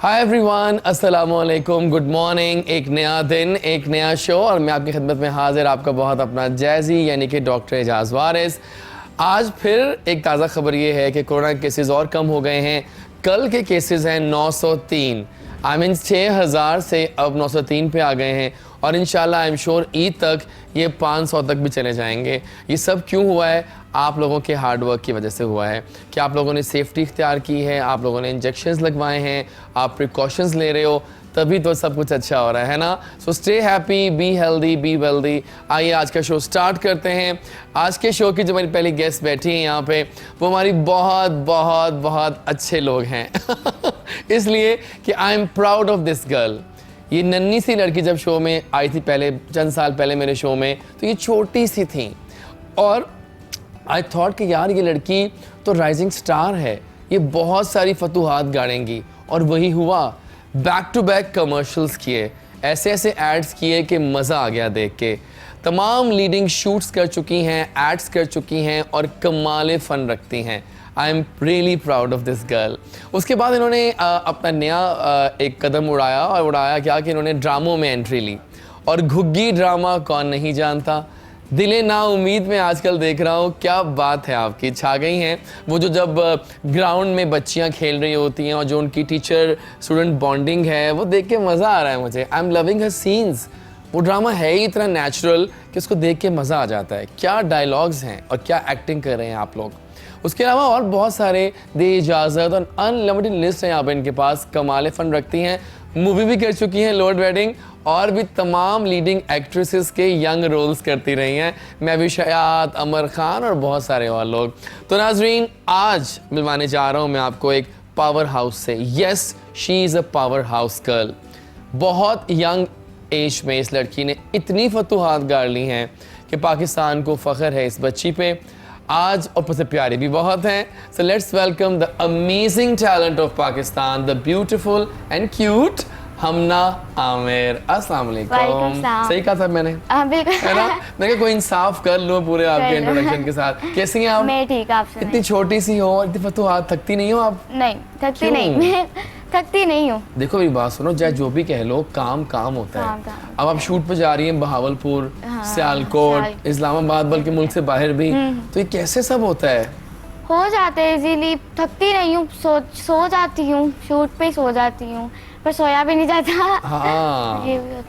Hi everyone, अस्सलाम वालेकुम, good morning. एक नया दिन, एक नया शो और मैं आपकी खिदमत में हाजिर, आपका बहुत अपना जैज़ी यानी कि डॉक्टर एजाज़ वारिस। आज फिर एक ताज़ा खबर ये है कि कोरोना केसेस और कम हो गए हैं। कल के केसेस हैं 903, आई मीन 6000 से अब 903 पे आ गए हैं और इंशाल्लाह आई एम श्योर ईद तक ये 500 तक भी चले जाएंगे। ये सब क्यों हुआ है? आप लोगों के हार्ड वर्क की वजह से हुआ है कि आप लोगों ने सेफ्टी इख्तियार की है, आप लोगों ने इंजेक्शंस लगवाए हैं, आप प्रिकॉशंस ले रहे हो, तभी तो सब कुछ अच्छा हो रहा है ना। So stay happy, be healthy, be wealthy. आइए आज का शो स्टार्ट करते हैं। आज के शो की जो हमारी पहली गेस्ट बैठी हैं यहाँ पे, वो हमारी बहुत बहुत बहुत अच्छे लोग हैं इसलिए कि I am proud of this girl. ये नन्ही सी लड़की जब शो में आई थी पहले, चंद साल पहले मेरे शो में, तो ये छोटी सी थी और आई थॉट कि यार ये लड़की तो राइजिंग स्टार है, ये बहुत सारी फतूहात गाड़ेंगी, और वही हुआ। बैक टू बैक कमर्शियल्स किए, ऐसे ऐसे एड्स किए कि मज़ा आ गया देख के। तमाम लीडिंग शूट्स कर चुकी हैं, एड्स कर चुकी हैं और कमाल फ़न रखती हैं। I am really proud of this girl. उसके बाद इन्होंने अपना नया एक कदम उड़ाया, और उड़ाया क्या कि इन्होंने ड्रामों में एंट्री ली, और घुग्गी ड्रामा कौन नहीं जानता। दिले ना उम्मीद में आजकल देख रहा हूँ, क्या बात है आपकी, छा गई हैं। वो जो जब ग्राउंड में बच्चियाँ खेल रही होती हैं और जो उनकी टीचर स्टूडेंट बॉन्डिंग है, वो देख के मज़ा आ रहा है मुझे। I am loving her scenes. वो ड्रामा है ही इतना नेचुरल कि उसको देख के मज़ा आ जाता है। क्या डायलॉग्स हैं और क्या एक्टिंग कर रहे हैं आप लोग। उसके अलावा और बहुत सारे दे इजाज़त और अनलिमिटेड लिस्ट है यहाँ पर इनके पास। कमाल फ़न रखती हैं, मूवी भी कर चुकी हैं लोड वेडिंग, और भी तमाम लीडिंग एक्ट्रेसेस के यंग रोल्स करती रही हैं। मैं भी शयात, अमर खान और बहुत सारे और लोग। तो नाजरीन, आज मिलवाने जा रहा हूँ मैं आपको एक पावर हाउस से। Yes, she is a power house girl. बहुत यंग एज में इस लड़की ने इतनी फतूहात गाड़ ली हैं कि पाकिस्तान को फ़ख्र है इस बच्ची पे आज, और उससे प्यारी भी बहुत हैं। So let's welcome the amazing talent of Pakistan, the beautiful and cute Hamna Aamir. अस्सलाम वालेकुम। सही कहा था मैंने? बिल्कुल है ना? मैं कहा कोई इंसाफ कर लो पूरे आपके इंट्रोडक्शन के साथ। कैसी हैं आप? मैं ठीक, आप सुनाइए। इतनी छोटी सी हो और इतनी फतूहात, थकती नहीं हो आप? नहीं, थकती नहीं, मैं थकती नहीं हूँ। देखो मेरी बात सुनो, चाहे जो भी कह लो, काम काम होता है। अब आप शूट पे जा रही हैं बहावलपुर, सियालकोट, इस्लामाबाद, बल्कि मुल्क से बाहर भी, तो ये कैसे सब होता है? हो जाते हैं इजीली, थकती नहीं हूँ, सो जाती हूँ, शूट पे सो जाती हूँ, पर सोया भी नहीं जाता। हाँ,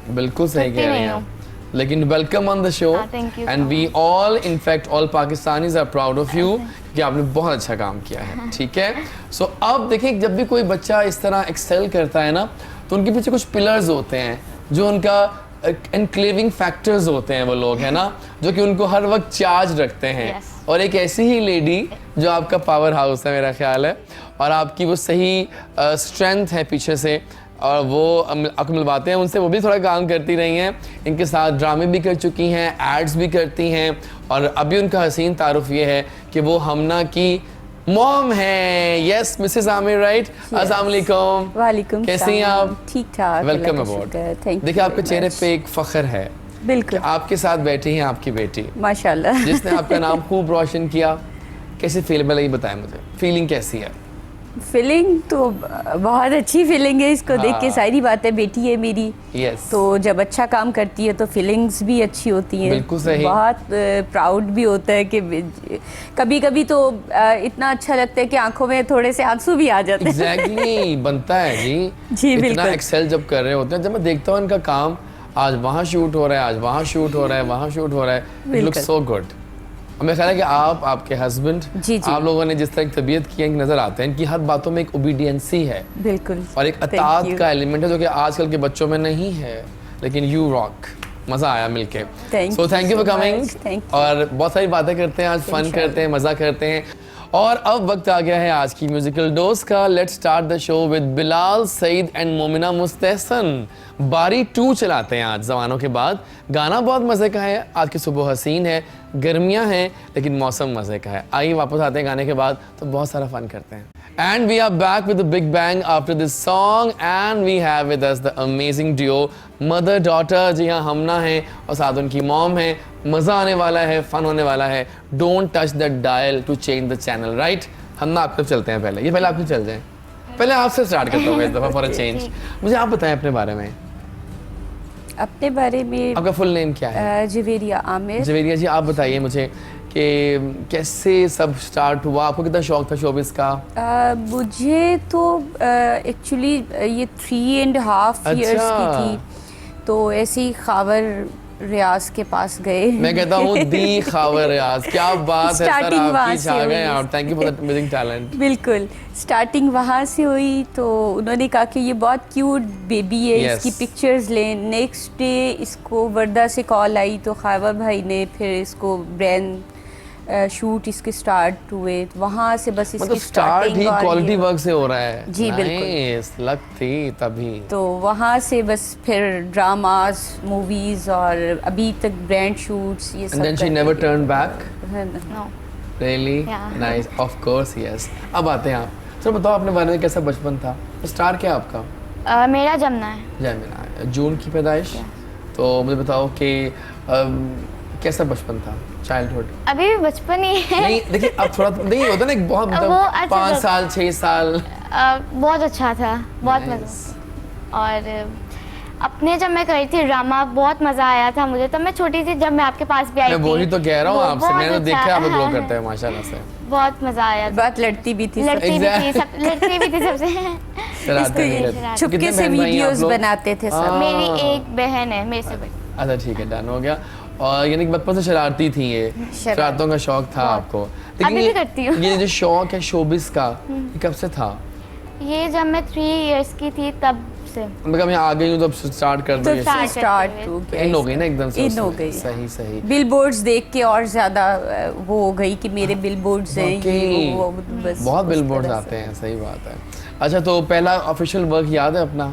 बिल्कुल सही कह रही हैं। लेकिन welcome on the show, and we all in fact all Pakistanis are proud of you कि आपने बहुत अच्छा काम किया है। ठीक है, सो अब देखिए, जब भी कोई बच्चा इस तरह एक्सेल करता है ना, तो उनके पीछे कुछ पिलर्स होते हैं जो उनका एनक्लेविंग फैक्टर्स होते हैं, वो लोग हैं ना, जो कि उनको हर वक्त चार्ज रखते हैं। और एक ऐसी ही लेडी जो आपका पावर हाउस है मेरा ख्याल है, और आपकी वो सही स्ट्रेंथ है पीछे से, और वो आपको मिलवाते हैं उनसे। वो भी थोड़ा काम करती रही हैं, इनके साथ ड्रामे भी कर चुकी हैं, एड्स भी करती हैं, और अभी उनका हसीन तारुफ ये है कि वो हमना की मॉम है। Yes Mrs Aamir, right? अस्सलाम वालेकुम। वालेकुम, कैसी हैं आप? ठीक ठाक, वेलकम अबॉर्ड। देखिए आपके चेहरे पे एक फ़ख्र है। बिल्कुल, आपके साथ बैठी हैं आपकी बेटी, माशाल्लाह, जिसने आपका नाम खूब रोशन किया। कैसी फील, पहले ये बताएं मुझे, फीलिंग कैसी है? फीलिंग तो बहुत अच्छी फीलिंग है इसको देख के। सारी बात है, बेटी है मेरी। तो जब अच्छा काम करती है तो फीलिंग्स भी अच्छी होती हैं। बिल्कुल सही। बहुत प्राउड भी होता है कि कभी कभी तो इतना अच्छा लगता है कि आंखों में थोड़े से आंसू भी आ जाते हैं। एग्जैक्टली, बनता है जी। जी बिल्कुल। इतना एक्सेल जब कर रहे होते हैं, जब मैं देखता हूँ इनका काम, आज वहाँ शूट हो रहा है, आज वहाँ शूट हो रहा है, वहाँ शूट हो रहा है, इट लुक्स सो गुड। मेरा ख्याल है कि आप, आपके हस्बैंड, आप लोगों ने जिस तरह की तबीयत की नजर आते हैं, इनकी हर बातों में एक ओबीडियंसी है। बिल्कुल, और एक अताअत का एलिमेंट है जो कि आजकल के बच्चों में नहीं है। लेकिन यू रॉक, मज़ा आया मिलके। So thank you for coming. और बहुत सारी बातें करते हैं आज, फन करते हैं, मज़ा करते हैं। और अब वक्त आ गया है आज की म्यूजिकल डोज का। Let's start the show with Bilal Saeed and Momina Mustehsan. बारी 2 चलाते हैं आज ज़मानों के बाद। गाना बहुत मज़े का है, आज की सुबह हसीन है, गर्मियाँ हैं, लेकिन मौसम मज़े का है। आइए वापस आते हैं गाने के बाद, तो बहुत सारा फन करते हैं। And we are back with a big bang after this song, and we have with us the amazing duo mother daughter। जी हाँ, हमना है और साथ उनकी मॉम है। मज़ा आने वाला है, फन होने वाला है। Don't touch the dial to change the channel, right? हमना आप कब चलते हैं? पहले ये पहले आप क्यों चल जाएं? पहले आपसे स्टार्ट करता हूँ इस दफ़ा फॉर अ चेंज। मुझे आप बताएं अपने बारे में, अपने बारे में आपका फुल नेम क्या है? जवेरिया आमिर। जवेरिया जी, आप बताइए मुझे कि कैसे सब स्टार्ट हुआ, आपको कितना शौक था शोबिस का? मुझे तो एक्चुअली ये 3.5 years की अच्छा। थी, तो ऐसे ही खावर रियाज के पास गए। मैं कहता हूँ दी खावर रियाज, क्या बात है सर, Starting आपकी वहाँ से छा गए हुई। आप। Thank you for that amazing talent. बिल्कुल, स्टार्टिंग वहाँ से हुई। तो उन्होंने कहा कि ये बहुत क्यूट बेबी है, Yes. इसकी पिक्चर्स लें। नेक्स्ट डे इसको वर्दा से कॉल आई, तो खावा भाई ने फिर इसको ब्रेन शूट इसके स्टार्ट हुए। तो वहाँ से बस मतलब इसकी स्टार्ट ही स्टार्टिंग क्वालिटी वर्क से हो रहा है। जी, बिल्कुल। Nice, लक थी तभी। तो वहाँ से बस फिर ड्रामास, मूवीज और अभी तक ब्रांड शूट्स ये सब। And then she never turned back? No Really? Yeah. Nice, of course, yes. अब आते हैं आप। सर बताओ अपने बारे में, कैसा बचपन था? स्टार क्या आपका? मेरा जमना है। जयमिना, जून की पैदाइश। तो मुझे बताओ कि कैसा बचपन था, चाइल्डहुड? अभी भी बचपन ही है। नहीं देखिए, अब थोड़ा नहीं होता ना, एक बहुत वो मतलब अच्छा 5 था। साल 6 साल। बहुत अच्छा था, बहुत Nice. मज़ा। और अपने जब मैं करी थी ड्रामा, बहुत मज़ा आया था मुझे। तब मैं छोटी थी, जब मैं आपके पास भी आई मैं थी। वही तो कह रहा हूँ वो आपसे, बहुत मैंने तो देखा अच्छा- आप ग्रो करते हैं माशाल्लाह से। बहुत मज़ा आया था। बात लड़ती भी थी सब। लड़ती भी थी, सब Exactly. लड़ती भी थी सबसे। शरारतें नहीं करते। शरारत। छुपके कितने से बहन भाई हैं आप वीडियोस लोग? बनाते थे सब। मेरी एक बहन है मेरे से बड़ी। अच्छा ठीक है, डन हो गया। और यानी कि बचपन से शरारती थी ये, शरारतों का शौक था बहुत। आपको। अभी भी करती हूँ। ये जो शौक है शोबिस का, ये कब से था? ये जब मैं 3 years की थी तब से। मतलब मैं आ गई हूँ तो स्टार्ट कर तो दिया। start स्टार्ट करते हो गया। इन हो गई ना एकदम से इन हो उसमें। गई। सही सही। बिलबोर्ड्स देख के और ज्यादा वो हो गई कि मेरे बिलबोर्ड्स हैं, वाकई। ये वो बस बहुत उस बिलबोर्ड्स तरह से। आते हैं, सही बात है। अच्छा, तो पहला ऑफिशियल वर्क याद है अपना?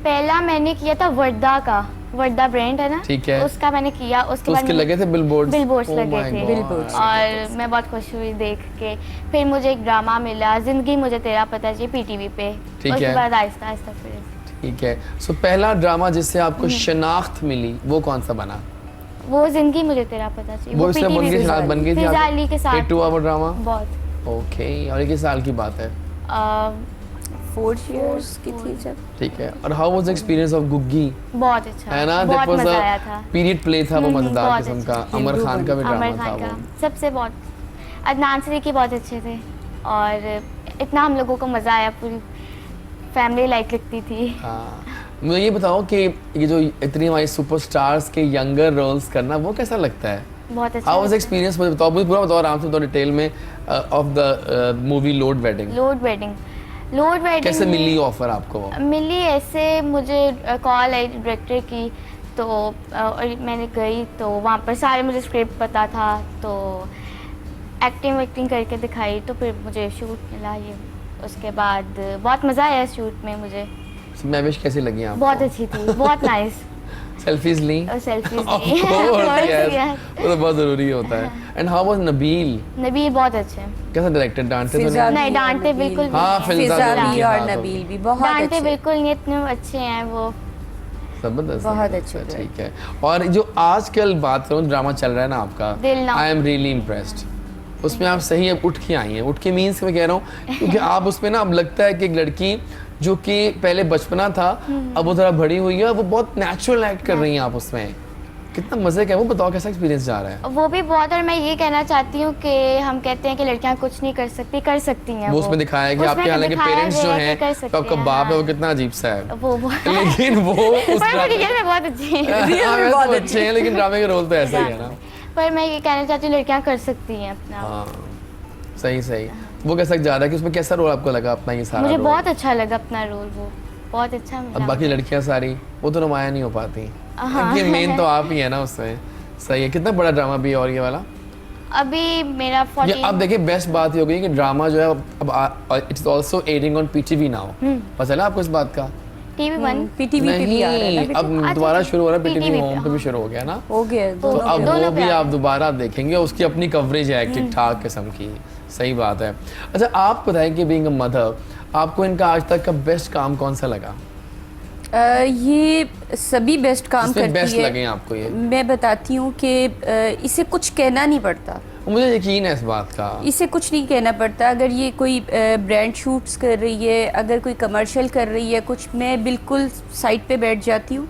पहला मैंने किया था वर्दा का, वर्दा ब्रांड है ना, ठीक है। उसका मैंने किया। उसके तो बाद उसके लगे थे बिलबोर्ड्स? बिलबोर्ड्स Oh लगे my थे। God. बिलबोर्ड्स। और मैं बहुत खुश हुई देख के। फिर मुझे एक ड्रामा मिला, जिंदगी मुझे तेरा पता चाहिए, पीटीवी पे। ठीक उसके है। बाद आहिस्ता आहिस्ता फिर ठीक है। सो पहला ड्रामा जिससे आपको शनाख्त मिली वो कौन सा बना? वो जिंदगी मुझे तेरा पता चाहिए, वो इससे बन PTV गई पे शनाख्त बन गई थी? फिजा अली के साथ। हिट हुआ वो ड्रामा? बहुत। ओके, और ये किस साल की बात है? 4 years की थी जब। ठीक है। और how was experience of Guggi? बहुत अच्छा, है ना, बहुत मजा आया था। पीरियड प्ले था वो, मजेदार बहुत किस्म अच्छा। का। अमर खान का भी ड्रामा आमिर था खान का वो। सबसे बहुत। अदनान सिद्दीकी बहुत अच्छे थे। और इतना हम लोगों को मज़ा आया, पूरी फैमिली लाइक लगती थी। हाँ, मुझे ये बताओ कि ये जो इतनी हमारी सुपरस्टार्स के यंगर रोल्स करना, वो कैसा लगता है? बहुत अच्छा। How was experience? मुझे बताओ, मुझे पूरा बताओ आराम से, तो डिटेल में of the movie load wedding. Load wedding, load wedding कैसे मिली ऑफर आपको वो? मिली ऐसे, मुझे कॉल आई डायरेक्टर की। तो और मैंने गई, तो वहाँ पर सारे मुझे स्क्रिप्ट पता था, तो एक्टिंग करके दिखाई, तो फिर मुझे शूट मिला ये। उसके बाद बहुत मज़ा आया शूट में मुझे। मैविश कैसी लगी आपको? बहुत अच्छी थी, बहुत नाइस। सेल्फीज ली? और सेल्फीज Of ली। course, yes. Yes. वो तो बहुत जरूरी होता है। And how was Nabeel? Nabeel बहुत अच्छे। कैसा डायरेक्टर? डांटते तो फिजा नहीं? नहीं, भी डांटते और बिल्कुल नबील भी हाँ, नहीं। फिजा फिजा भी, भी हाँ, और तो नबील भी बहुत डांटते अच्छे। बिल्कुल नहीं, इतने अच्छे हैं वो। जबरदस्त, बहुत जबरदस्त, अच्छे थे। ठीक है। और जो आजकल बात करूँ, ड्रामा चल रहा है ना आपका, दिल ना। I am really impressed. उसमें आप सही अब उठ के आई हैं। उठ के मीन्स मैं कह रहा हूँ, क्योंकि आप उसमें ना, अब लगता है कि एक लड़की जो कि पहले बचपना था, अब वो थोड़ा बड़ी हुई है, वो बहुत नेचुरल एक्ट कर रही हैं आप उसमें। कितना मजे का है वो, बताओ कैसा एक्सपीरियंस जा रहा है? वो भी बहुत। और मैं ये कहना चाहती हूँ कि हम कहते हैं कि लड़कियां कुछ नहीं कर सकती, कर सकती हैं। वो उसमें दिखाया है कि आपके हालांकि पेरेंट्स जो हैं, तो आपका बाप है वो कितना अजीब सा है, वो लेकिन वो उस पर ड्रामे रियल में बहुत अच्छी है। Real में में बहुत बहुत अच्छे हैं, लेकिन ड्रामे के रोल तो ऐसा ही है ना। पर मैं ये कहना चाहती हूँ लड़कियां कर सकती हैं अपना। हाँ, सही सही। वो कैसा जा रहा है कि उसमें कैसा रोल आपको लगा अपना ये सारा मुझे रोल? बहुत अच्छा लगा अपना रोल, वो बहुत अच्छा अब मिला। बाकी लड़कियां सारी वो तो नुमाया नहीं हो पाती, हाँ। क्योंकि मेन तो आप ही है ना उसमें। सही है। कितना बड़ा ड्रामा भी है और ये वाला? अभी मेरा ये 14। अब देखिए, बेस्ट बात ये हो गई कि ड्रामा जो है अब it's also airing on PTV now. पता चला आपको इस बात का? TV 1 पीटीवी पे भी आ रहा है नहीं, ना अब अच्छा, दोबारा शुरू हो रहा है, PTV पीटीवी पे, होम पे भी हाँ। शुरू हो गया ना। हो गया तो दोनों अब पे। वो दोनों पे भी आ आप दोबारा देखेंगे, उसकी अपनी कवरेज है ठीक ठाक किस्म की। सही बात है। अच्छा, आप बताएं कि बीइंग अ मदर, आपको इनका आज तक का बेस्ट काम कौन सा लगा? ये सभी बेस्ट काम जिसमें करती बेस्ट है। लगे आपको ये? मैं बताती हूँ कि इसे कुछ कहना नहीं पड़ता। मुझे यकीन है इस बात का। इसे कुछ नहीं कहना पड़ता। अगर ये कोई ब्रांड शूट्स कर रही है, अगर कोई कमर्शियल कर रही है कुछ, मैं बिल्कुल साइड पे बैठ जाती हूँ,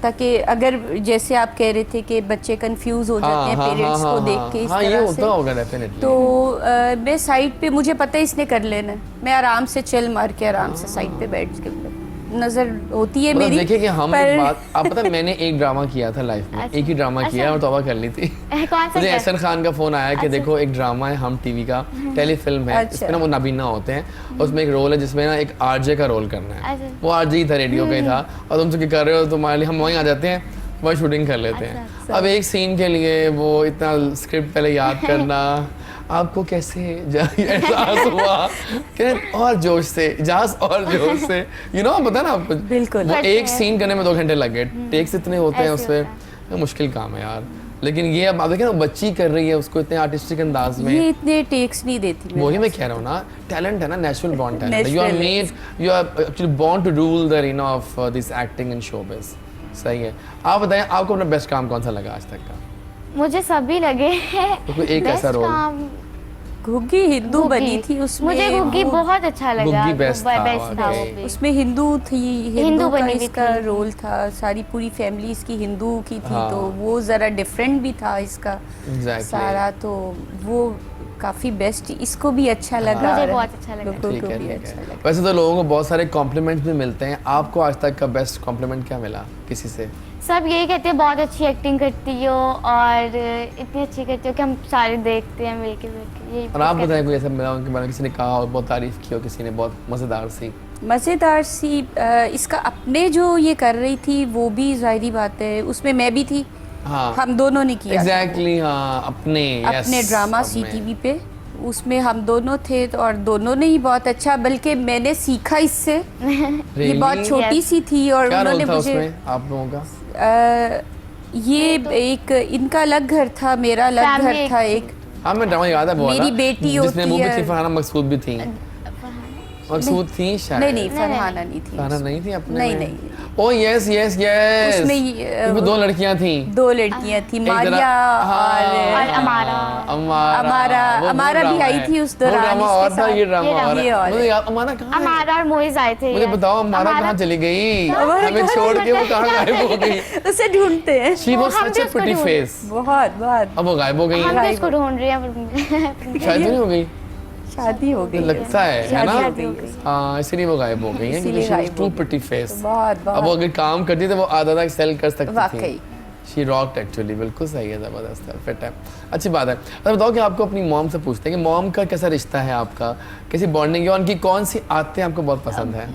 ताकि अगर जैसे आप कह रहे थे कि बच्चे कंफ्यूज हो जाते हैं पेरेंट्स को देख के इस ये तरह होता से, होगा डेफिनेटली। तो मैं साइड पे, मुझे पता है इसने कर लेना है, मैं आराम से चल मार के आराम से साइड पे बैठ के नजर होती है मेरी। देखिए कि हम पर एक बात, आप पता है मैंने एक ड्रामा किया था लाइफ में, एक ही ड्रामा किया और तौबा कर ली थी। कौन सा मुझे क्या? एहसन खान का फोन आया कि देखो एक ड्रामा है हम टीवी का, टेलीफिल्म है, अच्छा। इसमें ना वो नाबीना होते हैं, उसमें एक रोल है जिसमें ना एक आरजे का रोल करना है। अच्छा। वो आरजे ही था, रेडियो का ही था, और तुम क्या कर रहे हो, तुम्हारे लिए हम वहीं आ जाते हैं, वही शूटिंग कर लेते हैं। अब एक सीन के लिए वो इतना स्क्रिप्ट पहले याद करना, आपको कैसे एहसास हुआ कि और जोश से जहाज और जोश से पता ना आपको, बिल्कुल। वो एक सीन करने में 2 घंटे लग गए, टेक्स इतने होते हैं ऐसे उसपे, मुश्किल काम है यार। लेकिन ये अब आप देखें ना, बच्ची कर रही है उसको इतने आर्टिस्टिक अंदाज में, ये इतने टेक्स नहीं देती। वही मैं कह रहा हूँ ना, टैलेंट है ना, natural born talent. You are Natural मेड, you are actually born to rule the arena of this acting in showbiz. सही है। आप बताएं आपको अपना बेस्ट काम कौन सा लगा आज तक का? मुझे सभी लगे हैं। तो कोई एक ऐसा Best रोल? काम, घुग्गी हिंदू घुग्गी। बनी थी उसमें, मुझे घुग्गी वो- बहुत अच्छा लगा। घुग्गी best था, बेस्ट था वो okay। भी। उसमें हिंदू थी, हिंदू हिंदू का बनी हुई इसका थी। रोल था, सारी पूरी फैमिली इसकी हिंदू की थी, हाँ। तो वो ज़रा डिफरेंट भी था इसका Exactly। सारा, तो वो काफ़ी बेस्ट, इसको भी अच्छा लगा। मुझे बहुत अच्छा लगा। लोगों ठीक को है, भी ठीक अच्छा है। लगा। वैसे तो लोगों को बहुत सारे कॉम्प्लीमेंट्स भी मिलते हैं, आपको आज तक का बेस्ट कॉम्प्लीमेंट क्या मिला किसी से? सब यही कहते हैं बहुत अच्छी एक्टिंग करती हो और इतनी अच्छी करती हो कि हम सारे देखते हैं मिलके बैठ यही और आप कहते बताएं कोई ऐसा मिला उनके बारे में, किसी ने कहा हो, बहुत तारीफ की हो, किसी ने बहुत मज़ेदार सी? मज़ेदार सी इसका अपने जो ये कर रही थी वो भी जाहिर बात है, उसमें मैं भी थी, हाँ हम दोनों ने किया था। एग्जैक्टली, हाँ अपने अपने yes, ड्रामा अपने। CTV पे, उसमें हम दोनों थे, तो और दोनों ने ही बहुत अच्छा, बल्कि मैंने सीखा इससे। ये बहुत Really? छोटी Yes। सी थी और क्या उन्होंने रोल था मुझे उसमें आप लोगों का? ये एक इनका अलग घर था, मेरा अलग Family घर था एक। हाँ मैं ड्रामा याद है बहुत, मेरी बेटी जिसमें होती वो भी है। थी, फरहाना मकसूद भी थी, मकसूद थी शायद। नहीं नहीं, फरहाना नहीं थी फरहाना नहीं थी अपने नहीं में? नहीं, ओ यस यस यस, उसमें ये, उसमें 2 लड़कियां थी, 2 लड़कियां थी, एक जरा- मारिया हाँ, और अमारा। वो अमारा भी ड्रामा आई है। थी उस वो दौरान ड्रामा इसके और था, साथ। ये ड्रामा ये और ये है। और मुझे याद, अमारा कहाँ है? अमारा और मोइज आए थे। मुझे बताओ अमारा कहाँ चली गई, हमें छोड़ के वो कहाँ गायब हो गई? उसे ढूंढते हैं। शी वाज हम सच भी अ उसको प्रिटी ढूंढ- फेस। बहुत बहुत अब वो गायब हो गई हम है, भी उसको ढूंढ रहे हैं शायद नहीं हो गई, शादी हो गई, लगता है ना? शादी हो गई। हाँ इसीलिए वो गायब हो गई है, इसीलिए क्योंकि शी वाज गायब टू हो गई। Pretty face. बहुत अब वो बहुत अगर काम करती तो वो आधा तक सेल कर सकती थी। वाकई। शी रॉक्ड एक्चुअली, बिल्कुल सही है, ज़बरदस्त है, फिट है, अच्छी बात है। अच्छा बताओ कि आपको अपनी मॉम से पूछते हैं कि मॉम का कैसा रिश्ता है आपका, कैसी बॉन्डिंग है, और उनकी कौन सी आदतें आपको बहुत पसंद है?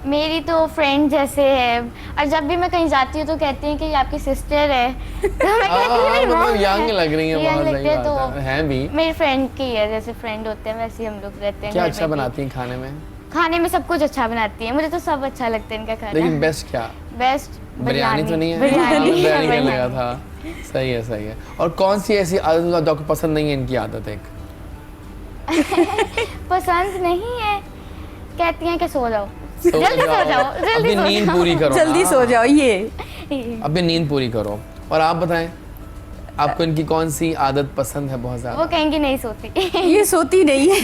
मेरी तो फ्रेंड जैसे है और जब भी मैं कहीं जाती हूँ तो कहती हैं कि ये आपकी सिस्टर है। तो मैं कहती हूँ, "मेरी mom मतलब यंग है।" लग रही है, Young बहुत लगते सही हैं, बात है भी। मेरी फ्रेंड की है, जैसे फ्रेंड होते हैं वैसे ही हम लोग रहते हैं क्या घर अच्छा में भी। बनाती हैं खाने में? खाने में सब कुछ अच्छा बनाती है, मुझे तो सब अच्छा लगता है इनका खाना। लेकिन बेस्ट क्या? बेस्ट बिरयानी तो नहीं है? बिरयानी बिरयानी का बिरयानी। लगा था, सही है सही है। और कौन सी ऐसी आदत जो आपको पसंद नहीं है इनकी आदत एक? पसंद नहीं है, कहती हैं कि सो जाओ, सो जल्दी सो जाओ, जल्दी अपनी सो नींद जाओ। पूरी करो जल्दी ना। सो जाओ, ये अपनी नींद पूरी करो। और आप बताएं आपको इनकी कौन सी आदत पसंद है बहुत वो ज्यादा? कहेंगी नहीं सोती। ये सोती नहीं है।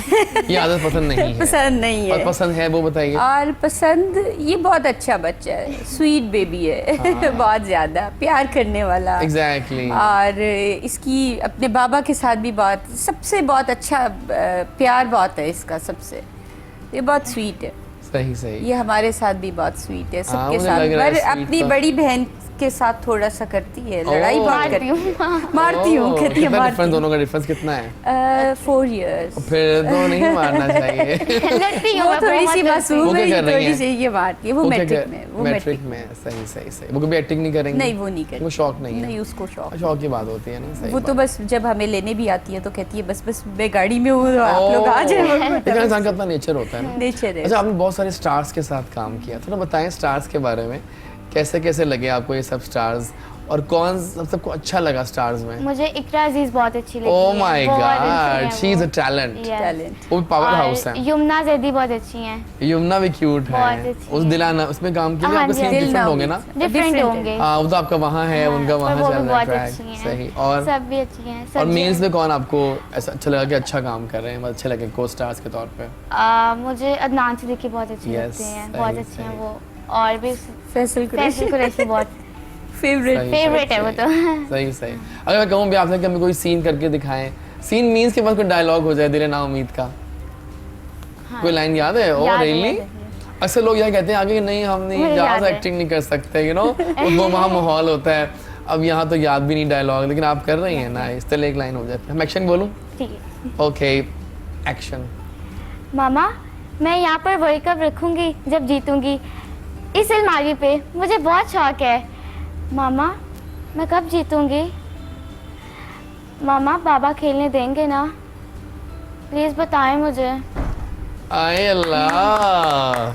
ये आदत पसंद नहीं है? पसंद नहीं और है। पसंद है वो बताइए। और पसंद, ये बहुत अच्छा बच्चा है, स्वीट बेबी है। बहुत ज्यादा प्यार करने वाला। एग्जैक्टली। और इसकी अपने बाबा के साथ भी सबसे बहुत अच्छा प्यार बहुत है इसका सबसे, ये बहुत स्वीट है। सही सही। ये हमारे साथ भी बहुत स्वीट है, सबके मुझे साथ, लग रहा है पर sweet अपनी तो। बड़ी बहन के साथ थोड़ा सा करती है, लड़ाई बहुत मारती करती हूँ। है। मारती हूँ, ओह, कहती है कितना मारती डिफरेंस, हूँ। दोनों का डिफरेंस कितना है? 4 years। फिर तो नहीं मारना चाहिए। लड़ती हूँ वो मैं, थोड़ी बहुत सी लड़ती हूँ। मासूम वो क्या है, कर रही थोड़ी हैं? सी ये मारती है। वो वो क्या मैट्रिक कर- में, वो मैट्रिक मैट्रिक में, सही सही सही। वो कभी एक्टिंग नहीं करेंगे? नहीं, वो नहीं करती। वो शौक नहीं है? नहीं, उसको शौक। शौक की बात होती है ना, सही वो तो बात। बस जब हमें लेने भी आती है तो कहती है बस बस मैं गाड़ी में हूँ, आप लोग आ जाए। लेकिन इंसान का अपना नेचर होता है ना। नेचर है। अच्छा आपने बहुत सारे स्टार्स के साथ काम किया, थोड़ा बताएं स्टार्स के बारे में, कैसे कैसे लगे आपको ये सब स्टार्स, और कौन सबको अच्छा लगा स्टार्स में? मुझे इकरा अजीज बहुत अच्छी लगी ओह है, माय बहुत अच्छी गॉड, है शी इज वो। A talent. Yes. टैलेंट। वो पावर हाउस और है। यमुना जैदी बहुत अच्छी हैं। यमुना भी क्यूट बहुत है। अच्छी उस है। दिलाना उसमें काम किया, हाँ आपके जी, सीन दिल डिफरेंट ना होंगे ना? डिफरेंट Different है। होंगे। हाँ, वो तो आपका वहाँ है, हाँ, उनका पर वहाँ वो चल भी रहा है बहुत ट्रैक। अच्छी हैं। सही। और सब भी अच्छी हैं। और सब मेल्स जो- में कौन आपको ऐसा अच्छा लगा कि अच्छा काम कर रहे हैं, मतलब अच्छे लगे को स्टार्स के तौर पे? मुझे अदनान सिद्दीकी बहुत अच्छी Yes, लगती हैं, सही, बहुत अच्छी हैं सही। वो। और भी फैसल फैसल कुरैशी बहुत फेवरेट। सही, फेवरेट है वो तो। सही सही। अगर मैं कहूँ भी आपसे कि हमें कोई सीन करके दिखाएं, सीन मीन्स के पास कोई डायलॉग हो जाए, दिल ना उम्मीद का, हाँ, कोई लाइन याद है? ओ याद है, रियली? याद है। अक्सर लोग यह कहते हैं आगे कि नहीं हम नहीं मुझे जहाँ याद से है। एक्टिंग नहीं कर सकते, यू नो वो वहाँ माहौल होता है। अब यहाँ तो याद भी नहीं डायलॉग, लेकिन आप कर रही हैं ना, इस तरह एक लाइन हो जाती है। हम एक्शन बोलूँ? ठीक है। Okay, action. मामा, मैं यहाँ पर वर्ल्ड कप रखूँगी जब जीतूँगी, इस अलमारी पे। मुझे बहुत शौक है। मामा, मैं कब जीतूँगी? मामा, बाबा खेलने देंगे ना? प्लीज़ बताएं मुझे। आए अल्लाह,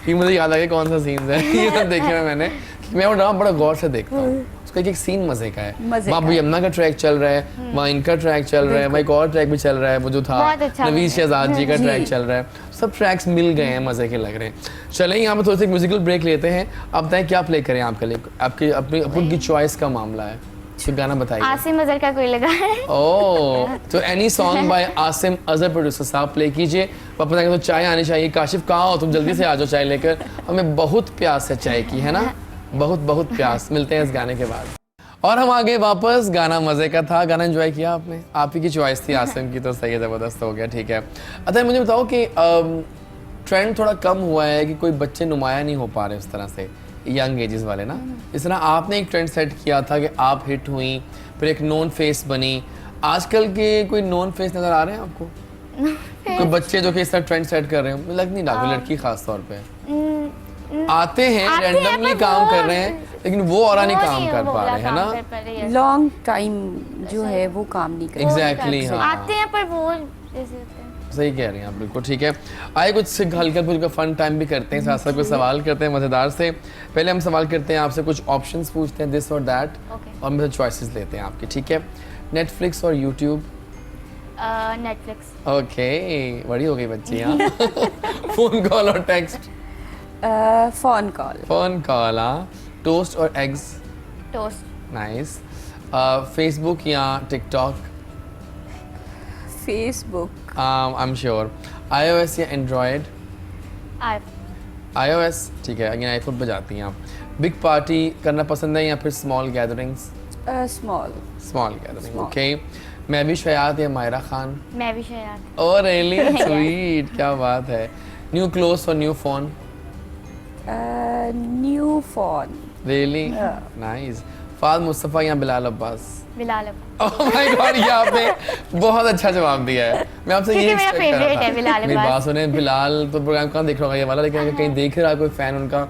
ये मुझे याद आ गया कौन सा सीन है। ये तो देखे हुए मैंने, मैं वो ड्रामा बड़ा गौर से देखता हूँ। उसका एक सीन मजे का है। मजे वहाँ का है। यमुना का ट्रैक चल रहा है, वहाँ इनका ट्रैक चल रहा है, वहाँ एक और ट्रैक भी चल रहा है, वो जो था बहुत अच्छा नवीद बना है। शहजाद जी का जी। ट्रैक चल रहा है। सब ट्रैक्स मिल गए हैं, मजे के लग रहे हैं। चलें यहाँ पे थोड़ी सी म्यूजिकल ब्रेक लेते हैं। आप बताएं क्या प्ले करें आपके लिए? आपकी अपनी अपन की चॉइस का मामला है, तो गाना बताइए। आसिम अजहर का कोई लगा है। ओह, तो any song by Asim Azhar producer साहब प्ले कीजिए। वापस आएंगे तो चाय आनी चाहिए। काशिफ कहाँ हो तुम? जल्दी से आ जाओ चाय लेकर, हमें बहुत प्यास है चाय की, है ना? बहुत बहुत प्यास। मिलते हैं इस गाने के बाद। और हम आ गए वापस। गाना मजे का था, गाना एंजॉय किया आपने? आप ही की चॉइस थी आसिम की, तो सही है, ज़बरदस्त हो गया। ठीक है, अच्छा मुझे बताओ कि ट्रेंड थोड़ा कम हुआ है कि कोई बच्चे नुमाया नहीं हो पा रहे उस तरह से, यंग एजेस वाले ना। इस तरह आपने एक ट्रेंड सेट किया था कि आप हिट हुई, फिर एक नॉन फेस बनी। आजकल के कोई नॉन फेस नजर आ रहे हैं आपको? कोई बच्चे जो कि इस तरह ट्रेंड सेट कर रहे हैं? लग नहीं रहा, कोई लड़की खास तौर पे आते हैं आते हैं, रैंडमली पर काम वो- कर रहे हैं, लेकिन वो और नहीं वो काम कर वो पा वाला रहे हैं काम ना? कर पा रहे हैं। लॉन्ग टाइम जो है वो काम नहीं कर Exactly, हाँ। आते हैं पर वो जैसे होते हैं। सही कह रही हैं आप, बिल्कुल ठीक है। आइए कुछ हल्का फुल्का फन टाइम भी करते हैं, साथ साथ कुछ सवाल करते हैं मज़ेदार से। पहले हम सवाल करते हैं आपसे, कुछ ऑप्शंस पूछते हैं, दिस और दैट, Okay. और मैं चॉइसेस लेते हैं आपकी, ठीक है? नेटफ्लिक्स और यूट्यूब? नेटफ्लिक्स। ओके, बड़ी हो गई बच्ची यहाँ। फोन कॉल और text? Phone call. Phone call, हाँ। टोस्ट और एग्स? टोस्ट। नाइस। फेसबुक या TikTok? Facebook. I am sure. iOS या एंड्रॉयड? iOS, ठीक है। अगेन आईफोन पे जाती हैं आप। बिग पार्टी करना पसंद है या फिर small gatherings? Small. Small gathering, Small. Okay. मैं भी शयात या मायरा खान? मैं भी शयात। ओह रियली स्वीट, क्या बात है। न्यू क्लोथ्स और new phone? New phone. Really nice. Fahad Mustafa या Bilal Abbas? Bilal Abbas. Oh my God, ये आपने बहुत अच्छा जवाब दिया है। मैं आपसे ये क्योंकि मेरा expect कर रहा favorite था। है बिलाल मेरी अब्बास। बात सुने, बिलाल तो प्रोग्राम कहाँ देख रहा होगा ये वाला, लेकिन अगर कहीं देख रहा है कोई फैन उनका,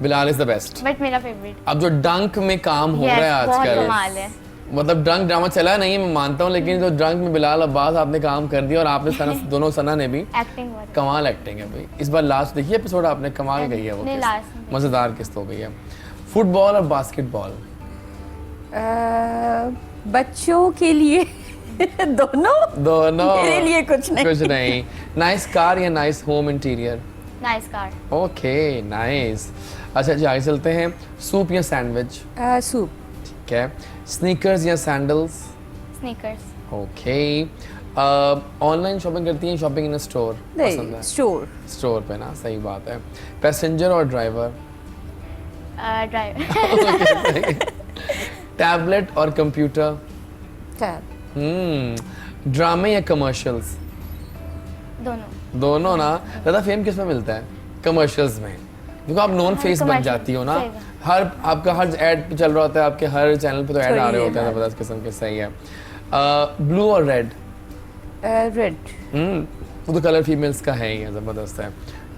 Bilal is the best. But मेरा फेवरेट। अब जो डंक में काम हो रहा है बहुत आजकल, कमाल है। मतलब ड्रंक ड्रामा चला नहीं है, मैं मानता हूँ, लेकिन जो ड्रंक में बिलाल अब्बास आपने काम कर दिया, और आपने सना दोनों सना ने भी एक्टिंग बहुत है। कमाल एक्टिंग है भाई। इस बार लास्ट देखिए एपिसोड आपने, कमाल गई है वो नहीं, किस्त। last नहीं। मजेदार किस्त हो गई है। फुटबॉल और बास्केटबॉल? बच्चों के लिए दोनों। दोनों? मेरे लिए कुछ नहीं। कुछ नहीं। नाइस कार या nice home interior? Nice car. Okay nice. अच्छा जी, आगे चलते हैं। सूप या सैंडविच? सूप। ठीक है। स्नीकर्स या sandals? Sneakers. Okay. Online shopping करती हैं, शॉपिंग इन स्टोर पसंद नहीं, है? स्टोर। स्टोर पे ना, सही बात है। पैसेंजर और ड्राइवर? ड्राइवर। टैबलेट और कंप्यूटर? टैब। ड्रामे या कमर्शियल्स? दोनों। दोनों ना। ज़्यादा फेम किस में मिलता है? कमर्शियल्स में, क्योंकि आप नॉन फेस बन commercial, जाती हो ना। सही बात। हर आपका हर ऐड चल रहा होता है, आपके हर चैनल पे तो ऐड थोड़ी आ रहे है, होते हैं हाँ। ज़बरदस्त किस्म के। सही है। ब्लू और रेड? रेड। वो तो कलर फीमेल्स का है ही है, ज़बरदस्त है।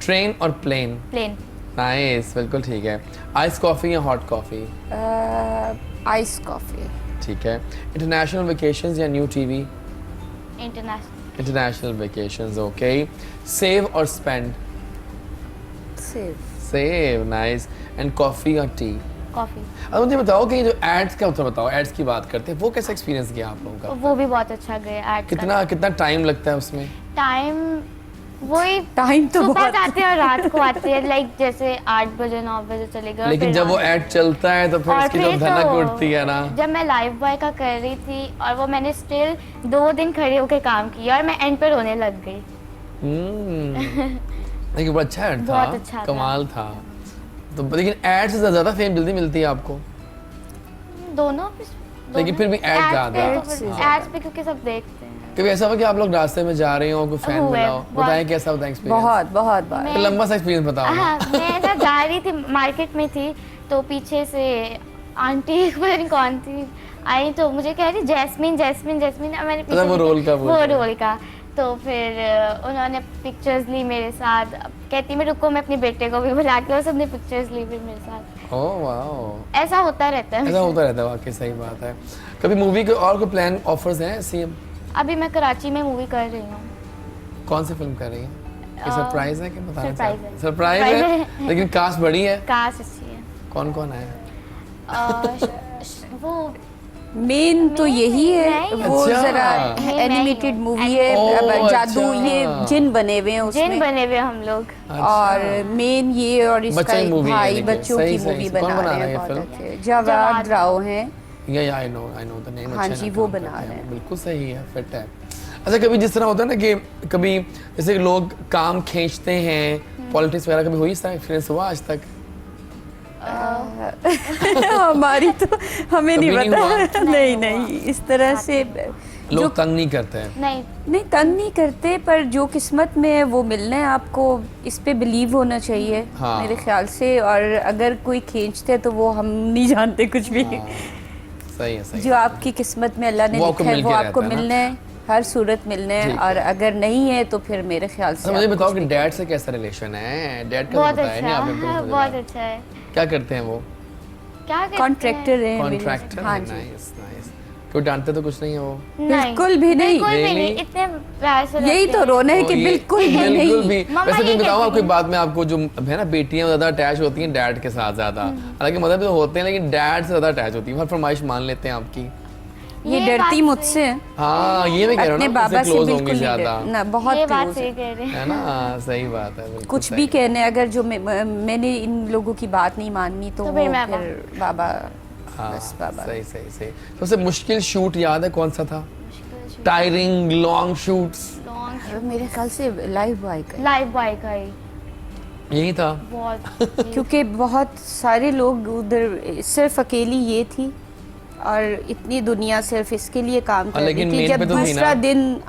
ट्रेन और प्लेन? प्लेन। नाइस, बिल्कुल ठीक है। आइस कॉफ़ी या हॉट कॉफ़ी? Ice coffee. ठीक है। इंटरनेशनल वेकेशंस या new TV? International. International vacations, okay. Save और spend? Save. Save, nice. And coffee और टी? कॉफ़ी। अब मुझे बताओ कि ये जो एड्स का उत्तर बताओ, एड्स की बात करते हैं, वो कैसा एक्सपीरियंस किया आप लोगों का? वो भी बहुत अच्छा गया एड। कितना टाइम लगता है उसमें? टाइम वही टाइम तो सुबह बहुत जाते हैं और रात को आते हैं, लाइक जैसे 8 बजे 9 बजे चले गए। लेकिन जब वो ऐड चलता है तो फिर और उसकी जो फिर धनक तो उठती है ना। जब मैं लाइव बॉय का कर रही थी और वो मैंने स्टिल 2 दिन खड़े होकर काम किया और मैं एंड पर रोने लग गई। लेकिन बड़ा अच्छा ऐड था, बहुत अच्छा था। कमाल था। तो लेकिन ऐड से ज्यादा फेम जल्दी मिलती है आपको? दोनों लेकिन फिर भी ad ज्यादा है। एड्स पे क्योंकि सब देखते हैं। कभी ऐसा हुआ कि आप लोग रास्ते में जा रहे हो, कोई फैन हुए, मिला हो? बहुत। बताएं कैसा होता है एक्सपीरियंस? बहुत बार। तो लंबा सा एक्सपीरियंस बताओ ना। हाँ, मैं ना जा रही थी, मार्केट में थी, तो पीछे से आंटी पता नहीं कौन थी आई, तो मुझे कह रही जैस्मिन जैस्मिन जैस्मिन। मैंने अच्छा, वो रोल का बोल वो रहे हैं। रोल का। तो फिर उन्होंने पिक्चर्स ली मेरे साथ। अब कहती मैं रुको, मैं अपने बेटे को भी बुला के, और सबने पिक्चर्स ली फिर मेरे साथ। ओह वाओ, ऐसा होता रहता है। ऐसा होता रहता है वाकई, सही बात है। कभी मूवी के और कोई प्लान ऑफर्स हैं ऐसी? अभी मैं कराची में मूवी कर रही हूँ। कौन सी फिल्म कर रही हैं? ये सरप्राइज है कि बताना सरप्राइज चाहते हैं? है। सरप्राइज है, लेकिन कास्ट बड़ी है। कास्ट अच्छी है। कौन कौन है? वो मेन तो यही है, नहीं। वो अच्छा। जरा नहीं, एनिमेटेड नहीं। मूवी है। ओह, अब जादू, अच्छा। ये जिन बने हुए हैं जिन उसमें, बने हुए हम लोग। और मेन ये और इसका बच्चों की एक मूवी है भाई लेकिन। बच्चों सही, की सही, मूवी सही। कौन बना बना रहे रहा है हैं, ये बहुत फिल्म? अच्छे। जवाद राव हैं। या आई नो द नेम। हाँ जी, वो बना रहे हैं। बिल्कुल सही है, फिट है। अच्छा, कभी जिस तरह होता है ना कि कभी जैसे लोग काम खींचते हैं, पॉलिटिक्स वगैरह, कभी हुई इस तरह एक्सपीरियंस हुआ आज तक? हमारी तो हमें नहीं कभी नहीं पता। नहीं, इस तरह से जो लोग तंग नहीं करते हैं? नहीं, तंग नहीं करते, पर जो किस्मत में है वो मिलना है आपको, इस पे बिलीव होना चाहिए। हाँ। मेरे ख्याल से। और अगर कोई खींचते है तो वो हम नहीं जानते कुछ भी। सही है, सही जो आपकी किस्मत में अल्लाह ने वो आपको लिखा है मिल वो के आपको रहता है ना। मिलना है, हर सूरत मिलना है। ठीक और है। अगर नहीं है तो फिर मेरे ख्याल से अच्छा, मुझे आप बताओ कुछ कि भी- डैड से कैसा रिलेशन है? डैड का तो बहुत बताया अच्छा नहीं आपने है। तो मुझे बहुत बताया। अच्छा है। क्या करते हैं वो? क्या करते कॉन्ट्रैक्टर है मेरे। कॉन्ट्रैक्टर? हाँ जी। Nice nice. कोई डांटते तो कुछ नहीं है वो? नहीं, बिल्कुल भी नहीं। बिल्कुल भी Really? नहीं, इतने प्यार से यही रहते तो हैं। रोना है ओ, कि ये- बिल्कुल भी बिल्कुल नहीं। भी। मम्मा वैसे ये मैं बताऊँ कहती आपको एक हैं। बात में, आपको जो है ना, बेटियां ज्यादा अटैच होती हैं डैड के साथ ज्यादा। हालांकि मदर भी तो होते हैं, लेकिन डैड से ज्यादा अटैच होती है, हर फरमाइश मान लेते हैं आपकी। ये ये डरती बात मुझसे है। हाँ, ये मैं कह रहा हूँ अपने ना, बाबा उससे से क्लोज बिल्कुल होंगी नहीं ज्यादा, डर- ना, बहुत ये बात क्लोज सही है। कह रहे हैं। है ना? सही बात है, बिल्कुल कुछ सही। भी कहने, अगर जो मैंने इन लोगों की बात नहीं माननी तो तो वो फिर मैं फिर बाबा, हाँ, बस बाबा। सही सही सही। सबसे मुश्किल शूट याद है कौन सा था? Tiring long shoots? मेरे ख्याल से लाइव बॉय का, लाइव बॉय का ही यही था। बहुत। क्योंकि बहुत सारे लोग उधर, सिर्फ अकेली ये थी और इतनी दुनिया सिर्फ इसके लिए काम कर रही लेकिन थी। main जब पे तो थी दूसरा ना। दिन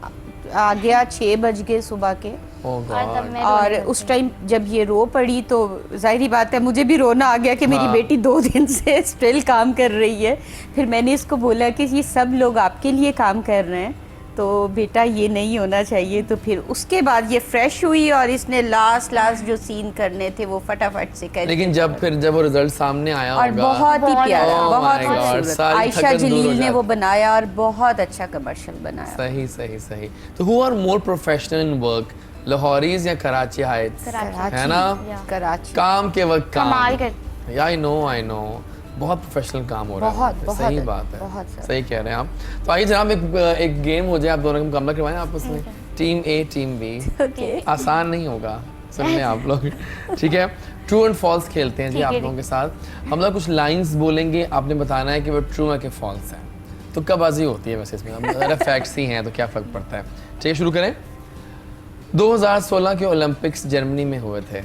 आ गया 6 बज गए सुबह के, ओह और तब गॉड। मैं और रोने उस टाइम जब ये रो पड़ी तो जाहिर बात है मुझे भी रोना आ गया कि मेरी हाँ। बेटी 2 दिन से स्टिल काम कर रही है। फिर मैंने इसको बोला कि ये सब लोग आपके लिए काम कर रहे हैं, तो बेटा ये नहीं होना चाहिए। तो फिर उसके बाद ये फ्रेश हुई और इसने लास्ट जो सीन करने थे वो फटाफट से कर लेकिन जब वो रिजल्ट सामने आया और होगा, बहुत ही बहुत प्यारा, Oh बहुत my God, खूबसूरत। सारी आयशा थकन दूर हो जलील ने जाती। वो बनाया और बहुत अच्छा कमर्शियल बनाया। सही सही सही। तो who are more professional in work, Lahoris या कराची हाइट्स? कराची। है ना? कराची काम के वक्त काम। कमाल कर। या आई नो बहुत प्रोफेशनल काम हो रहा है बहुत, वहाँ पे। बहुत सही है, बात है, बहुत ज़्यादा। सही कह रहे हैं आप। तो आइए जनाब, एक गेम हो जाए, आप दोनों का मुकाबला करवाएं आपस में, टीम ए टीम बी। ओके। आसान नहीं होगा, सुन लें आप लोग। ठीक है, ट्रू एंड फॉल्स खेलते हैं जी ठीक आप है, लोगों के साथ। हम लोग कुछ लाइंस बोलेंगे, आपने बताना है कि वो ट्रू है कि फॉल्स है। तुक्काबाजी होती है वैसे इसमें, अगर फैक्ट्स ही हैं तो क्या फ़र्क पड़ता है। ठीक है, शुरू करें। 2016 के ओलंपिक्स जर्मनी में हुए थे।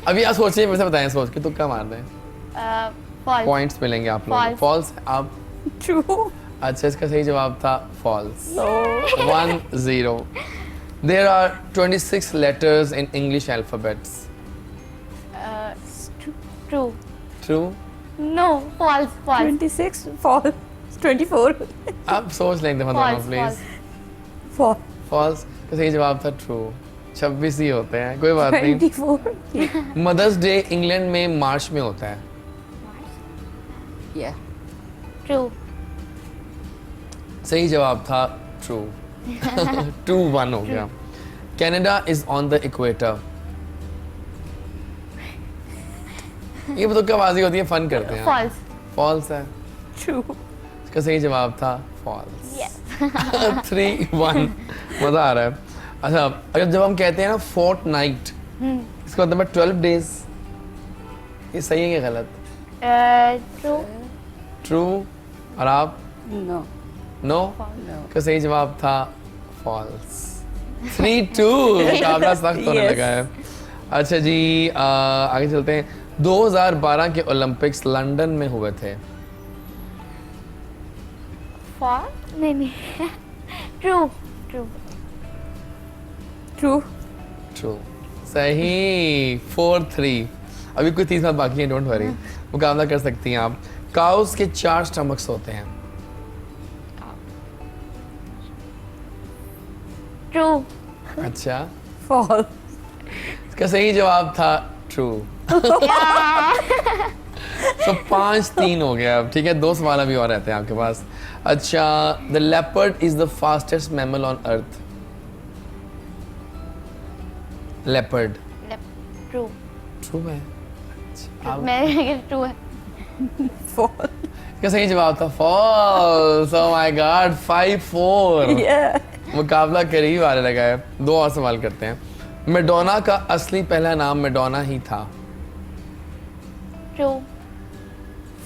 अभी आप सोचिए, मेरे से बताएं, सोच के तुक्का मार दें, फॉल्स। पॉइंट्स मिलेंगे आप लोगों को। False. फॉल्स आप? ट्रू। अच्छा, इसका सही जवाब था false. 1-0। There are 26 letters in English alphabets. True. True? No, false. False. 26 फॉल 24 आप सोच लें दोनों फॉल्स। प्लीज। फॉल फॉल्स का सही जवाब था ट्रू। 26 ही होते हैं, कोई बात नहीं। 24 मदर्स डे इंग्लैंड में मार्च में होता है। या ट्रू। सही जवाब था ट्रू। 2-1 हो गया। Canada is on the equator. ये तुक्काबाजी होती है, फन करते हैं। फॉल्स। फॉल्स है, ट्रू। इसका सही जवाब था फॉल्स। यस 3-1 मजा आ रहा है। अच्छा, अगर जब हम कहते हैं ना फोर्ट नाइट, इसका मतलब है 12 डेज, ये सही है कि गलत? ट्रू। ट्रू। और आप? No no. नो। का सही जवाब था फॉल्स। 3-2 मुकाबला सख्त होने Yes. लगा है। अच्छा जी, आगे चलते हैं। 2012 के ओलंपिक्स लंदन में हुए थे। फॉल्स नहीं ट्रू ट्रू। ट्रू। ट्रू। सही। 4-3। अभी कोई 30 बात बाकी है, डोंट वरी, मुकाबला कर सकती हैं आप। काउस के 4 स्टमक्स होते हैं। ट्रू। अच्छा, फॉल्स। इसका सही जवाब था ट्रू। तो 5-3 हो गया अब, ठीक है। 2 सवाल अभी और रहते हैं आपके पास। अच्छा, the leopard is the fastest mammal on earth. Leopard. True. True है। अच्छा, आप- मैं ट्रू है। फॉल्स। इसका सही जवाब था फॉल्स। Oh my God, 5-4। मुकाबला करीब आने लगा है। 2 और सवाल करते हैं। मैडोना का असली पहला नाम मैडोना ही था। ट्रू।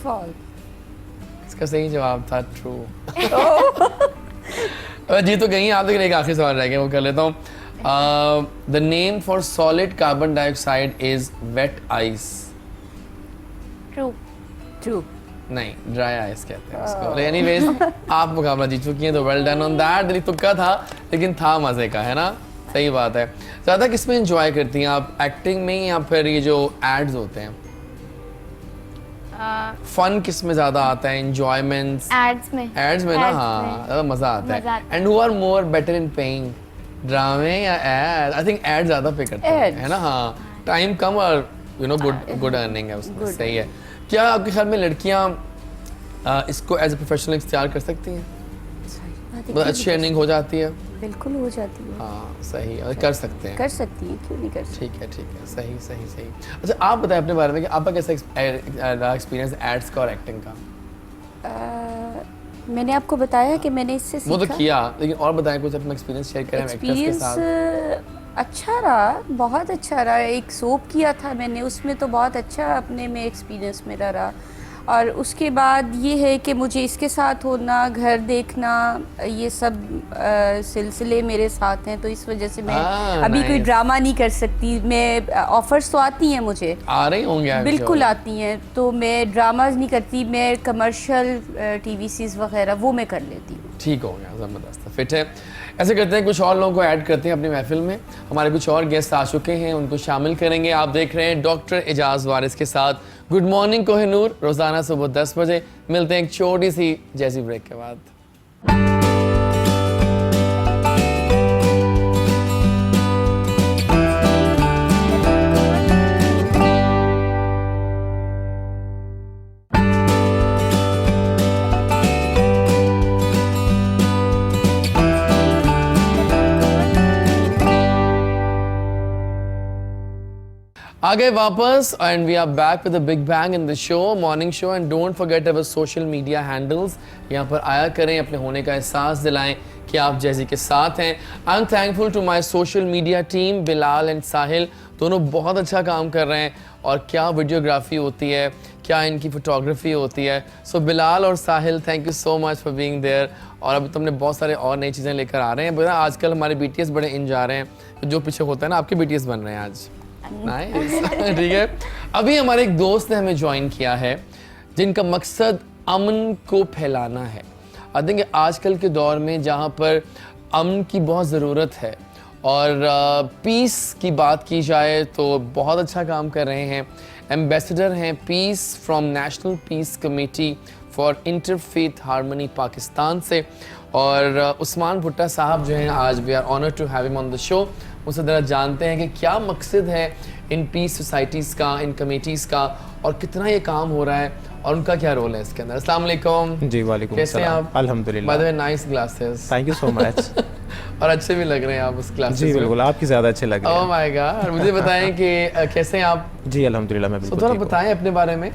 फॉल्स। इसका सही जवाब था ट्रू। जी तो गई आप, लेकिन एक आखिरी सवाल रह गया, वो कर लेता हूँ। The name for solid carbon dioxide is wet ice. True. True. नहीं, ड्राई आइस कहते हैं उसको। एनीवेज, आप मुकाबला जीत चुकी हैं, तो वेल डन ऑन दैट। दिली तुक्का था, लेकिन था मजे का, है ना? सही बात है। ज़्यादा किस में एंजॉय करती हैं आप, एक्टिंग में या फिर ये जो एड्स होते हैं? फन किस में ज़्यादा आता है, एंजॉयमेंट्स? एड्स में। एड्स में ना, Ads हाँ, में। ज़्यादा मज़ा आता मज़ा है। आता and who are more better in playing, ड्रामे या एड? आई थिंक एड ज़्यादा पे करते हैं, Ads. है ना? हाँ, टाइम कम और गुड अर्निंग है उसमें। सही है। क्या आपके ख्याल में लड़कियाँ इसको एज ए प्रोफेशनल इख्तियार कर सकती हैं? बहुत अच्छी अर्निंग हो जाती है। बिल्कुल हो जाती है। हाँ सही है, और कर सकते हैं। कर सकती है, क्यों नहीं कर सकती। ठीक है, सही सही सही। अच्छा, आप बताएं अपने बारे में कि आपका कैसा एक्सपीरियंस एड्स का और एक्टिंग का? मैंने आपको बताया कि मैंने इससे वो तो सीखा। किया, लेकिन और बताएं, कुछ अपना एक्सपीरियंस शेयर करें एक्टर्स के एक्सपीरियंस साथ। अच्छा रहा, बहुत अच्छा रहा। एक सोप किया था मैंने, उसमें तो बहुत अच्छा अपने में एक्सपीरियंस मेरा रहा। और उसके बाद ये है कि मुझे इसके साथ होना, घर देखना, ये सब सिलसिले मेरे साथ हैं, तो इस वजह से मैं अभी कोई nice. ड्रामा नहीं कर सकती। मैं ऑफर्स तो आती हैं मुझे, आ रही होंगे आपके बिल्कुल और। आती हैं, तो मैं ड्रामाज नहीं करती। मैं कमर्शियल टीवी सीरीज वगैरह वो मैं कर लेती हूँ। ठीक हो गया, ज़बरदस्त, फिट है। ऐसे करते हैं, कुछ और लोगों को ऐड करते हैं अपनी महफिल में। हमारे कुछ और गेस्ट आ चुके हैं, उनको शामिल करेंगे। आप देख रहे हैं डॉक्टर एजाज वारिस के साथ गुड मॉर्निंग कोहिनूर, रोजाना सुबह 10 बजे। मिलते हैं एक छोटी सी जैसी ब्रेक के बाद। आ गए वापस and we are back with the big bang in the show, morning show. And don't forget our social media handles. यहाँ पर आया करें, अपने होने का एहसास दिलाएं कि आप जैसी के साथ हैं। I am thankful to my social media team, Bilal and Sahil, दोनों बहुत अच्छा काम कर रहे हैं। और क्या वीडियोग्राफी होती है, क्या इनकी फोटोग्राफी होती है। सो बिलाल और Sahil, thank you so much for being there. और अभी तुमने बहुत सारे और नई चीज़ें लेकर आ रहे हैं। बोला आजकल हमारे BTS बड़े इन जा रहे हैं, जो पीछे होता है ना, आपके BTS बन रहे हैं आज। नाइस ठीक है। अभी हमारे एक दोस्त ने हमें ज्वाइन किया है, जिनका मकसद अमन को फैलाना है। आई थिंक आजकल के दौर में जहाँ पर अमन की बहुत ज़रूरत है और पीस की बात की जाए तो बहुत अच्छा काम कर रहे हैं। एम्बेसडर हैं peace from national peace committee for interfaith harmony Pakistan से। और उस्मान भुट्टा साहब जो हैं, आज we are honour to have him on the show. उससे ज़रा जानते हैं कि क्या मकसद है इन पीस सोसाइटीज़ का, इन कमेटीज़ का, और कितना ये काम हो रहा है और उनका क्या रोल है इसके अंदर। अस्सलाम वालेकुम। जी वालेकुम कैसे हैं सलाम। आप? अल्हम्दुलिल्लाह। By the way nice glasses. Thank you so much. और अच्छे भी लग रहे हैं आप उस क्लास जी बिल्कुल, आपकी ज़्यादा अच्छे लग रहे ओह हैं। My God. मुझे बताएं कि कैसे हैं आप? जी अल्हम्दुलिल्लाह मैं तो बिल्कुल थोड़ा ठीक हूँ। बताएं अपने बारे में।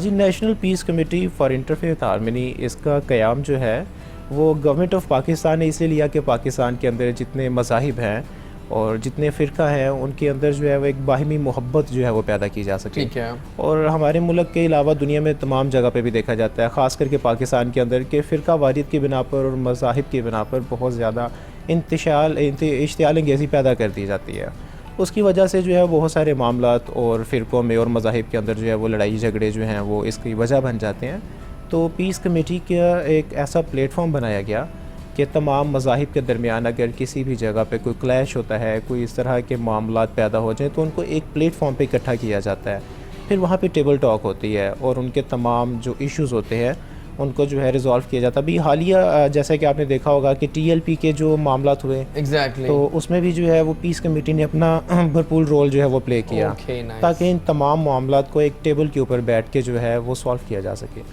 जी National peace committee for interfaith Harmony, इसका क़याम जो है वो गवर्नमेंट ऑफ पाकिस्तान ने इसलिए लिया कि पाकिस्तान के अंदर जितने मज़ाहिब हैं और जितने फ़िरका हैं उनके अंदर जो है वो एक बाहिमी मोहब्बत जो है वो पैदा की जा सके। ठीक है। और हमारे मुल्क के अलावा दुनिया में तमाम जगह पे भी देखा जाता है, ख़ास करके पाकिस्तान के अंदर के फ़िरका वारियत की बिना पर और मज़ाहिब की बिना पर बहुत ज़्यादा इश्तियाल अंगेज़ी पैदा कर दी जाती है। उसकी वजह से जो है बहुत सारे मामलात और फ़िरक़ों में और मज़ाहिब के अंदर जो है वो लड़ाई झगड़े जो हैं वो इसकी वजह बन जाते हैं। तो पीस कमेटी का एक ऐसा प्लेटफॉर्म बनाया गया कि तमाम मज़ाहिब के दरमियान अगर किसी भी जगह पे कोई क्लैश होता है, कोई इस तरह के मामलात पैदा हो जाएँ, तो उनको एक प्लेटफॉर्म पे इकट्ठा किया जाता है। फिर वहाँ पे टेबल टॉक होती है और उनके तमाम जो इश्यूज़ होते हैं उनको जो है रिज़ॉल्व किया जाता है। अभी हालिया जैसा कि आपने देखा होगा कि TLP के जो मामलात हुए, एग्जैक्टली। तो उसमें भी जो है वो पीस कमेटी ने अपना भरपूर रोल जो है वो प्ले किया, Okay, nice. ताकि इन तमाम मामलात को एक टेबल के ऊपर बैठ के जो है वो सॉल्व किया जा सके।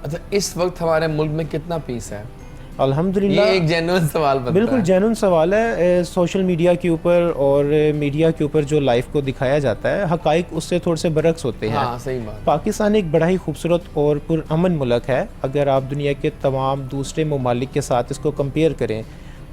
अच्छा, इस वक्त हमारे मुल्क में कितना पीस है? अल्हम्दुलिल्लाह, ये एक जेन्युइन सवाल बनता बिल्कुल है। जेन्युइन सवाल है। सोशल मीडिया के ऊपर और मीडिया के ऊपर जो लाइफ को दिखाया जाता है, हकाइक उससे थोड़े से बरक्स होते हैं। हाँ, सही बात। पाकिस्तान एक बड़ा ही खूबसूरत और पुरअमन मुल्क है। अगर आप दुनिया के तमाम दूसरे ममालिक के साथ इसको कंपेयर करें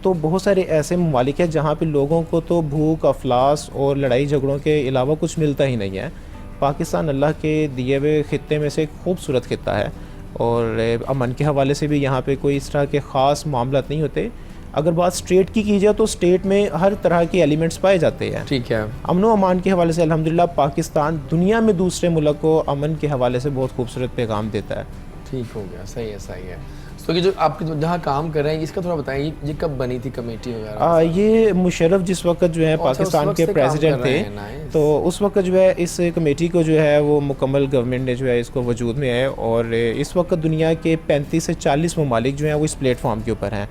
तो बहुत सारे ऐसे ममालिक हैं जहाँ पे लोगों को तो भूख, अफलास और लड़ाई झगड़ों के अलावा कुछ मिलता ही नहीं है। पाकिस्तान अल्लाह के दिए हुए ख़ित्ते में से एक खूबसूरत ख़ित्ता है और अमन के हवाले से भी यहाँ पे कोई इस तरह के ख़ास मामला नहीं होते। अगर बात स्टेट की जाए तो स्टेट में हर तरह के एलिमेंट्स पाए जाते हैं। ठीक है। अमन व अमान के हवाले से अल्हम्दुलिल्लाह पाकिस्तान दुनिया में दूसरे मुल्क को अमन के हवाले से बहुत खूबसूरत पैगाम देता है। ठीक हो गया, सही है, सही है। तो ये जो आपके जहाँ काम कर रहे हैं इसका थोड़ा बताएं, ये कब बनी थी कमेटी वगैरह? ये मुशर्रफ जिस वक्त जो है अच्छा, पाकिस्तान उस के वक्त से काम प्रेसिडेंट कर रहे थे, हैं, nice। तो उस वक्त जो है इस कमेटी को जो है वो मुकम्मल गवर्नमेंट ने जो है इसको वजूद में है और इस वक्त दुनिया के 35 से 40 ममालिक जो हैं वो इस प्लेटफॉर्म के ऊपर हैं।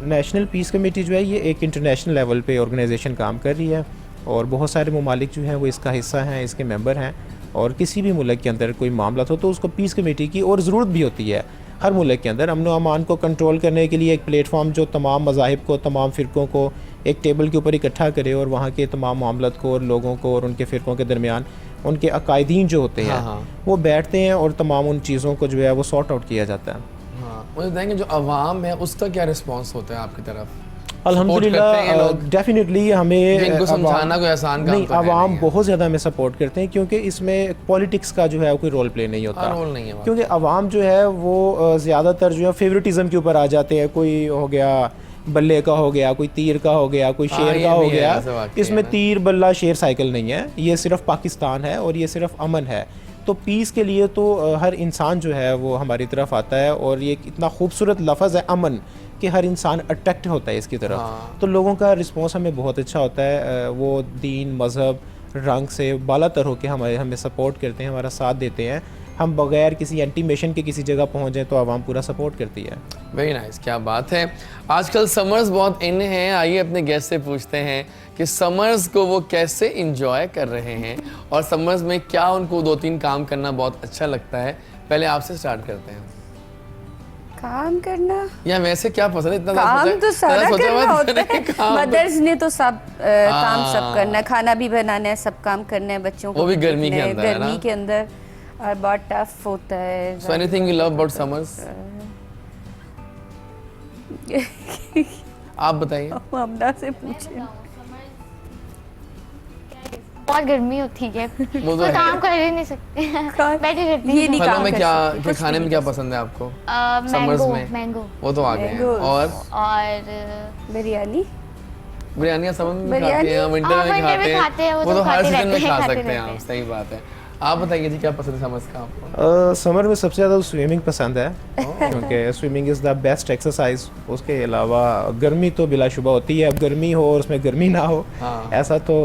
नेशनल पीस कमेटी जो है ये एक इंटरनेशनल लेवल पे ऑर्गेनाइजेशन काम कर रही है और बहुत सारे ममालिक जो हैं वो इसका हिस्सा हैं, इसके मेंबर हैं। और किसी भी मुल्क के अंदर कोई मामला हो तो उसको पीस कमेटी की और ज़रूरत भी होती है। हर मुल्क के अंदर अमन व अमान को कंट्रोल करने के लिए एक प्लेटफॉर्म जो तमाम मज़ाहिब को, तमाम फ़िरक़ों को एक टेबल के ऊपर इकट्ठा करे और वहाँ के तमाम मामलों को और लोगों को और उनके फ़िरक़ों के दरमियान उनके अकायदीन जो होते हैं हाँ। वो बैठते हैं और तमाम उन चीज़ों को जो है वो सॉर्ट आउट किया जाता है। हाँ, मुझे बताएंगे जो अवाम है उसका क्या रिस्पांस होता है आपकी तरफ? अल्हम्दुलिल्लाह डेफिनेटली हमें इनको समझाना कोई आसान काम नहीं, तो है आवाम नहीं है। बहुत ज़्यादा हमें सपोर्ट करते हैं क्योंकि इसमें पॉलिटिक्स का जो है कोई रोल प्ले नहीं होता। रोल नहीं है वहाँ। क्योंकि आवाम जो है वो ज़्यादातर जो है फेवरेटिज़म के ऊपर आ जाते हैं। कोई हो गया बल्ले का, हो गया कोई तीर का, हो गया कोई शेर ये का, हो भी है, गया। ऐसा वाक़ई इसमें है। तीर बल्ला शेर साइकिल नहीं है, ये सिर्फ पाकिस्तान है और ये सिर्फ अमन है। तो पीस के लिए तो हर इंसान जो है वो हमारी तरफ आता है और ये इतना खूबसूरत लफ्ज़ है अमन कि हर इंसान अट्रैक्ट होता है इसकी तरफ। हाँ। तो लोगों का रिस्पॉन्स हमें बहुत अच्छा होता है। वो दीन, मज़हब, रंग से बालातर होकर हमें सपोर्ट करते हैं, हमारा साथ देते हैं। हम बगैर किसी एंटीमेशन के किसी जगह पहुंच जाए तो आवाम पूरा सपोर्ट करती है। वेरी नाइस, क्या बात है। आजकल समर्स बहुत इन हैं, आइए अपने गेस्ट से पूछते हैं कि समर्स को वो कैसे इंजॉय कर रहे हैं और समर्स में क्या उनको 2-3 काम करना बहुत अच्छा लगता है। पहले आपसे स्टार्ट करते हैं। काम करना, या वैसे क्या पसंद है? इतना काम तो सारा करना होता है। मदर्स ने तो सब काम सब करना है, खाना भी बनाना है, सब काम करना है, बच्चों को वो भी गर्मी के अंदर है ना? गर्मी के अंदर और बहुत टफ होता है। So anything you love about summers? आप बताइए। हमना से पूछे। बहुत गर्मी होती है, वो तो कोई है। काम कर ही नहीं सकते, बैठे रहते ये नहीं फलों काम में कर क्या सकते, कि कुछ खाने भी में नहीं क्या कर पसंद है आपको? मैंगो, में? मैंगो वो तो आ गए हैं। Mangoes। और बिरयानी, बिरयानियाँ समर में भी बिरयानी? खाते हैं, विंटर हाँ, में भी winter में खाते हैं, वो वो तो तो हर खाते सीजन में रहते हैं, खा खाते सकते हैं रहते आप, हैं। सही बात है। आप बताइए जी क्या पसंद है समर्स का आपको? समर में सबसे ज़्यादा स्विमिंग पसंद है क्योंकि swimming is the best exercise. उसके अलावा गर्मी तो बिलाशुबा होती है, अब गर्मी हो और उसमें गर्मी ना हो हाँ। ऐसा तो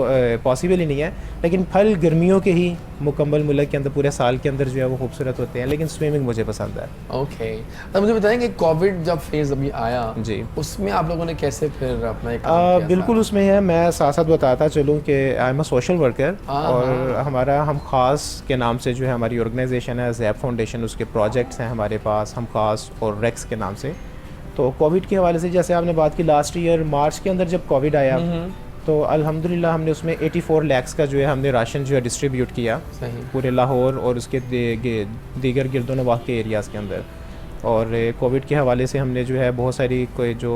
पॉसिबल ही नहीं है। लेकिन फल गर्मियों के ही मुकम्मल मुल्क के अंदर पूरे साल के अंदर जो है वो खूबसूरत होते हैं, लेकिन स्विमिंग मुझे पसंद है। ओके, तो मुझे बताएंगे कोविड जब फेज अभी आया जी। उसमें आप लोगों ने कैसे फिर अपना एक काम किया? बिल्कुल उसमें है। मैं साथ साथ बताता चलूँ कि I am a social worker हाँ, और हम खास के नाम से जो है हमारी ऑर्गेनाइजेशन है ज़ैप फाउंडेशन, उसके प्रोजेक्ट्स हैं हमारे पास, हम खास और रेक्स के नाम से। तो कोविड के हवाले से जैसे आपने बात की, लास्ट ईयर मार्च के अंदर जब कोविड आया तो अल्हम्दुलिल्लाह हमने उसमें 84 लाख का जो है हमने राशन जो है डिस्ट्रीब्यूट किया सही। पूरे लाहौर और उसके दीगर गिरदोनवाह के एरियाज़ के अंदर। और कोविड के हवाले से हमने जो है बहुत सारी कोई जो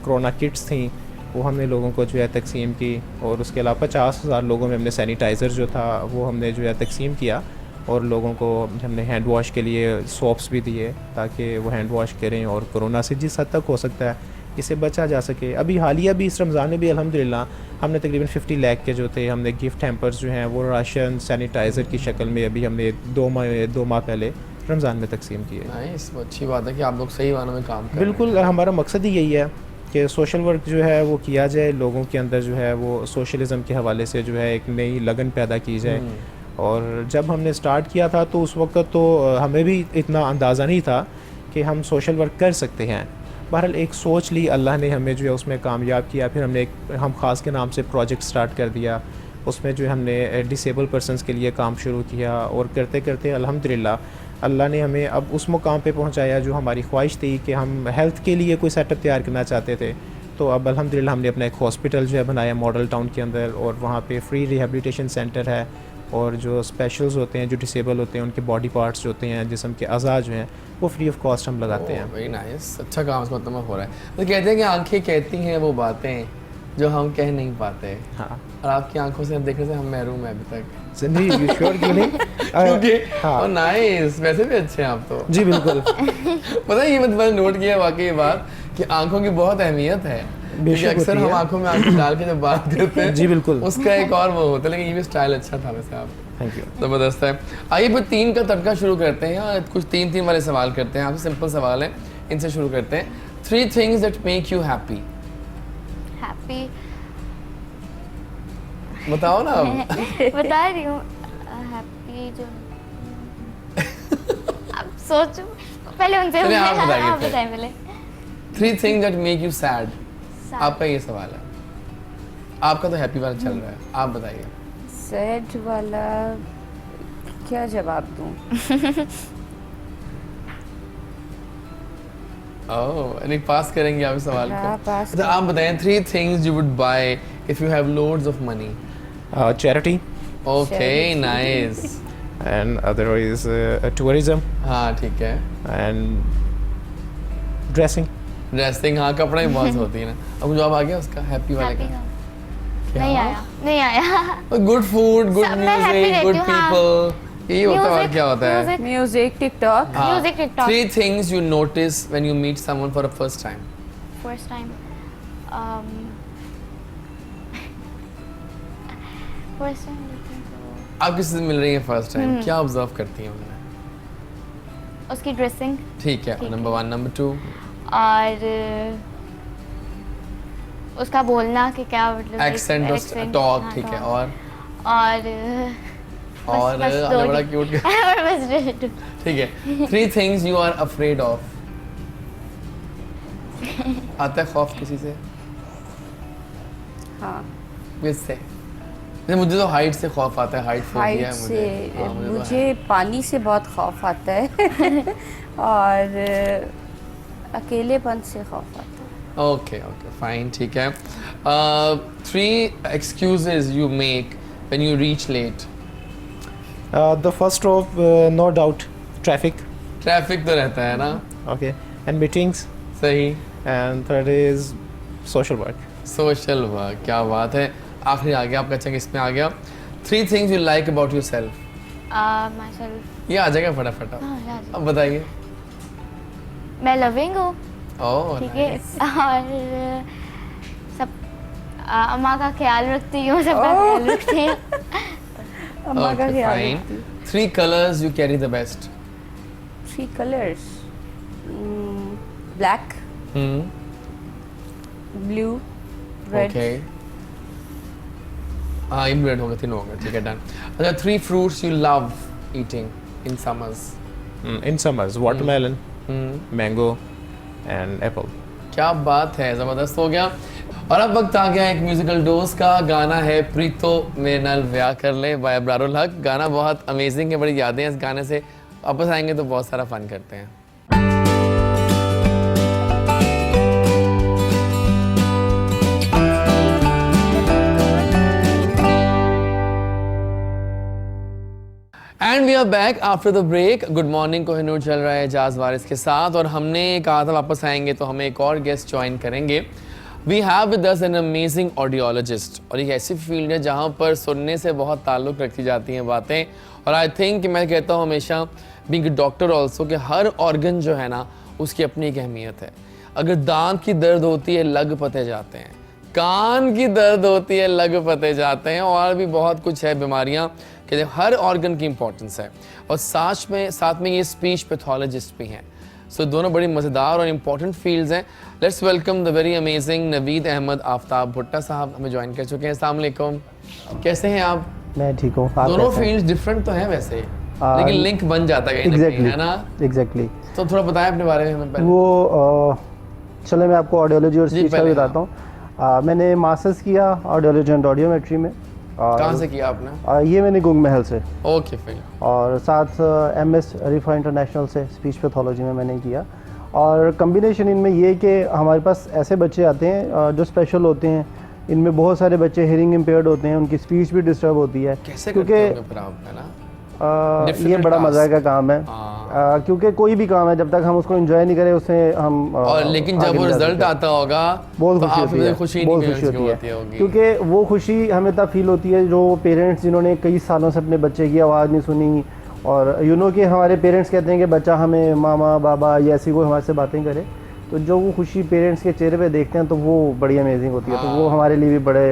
कोरोना किट्स थी वो हमने लोगों को जो है तकसीम की, और उसके अलावा 50,000 लोगों में हमने सैनिटाइज़र जो था वो हमने जो है तकसीम किया, और लोगों को हमने हैंड वॉश के लिए सोप्स भी दिए ताकि वो हैंड वॉश करें और कोरोना से जिस हद तक हो सकता है इससे बचा जा सके। अभी हालिया भी इस रमज़ान में भी अल्हम्दुलिल्लाह हमने तकरीबन 50 लाख के जो थे हमने गिफ्ट हैम्पर्स जो हैं वो राशन सैनिटाइज़र की शक्ल में अभी हमने 2 माह पहले रमज़ान में तकसीम किए। नाइस, अच्छी बात है कि आप लोग सही मानों में काम कर बिल्कुल, हमारा मकसद ही यही है कि सोशल वर्क जो है वो किया जाए, लोगों के अंदर जो है वो सोशलिज़म के हवाले से जो है एक नई लगन पैदा की जाए। और जब हमने स्टार्ट किया था तो उस वक्त तो हमें भी इतना अंदाज़ा नहीं था कि हम सोशल वर्क कर सकते हैं। बहरहाल एक सोच ली, अल्लाह ने हमें जो है उसमें कामयाब किया। फिर हमने हम ख़ास के नाम से प्रोजेक्ट स्टार्ट कर दिया, उसमें जो है हमने डिसेबल पर्सनस के लिए काम शुरू किया, और करते करते अल्हम्दुलिल्लाह अल्लाह ने हमें अब उस मुकाम पे पहुंचाया जो हमारी ख्वाहिश थी कि हम हेल्थ के लिए कोई सेटअप तैयार करना चाहते थे। तो अब अल्हम्दुलिल्लाह हमने अपना एक हॉस्पिटल जो है बनाया मॉडल टाउन के अंदर, और वहाँ पे फ्री रिहेबिलिटेशन सेंटर है, और जो स्पेशल्स होते हैं जो डिसेबल होते हैं उनके बॉडी पार्ट्स जो होते हैं जिस्म के अज़ा जो हैं वो फ्री ऑफ कॉस्ट हम लगाते हैं। वेरी नाइस, अच्छा काम इसका मतलब हो रहा है। तो कहते हैं कि आंखें कहती हैं वो बातें जो हम कह नहीं पाते। हाँ, और आपकी आंखों से देखने से हम महरूम हैं अभी तक। नहीं श्योर क्यों नहीं। क्योंकि हाँ नाइस, वैसे भी अच्छे हैं आप तो। जी बिल्कुल। पता है, ये मैंने नोट किया वाकई ये बात कि आंखों की बहुत अहमियत है। क्योंकि अक्सर हम आंखों में आंखें डाल के जब बात करते हैं जी बिल्कुल, उसका एक और वो होता है, लेकिन ये भी स्टाइल अच्छा था वैसे आप। Thank you. ज़बरदस्त है। आइए फिर 3 का तड़का शुरू करते हैं, या कुछ 3 वाले सवाल करते हैं आपसे। सिंपल सवाल है, इनसे शुरू करते हैं। 3 things that make you happy. Happy बताओ ना अब। बता रही हूँ। हैप्पी जो अब सोचो पहले उनसे। चलिए, आप बताइए आप फिर। बताएं पहले। 3 things that make you sad. आपका ये सवाल है, आपका तो हैप्पी वाला चल रहा है, आप बताइए। सैड वाला क्या जवाब दूं? ओह, नहीं पास करेंगे आप इस सवाल हाँ, को। पास तो आप बताएं 3 things you would by if you have loads of money. Charity okay, Charity. Nice. And otherwise tourism हाँ ठीक है। And dressing. ड्रेसिंग, हाँ कपड़ा ही बहुत होती है ना। अब जवाब आ गया उसका हैप्पी वाले हैप्पी का। का नहीं आया, नहीं आया। गुड फूड, गुड सब मैं happy म्यूजिक, रहती गुड हूँ, हाँ। पीपल, यही होता है। और Music, क्या होता है? music, music, TikTok. हाँ। Music, TikTok. 3 things you notice when you meet someone for the first time. First time. First time looking for आप किसी से मिल रही हैं फर्स्ट टाइम, क्या ऑब्जर्व करती हैं उन्हें? उसकी ड्रेसिंग ठीक है, ठीक नंबर 1, नंबर 2। और उसका बोलना कि क्या मतलब एक्सेंट, accent, टॉक, हाँ, ठीक है। talk. और और बस आपने दो बड़ा ही। क्यूट और बस दो। ठीक है। 3 things you are afraid of. आता है खौफ किसी से? हाँ, किससे? जैसे मुझे तो हाइट से खौफ आता है, हाइट फोबिया हाइट है से मुझे। हाँ, तो मुझे पानी से बहुत खौफ आता है और अकेलेपन से खौफ आता है। ओके ओके फाइन, ठीक है। 3 excuses you make when you reach late. The first of no doubt traffic. Traffic तो रहता है ना। ओके, एंड मीटिंग्स, सही। And third is social work. Social work, क्या बात है। आखिरी आ गया आपका, चंग इसमें आ गया। 3 things you like about yourself. myself. ये आ जाएगा फटाफट। हाँ, याद है। अब बताइए। मैं लविंग हूँ, ओह ठीक है। और सब अम्मा का ख्याल रखती हूँ, सबका ख्याल रखती हूँ। अम्मा का ख्याल फाइन। रखती हूँ। 3 colors you carry the best. 3 colors, black, blue, red. Okay, हाँ ये रेड हो गया, 3 हो गया, ठीक है, डन। अच्छा, 3 fruits you love eating in summers. In summers watermelon, mango and Apple. क्या बात है, ज़बरदस्त हो गया। और अब वक्त आ गया एक म्यूजिकल डोज का। गाना है प्रीतो मेरे नाल ब्याह कर ले बाय अबरारुल हक। गाना बहुत अमेजिंग है, बड़ी यादें हैं इस गाने से। वापस आएंगे तो बहुत सारा फन करते हैं। And we are back after the break. Good morning Kohinoor चल रहा है एजाज वारिस के साथ, और हमने कहा था वापस आएंगे तो हमें एक और गेस्ट ज्वाइन करेंगे। We have with us an amazing audiologist, और एक ऐसी फील्ड है जहाँ पर सुनने से बहुत ताल्लुक़ रखी जाती हैं बातें। और आई थिंक मैं कहता हूँ हमेशा बीइंग अ डॉक्टर ऑल्सो कि हर ऑर्गन जो है ना उसकी अपनी एक अहमियत है। अगर दांत की दर्द होती है लग पते जाते हैं, कान की दर्द होती है लग पते जाते हैं, और भी बहुत कुछ है बीमारियां कि हर ऑर्गन की इंपॉर्टेंस है। और साथ में ये स्पीच पैथोलॉजिस्ट भी हैं। सो दोनों बड़ी मज़ेदार और इम्पॉर्टेंट फील्ड्स हैं। Let's welcome the very amazing Naveed Ahmed Aftab Bhutta साहब हमें ज्वाइन कर चुके हैं। अस्सलाम वालेकुम, कैसे हैं आप? मैं ठीक हूँ। दोनों फील्ड्स डिफरेंट तो हैं वैसे, लेकिन लिंक बन जाता है कहीं ना कहीं, है ना? एग्जैक्टली। तो थोड़ा बताएं अपने बारे में हमें पहले। वो चलो मैं आपको ऑडियोलॉजी और स्पीच का बताता हूँ। मैंने मास्टर्स किया ऑडियोलॉजी एंड ऑडियोमेट्री में। कहाँ से किया आपने? ये मैंने गुंग महल से। Okay fine. और साथ MS रिफा इंटरनेशनल से स्पीच पैथोलॉजी में मैंने किया। और कम्बिनेशन इनमें ये कि हमारे पास ऐसे बच्चे आते हैं जो स्पेशल होते हैं। इनमें बहुत सारे बच्चे हेयरिंग इम्पेयर्ड होते हैं, उनकी स्पीच भी डिस्टर्ब होती है। कैसे क्योंकि करते होंगे फिर आप, है ना? ये बड़ा मज़ा का काम है। क्योंकि कोई भी काम है जब तक हम उसको एंजॉय नहीं करें उससे हम और लेकिन जब वो रिजल्ट आता होगा बहुत तो खुशी आप होती है, खुशी बहुत नहीं खुशी होती है होगी। क्योंकि वो खुशी हमें तब फील होती है जो पेरेंट्स जिन्होंने कई सालों से अपने बच्चे की आवाज़ नहीं सुनी, और कि हमारे पेरेंट्स कहते हैं कि बच्चा हमें मामा बाबा या ऐसी कोई हमारे से बातें करे, तो जो वो खुशी पेरेंट्स के चेहरे पे देखते हैं तो वो बड़ी अमेजिंग होती है। तो वो हमारे लिए भी बड़े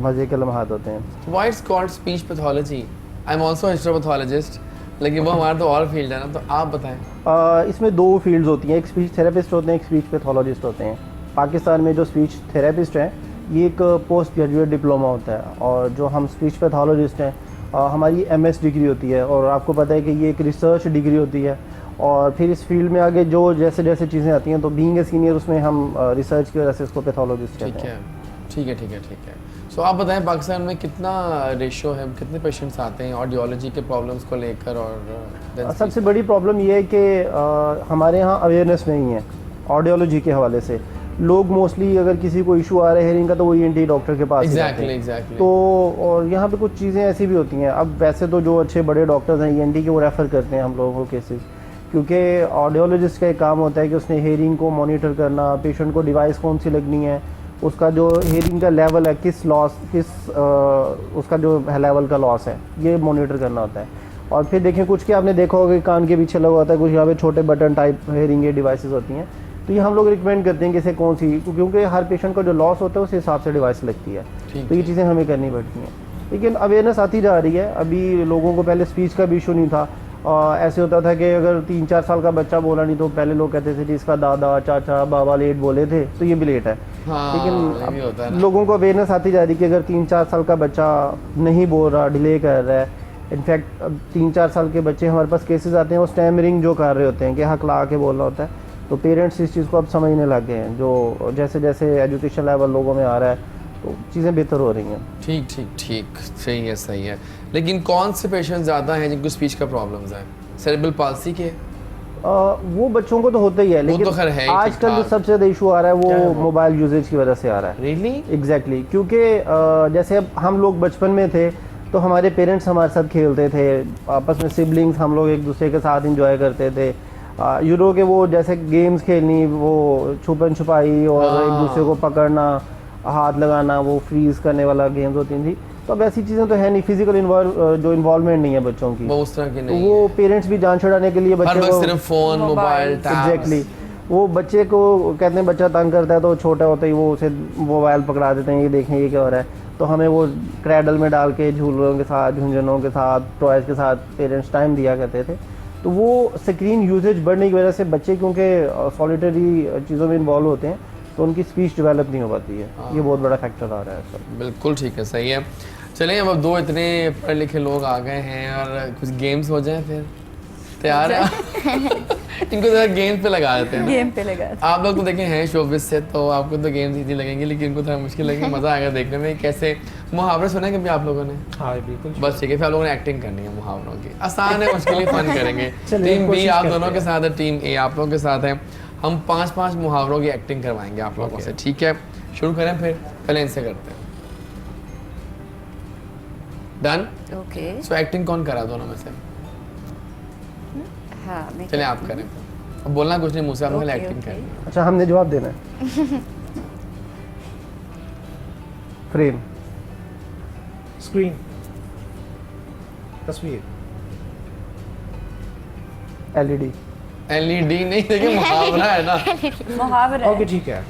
मज़े के लम्हात होते हैं। Why it's called speech pathology? I am also histopathologist, लेकिन वो हमारा तो और फील्ड है ना, तो आप बताएं। इसमें दो फील्ड्स होती हैं, एक स्पीच थेरेपिस्ट होते हैं, एक स्पीच पैथोलॉजिस्ट होते हैं। पाकिस्तान में जो स्पीच थेरेपिस्ट हैं ये एक पोस्ट ग्रेजुएट डिप्लोमा होता है, और जो हम स्पीच पैथोलॉजिस्ट हैं हमारी MS डिग्री होती है। और आपको पता है कि ये एक रिसर्च डिग्री होती है। और फिर इस फील्ड में आगे जो जैसे जैसे चीज़ें आती हैं तो बीइंग ए सीनियर उसमें हम रिसर्च की वजह से इसको पैथोलॉजिस्ट कहते हैं। ठीक है। सो आप बताएं पाकिस्तान में कितना रेशो है, कितने पेशेंट्स आते हैं ऑडियोलॉजी के प्रॉब्लम्स को लेकर? और सबसे बड़ी प्रॉब्लम ये है कि हमारे यहाँ अवेयरनेस नहीं है ऑडियोलॉजी के हवाले से। लोग मोस्टली अगर किसी को इशू आ रहा है हेयरिंग का तो वो ENT डॉक्टर के पास जाते हैं। एग्जैक्टली। तो और यहाँ पे कुछ चीज़ें ऐसी भी होती हैं। अब वैसे तो जो अच्छे बड़े डॉक्टर्स हैं ENT के वो रेफ़र करते हैं हम लोगों को केसेस, क्योंकि ऑडियोलॉजिस्ट का एक काम होता है कि उसने हेयरिंग को मॉनिटर करना, पेशेंट को डिवाइस कौन सी लगनी है, उसका जो हेयरिंग का लेवल है उसका जो लेवल का लॉस है ये मॉनिटर करना होता है। और फिर देखें कुछ के आपने देखा होगा कि कान के पीछे लगा होता है, कुछ यहाँ पे छोटे बटन टाइप हेयरिंग डिवाइसेस होती हैं। तो ये हम लोग रिकमेंड करते हैं कि इसे कौन सी, क्योंकि हर पेशेंट का जो लॉस होता है उस हिसाब से डिवाइस लगती है। तो ये चीज़ें हमें करनी पड़ती हैं, लेकिन अवेयरनेस आती जा रही है। अभी लोगों को पहले स्पीच का भी इशू नहीं था। ऐसे होता था कि अगर 3-4 साल का बच्चा बोला नहीं तो पहले लोग कहते थे कि इसका दादा चाचा बाबा लेट बोले थे तो ये भी लेट है। लेकिन अब लोगों को अवेयरनेस आती जा रही है कि अगर 3-4 साल का बच्चा नहीं बोल रहा, डिले कर रहा है। इनफैक्ट अब 3-4 साल के बच्चे हमारे पास केसेस आते हैं वो स्टैमरिंग जो कर रहे होते हैं कि हकला के बोल रहा होता है। तो पेरेंट्स इस चीज़ को अब समझने लग गए हैं। जो जैसे जैसे एजुकेशन लेवल लोगों में आ रहा है तो चीज़ें बेहतर हो रही हैं। ठीक, सही है। लेकिन कौन से पेशेंट ज़्यादा हैं जिनको स्पीच का प्रॉब्लम्स है? सेरेब्रल पाल्सी के? वो बच्चों को तो होता ही है, लेकिन तो खैर है आजकल जो सबसे ज़्यादा इशू आ रहा है वो मोबाइल यूजेज की वजह से आ रहा है। रियली? एग्जैक्टली। क्योंकि जैसे अब हम लोग बचपन में थे तो हमारे पेरेंट्स हमारे साथ खेलते थे, आपस में सिबलिंग्स हम लोग एक दूसरे के साथ इंजॉय करते थे। के वो जैसे गेम्स खेलनी, वो छुपन छुपाई और एक दूसरे को पकड़ना, हाथ लगाना, वो फ्रीज करने वाला गेम्स होती थी। तो अब ऐसी चीज़ें तो है नहीं, फिजिकल जो इन्वॉल्वमेंट नहीं है बच्चों की, वो उस तरह की नहीं तो वो पेरेंट्स भी जान छुड़ाने के लिए बच्चे को सिर्फ फोन मोबाइल एग्जैक्टली वो बच्चे को कहते हैं बच्चा तंग करता है तो छोटा होता ही वो उसे मोबाइल पकड़ा देते हैं, ये देखें ये क्या हो रहा है। तो हमें वो क्रैडल में डाल के झूलों के साथ, झुंझुनों के साथ, टॉयज़ के साथ पेरेंट्स टाइम दिया करते थे। तो वो स्क्रीन यूजेज बढ़ने की वजह से बच्चे क्योंकि सॉलिटरी चीज़ों में इन्वॉल्व होते हैं तो उनकी स्पीच डेवलप नहीं हो पाती है। ये बहुत बड़ा फैक्टर आ रहा है सर। बिल्कुल ठीक है, सही है। चलें अब दो इतने पढ़े लिखे लोग आ गए हैं और कुछ गेम्स हो जाए फिर तैयार है? इनको ज़रा गेम्स पे लगा देते हैं। गेम पे लगा आप लोग तो देखें हैं शोबिस से, तो आपको तो गेम्स इजी लगेंगे, लेकिन इनको थोड़ा मुश्किल लगेगा। मज़ा आएगा देखने में। कैसे मुहावरे सुने कभी आप लोगों ने? हाँ बिल्कुल। बस ठीक है, फिर आप लोगों ने एक्टिंग करनी है मुहावरों की। आसान है, उसके लिए फन करेंगे। टीम बी आप दोनों के साथ है, टीम ए आप लोगों के साथ है। हम 5-5 मुहावरों की एक्टिंग करवाएंगे आप लोगों से, ठीक है? शुरू करें फिर, पहले इनसे करते हैं। डन? ओके। सो एक्टिंग कौन करा दोनों में से? हाँ मैं चलिए आप करें, अब बोलना कुछ नहीं मुँह से, आपने ओके, एक्टिंग ओके। करनी है। अच्छा हमने जवाब देना है। फ्रेम, स्क्रीन, तस्वीर, एलईडी, एलईडी नहीं, देखिए मुहावरा है ना। मुहावरा ओके है। ठीक है।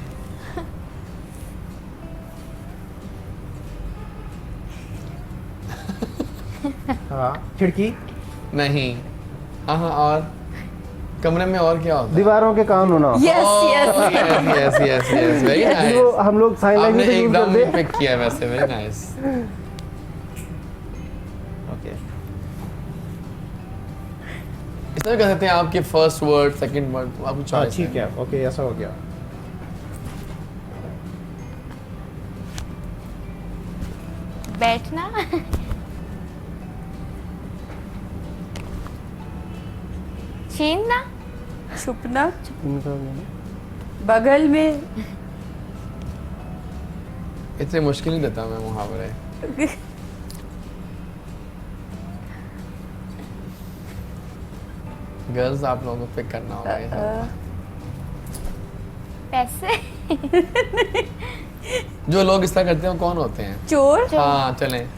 हाँ, खिड़की, नहीं। हाँ और कमरे में और क्या होता है? दीवारों के कान होना। Yes yes yes yes yes, very जो नाइस। हम लोग साइन आपने लैंग्वेज यूज एकदम करते हैं। पिक किया है वैसे, वेरी नाइस। ओके इस तरह कर सकते हैं आपके फर्स्ट वर्ड, सेकंड वर्ड, आपको हाँ चॉइस ठीक है। ओके ऐसा हो गया। बैठना, छीनना, छुपना, इनका हो गया ना। बगल में, इतने मुश्किल नहीं देता मैं मुहावरे। गर्ल्स आप लोगों को पिक करना होगा ये सब। पैसे, जो लोग इस तरह करते हैं वो कौन होते हैं? चोर, हाँ चलें।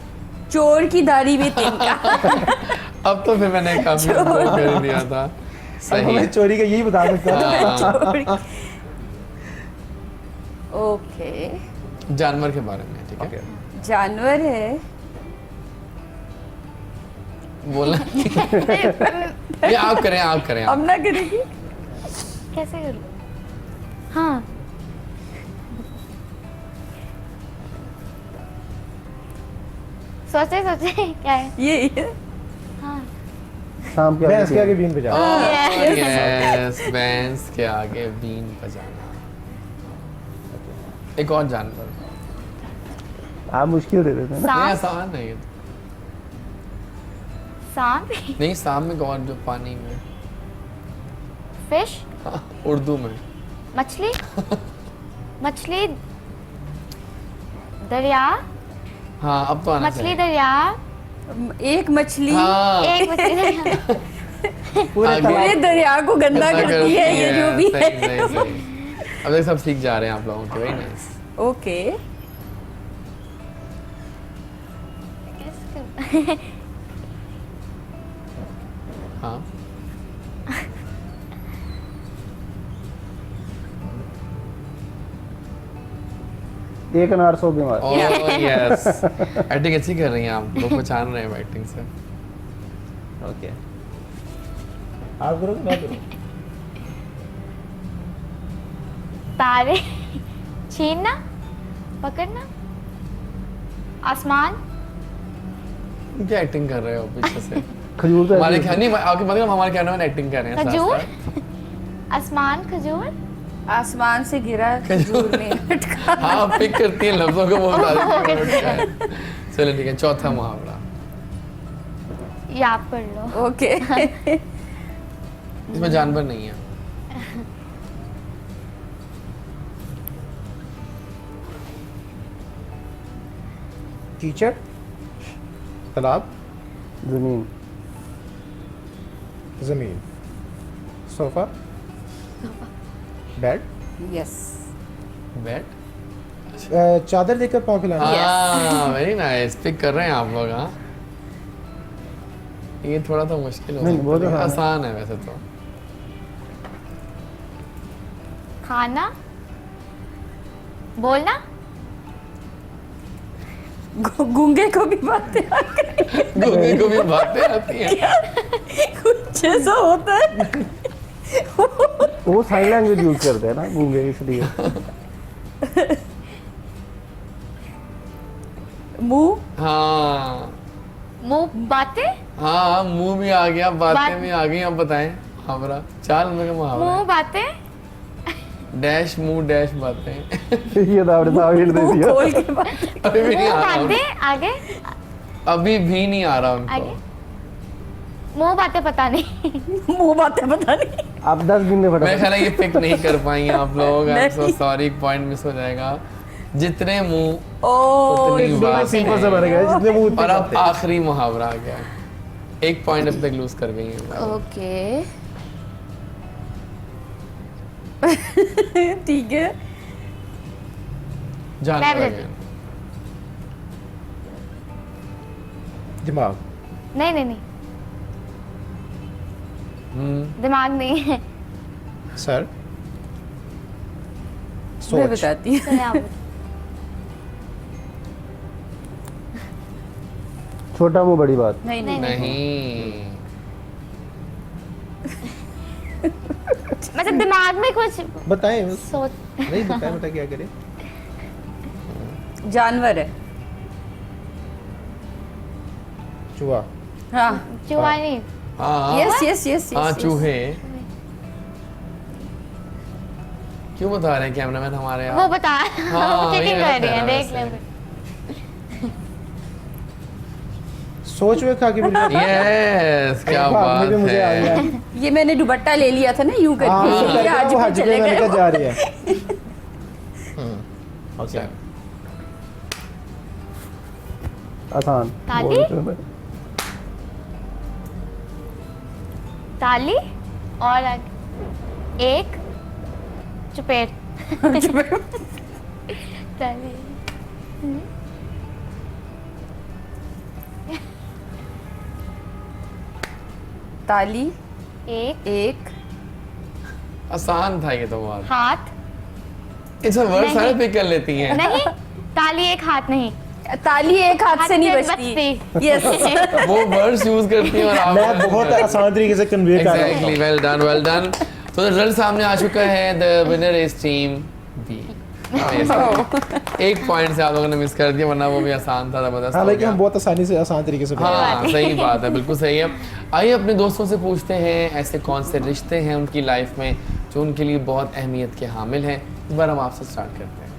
चोर की दाढ़ी में तिनका। अब तो फिर मैंने काफी वो कर दिया था। अब सही। हमें चोरी का यही बता सकता है। हाँ, चोर की- ओके, जानवर के बारे में, ठीक है। जानवर है, बोलना ये आप करें, आप करें आप। अब ना करेगी। कैसे करूँ? हाँ, सोचे सोचे क्या है? ये हाँ, शाम के भैंस के आगे बीन बजा। यस, भैंस के आगे बीन बजाना। एक और जानवर, आप मुश्किल दे देते हैं ना। नहीं सांप, आसान है ये तो। सांप, नहीं सांप में कौन, जो पानी में, फिश, हाँ, उर्दू में। मछली, मछली, दरिया, हाँ अब तो आना मछली चाहिए। दरिया, एक मछली हाँ एक मछली दरिया। पूरे आगे- पूरे दरिया को गंदा गंदा करती है ये जो भी सही, है। सही, सही। अब तक सब सीख जा रहे हैं आप लोगों के, वेरी नाइस। ओके, कैसे करूँ? हाँ एक अनार 100 बीमार। ओह यस, एक्टिंग अच्छी कर रही हैं आप लोग, पहचान रहे हैं एक्टिंग से। ओके आप करोगे मैं करूँ? तारे, छीनना, पकड़ना, आसमान, क्या एक्टिंग कर रहे हो पीछे से? खजूर तो हमारे ऐसे- क्या नहीं, आपके मतलब हमारे कैमरा में एक्टिंग कर रहे हैं साथ खजूर, साथ। आसमान, खजूर, आसमान से गिरा खजूर में अटका। हाँ पिक करती हैं लफ्जों को, वो बता देती हैं। चलो ठीक है, चौथा मुहावरा। ये आप कर लो। ओके, इसमें जानवर नहीं है। टीचर, तालाब, जमीन, जमीन, सोफा, बेड, यस, बैट। चादर देकर पाँव फैलाना। हाँ वेरी नाइस, पिक कर रहे हैं आप लोग। हाँ ये थोड़ा तो मुश्किल हो नहीं, सकता वो तो है, हाँ। आसान है वैसे तो। खाना, बोलना, गूंगे को भी बातें आ गई। गूंगे को भी बातें आती हैं। कुछ ऐसा होता है। वो साइन लैंग्वेज यूज करते हैं ना गूंगे, इसलिए। मुंह, हाँ मुंह, बातें, हाँ मुंह भी आ गया, बातें बात- भी आ गई। अब बताएं मुहावरा, 4 नंबर का मुहावरा मुंह, है। बातें, डैश मुंह डैश बातें। ये तो आपने तो हिंट दे मुंह दिया। खोल के बातें। अभी भी नहीं मुंह, आ रहा उनको। बातें, आगे, अभी भी नहीं आ रहा आगे, उनको। मुंह, बातें पता नहीं। मुंह बातें पता नहीं। आप 10 दिन में मैं फटा। ख्याल है ये पिक नहीं कर पाएंगे आप लोग। आई एम सो नहीं। सॉरी, एक पॉइंट मिस हो जाएगा। जितने मुंह ओ उतनी बातें। सिंपल से बन गया, जितने मुंह उतनी और अब बातें। आखिरी मुहावरा आ गया। 1 पॉइंट अब तक लूज कर गई है। ओके, ठीक है, जानवर मैं है। बताती दिमाग। नहीं नहीं नहीं, दिमाग नहीं है। सर। मैं सोच। बताती हूँ। चलिए आप बताइए। छोटा मुंह बड़ी बात। नहीं नहीं, नहीं, मतलब दिमाग में कुछ बताएं। सोच। नहीं बताएं, बता क्या करें। जानवर है। चूहा। हाँ, चूहा नहीं। हाँ यस यस यस हाँ, यस। चूहे। क्यों बता रहे हैं कैमरामैन हमारे वो यहाँ? बता हाँ, चीटिंग ये कर गलत रही है है, ना देख वैसे। ले। सोच में खा के बिल्कुल। यस, क्या भागने बात पे मुझे आ गया। है। ये मैंने दुपट्टा ले लिया था ना यूं हाँ, करके, वो ये करके आज वो पे हज चले पे मैंने गए। कहा जा रही है। ओके। आसान। ताली? बोल तो मैं। ताली और आगे एक चुपेर। ताली। ताली, एक एक आसान था ये तो बहुत। हाथ। इट्स वर्ड नहीं। सारे पिक कर लेती हैं। नहीं, ताली एक हाथ नहीं। ताली एक हाथ से नहीं से बजती। यस। वो वर्ड्स यूज करती हैं और आप मैं बहुत आसान तरीके से कन्वे कर रहा हूँ। Exactly, well done, well done. तो रिजल्ट सामने आ चुका है, the winner is team B. एक पॉइंट से आप लोगों ने मिस कर दिया, वरना वो भी आसान था, जबरदस्त हो हालांकि गया। हम बहुत आसानी से आसान तरीके से बता रहे हैं। हाँ, सही बात है, बिल्कुल सही है। आइए अपने दोस्तों से पूछते हैं ऐसे कौन से रिश्ते हैं उनकी लाइफ में जो उनके लिए बहुत अहमियत के हामिल हैं। इस बार हम आपसे स्टार्ट करते हैं।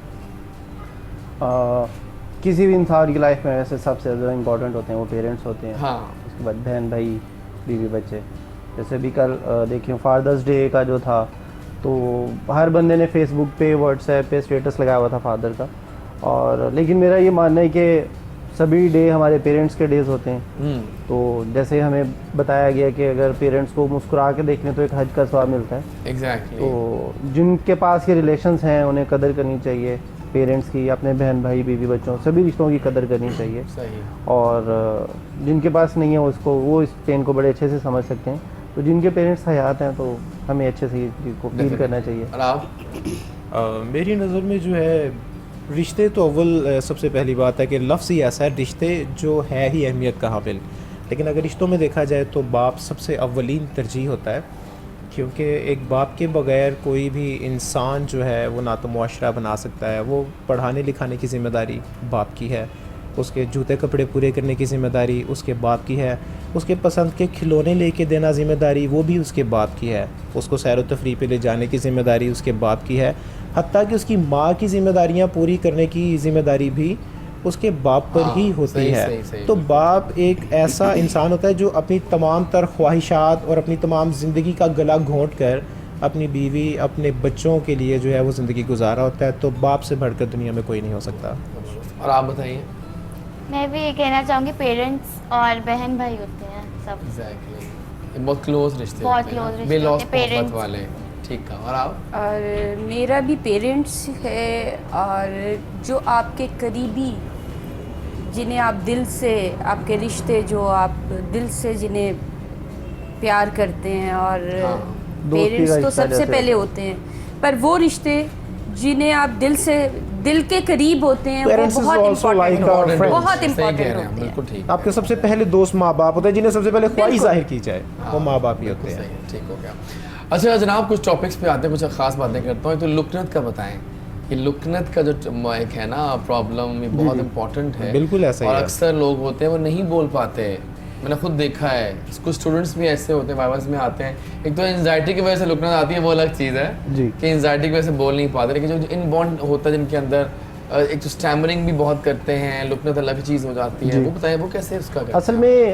किसी भी इंसान की लाइफ में वैसे सबसे ज़्यादा इंपॉर्टेंट होते हैं वो पेरेंट्स होते हैं। हाँ, उसके बाद बहन भाई, बीवी बच्चे। जैसे भी कल देखिए फादर्स डे का जो था, तो हर बंदे ने फेसबुक पे, व्हाट्सएप पे स्टेटस लगाया हुआ था फादर का। और लेकिन मेरा ये मानना है कि सभी डे हमारे पेरेंट्स के डेज होते हैं। तो जैसे हमें बताया गया कि अगर पेरेंट्स को मुस्कुरा के देख लें तो एक हज का सवाब मिलता है। एग्जैक्टली। तो जिनके पास ये रिलेशंस हैं उन्हें कदर करनी चाहिए, पेरेंट्स की, अपने बहन भाई बीवी बच्चों सभी रिश्तों की कदर करनी चाहिए। सही। और जिनके पास नहीं है उसको, वो इस पेन को बड़े अच्छे से समझ सकते हैं। तो जिनके पेरेंट्स हयात हैं तो हमें अच्छे से इस चीज़ को फील करना चाहिए। और आप? मेरी नज़र में जो है रिश्ते तो अव्वल सबसे पहली बात है कि लफ्ज़ ही ऐसा है, रिश्ते जो है ही अहमियत का हामिल। लेकिन अगर रिश्तों में देखा जाए तो बाप सबसे अव्वलीन तरजीह होता है, क्योंकि एक बाप के बगैर कोई भी इंसान जो है वो ना तो मुआशरा बना सकता है। वो पढ़ाने लिखाने की ज़िम्मेदारी बाप की है, उसके जूते कपड़े पूरे करने की ज़िम्मेदारी उसके बाप की है, उसके पसंद के खिलौने लेके देना ज़िम्मेदारी वो भी उसके बाप की है, उसको सैर व तफरीह पे ले जाने की ज़िम्मेदारी उसके बाप की है, हत्ता कि उसकी माँ की ज़िम्मेदारियाँ पूरी करने की ज़िम्मेदारी भी उसके बाप पर ही होती सही, है। सही, सही। तो बाप एक ऐसा इंसान होता है जो अपनी तमाम तर ख्वाहिशात और अपनी तमाम ज़िंदगी का गला घोंट कर अपनी बीवी, अपने बच्चों के लिए जो है वो ज़िंदगी गुजारा होता है। तो बाप से बढ़कर दुनिया में कोई नहीं हो सकता। और आप बताइए। मैं भी ये कहना चाहूँगी, पेरेंट्स और बहन भाई होते हैं सब। एग्जैक्टली, बहुत क्लोज रिश्ते बहुत होते हैं ना, close रिश्ते बेलौस होते हैं, मोहब्बत parents। वाले। ठीक है। और आप? और मेरा भी पेरेंट्स है, और जो आपके करीबी, जिन्हें आप दिल से, आपके रिश्ते जो आप दिल से जिन्हें प्यार करते हैं, और हाँ। दोस्ती पेरेंट्स का तो रिश्ता सबसे जैसे पहले होते हैं, पर वो रिश्ते जिन्हें आप दिल से, दिल के करीब होते हैं, वो Parents is बहुत also like इम्पोर्टेंट our होते हैं, friends। बहुत सही कह इम्पोर्टेंट रहे हैं, होते हैं। बिल्कुल ठीक। आपके सबसे पहले दोस्त माँ बाप होते हैं, जिन्हें सबसे पहले ख्वाहिश बिल्कुल। जाहिर की जाए वो माँ बाप ही होते सही हैं। है, ठीक हो गया। अच्छा जनाब, कुछ टॉपिक्स पे आते हैं, कुछ खास बातें करता हूँ। तो लुकनत का बताएं। ये लुकनत का जो एक है ना प्रॉब्लम, ये बहुत इंपॉर्टेंट है। बिल्कुल ऐसा ही और है। अक्सर लोग होते हैं वो नहीं बोल पाते। मैंने खुद देखा है, कुछ स्टूडेंट्स भी ऐसे होते हैं, वाइवास में आते हैं, एक तो एंजाइटी की वजह से लुकनत आती है, वो अलग चीज़ है जी। कि एंजाइटी की वजह से बोल नहीं पाते। लेकिन जो इनबॉन्ड होता है जिनके अंदर, एक तो स्टैमरिंग भी बहुत करते हैं, लुकनत अलग चीज़ हो जाती है। जी। वो बताएं वो कैसे उसका करते असल में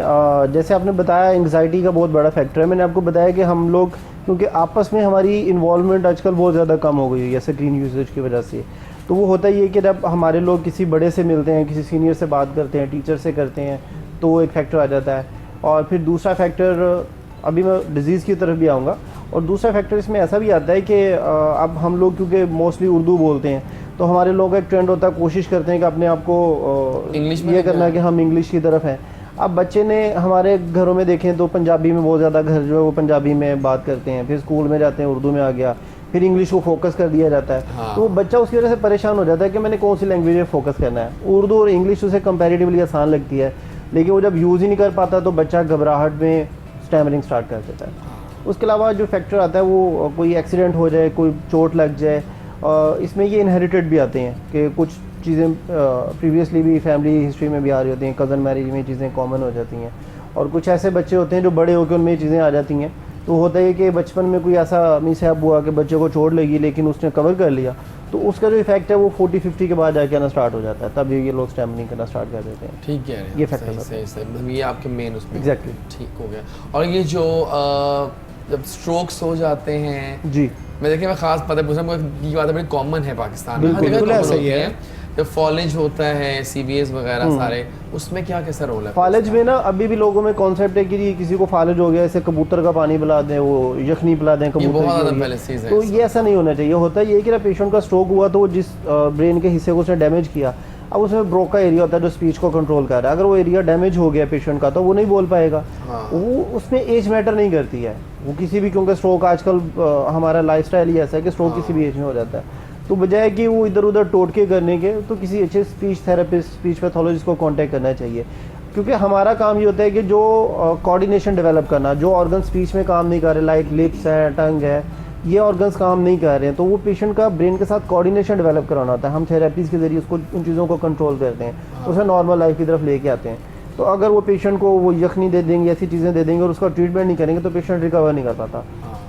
जैसे आपने बताया एंग्जाइटी का बहुत बड़ा फैक्टर है। मैंने आपको बताया कि हम लोग, क्योंकि आपस में हमारी इन्वॉल्वमेंट आजकल बहुत ज़्यादा कम हो गई है स्क्रीन यूसेज की वजह से। तो वो होता ही है कि जब हमारे लोग किसी बड़े से मिलते हैं, किसी सीनियर से बात करते हैं, टीचर से करते हैं, तो वो एक फैक्टर आ जाता है। और फिर दूसरा फैक्टर, अभी मैं डिज़ीज़ की तरफ भी आऊँगा, और दूसरा फैक्टर इसमें ऐसा भी आता है कि अब हम लोग क्योंकि मोस्टली उर्दू बोलते हैं, तो हमारे लोगों का एक ट्रेंड होता है, कोशिश करते हैं कि अपने आप को इंग्लिश में ये करना कि हम इंग्लिश की तरफ हैं। अब बच्चे ने हमारे घरों में देखें तो पंजाबी में बहुत ज़्यादा घर जो है वो पंजाबी में बात करते हैं, फिर स्कूल में जाते हैं उर्दू में आ गया, फिर इंग्लिश को फोकस कर दिया जाता है। हाँ। तो वो बच्चा उसकी वजह से परेशान हो जाता है कि मैंने कौन सी लैंग्वेज में फोकस करना है। उर्दू और इंग्लिश उसे कंपैरेटिवली आसान लगती है, लेकिन वो जब यूज़ ही नहीं कर पाता तो बच्चा घबराहट में स्टैमरिंग स्टार्ट कर देता है। उसके अलावा जो फैक्टर आता है वो कोई एक्सीडेंट हो जाए, कोई चोट लग जाए, इसमें ये इनहेरिटेड भी आते हैं कि कुछ चीज़ें प्रीवियसली भी फैमिली हिस्ट्री में भी आ रही होती हैं, कज़न मैरिज में चीज़ें कॉमन हो जाती हैं, और कुछ ऐसे बच्चे होते हैं जो बड़े होकर उनमें चीज़ें आ जाती हैं। तो होता है कि बचपन में कोई ऐसा मिसहैप हुआ कि बच्चे को चोट लगी लेकिन उसने कवर कर लिया, तो उसका जो इफेक्ट है वो 40-50 के बाद जाके आना स्टार्ट हो जाता है, तब ये लोग स्टैमरिंग करना स्टार्ट कर देते हैं। ठीक है, ये फैक्टर सही सही मतलब ये आपके मेन उसमें Exactly. ठीक हो गया। और ये जो जब स्ट्रोक्स हो जाते हैं, जी मैं देखिए मैं खास पता पूछ रहा हूँ, ये बात बड़ी कॉमन है पाकिस्तान में, बिल्कुल, हर जगह बिल्कुल common ऐसा ही होती है। जब फॉलेज होता है, सीबीएस वगैरह सारे, उसमें क्या कैसा रोल है? फालज में ना अभी भी लोगों में कॉन्सेप्ट है कि जी किसी को फालज हो गया, ऐसे कबूतर का पानी पिला दें, वो यखनी पिला दें कबूतर बहुत की ज़्यादा होगी। fallacies है तो इसमें। ये ऐसा नहीं होना चाहिए। होता ये है कि ना पेशेंट का स्ट्रोक हुआ तो वो जिस ब्रेन के हिस्से को उसने डैमेज किया, अब उसमें ब्रोका एरिया होता है जो स्पीच को कंट्रोल कर रहा है, अगर वो एरिया डैमेज हो गया पेशेंट का तो वो नहीं बोल पाएगा। हाँ। वो उसमें एज मैटर नहीं करती है, वो किसी भी, क्योंकि स्ट्रोक आजकल हमारा लाइफस्टाइल ही ऐसा है कि स्ट्रोक किसी भी एज में हो जाता है। तो बजाय कि वो इधर उधर टोटके करने के, तो किसी अच्छे स्पीच थेरेपिस्ट, स्पीच पैथोलॉजिस्ट को कांटेक्ट करना चाहिए, क्योंकि हमारा काम ये होता है कि जो कोऑर्डिनेशन डेवलप करना, जो ऑर्गन स्पीच में काम नहीं कर रहे, लाइक लिप्स है, टंग है, ये ऑर्गन्स काम नहीं कर रहे हैं, तो वो पेशेंट का ब्रेन के साथ कोऑर्डिनेशन डेवलप कराना होता है। हम थेरेपीज़ के जरिए उसको उन चीज़ों को कंट्रोल करते हैं, उसे नॉर्मल लाइफ की तरफ लेके आते हैं। तो अगर वो पेशेंट को वो यखनी दे देंगे, ऐसी चीज़ें दे देंगे और उसका ट्रीटमेंट नहीं करेंगे तो पेशेंट रिकवर नहीं कर पाता।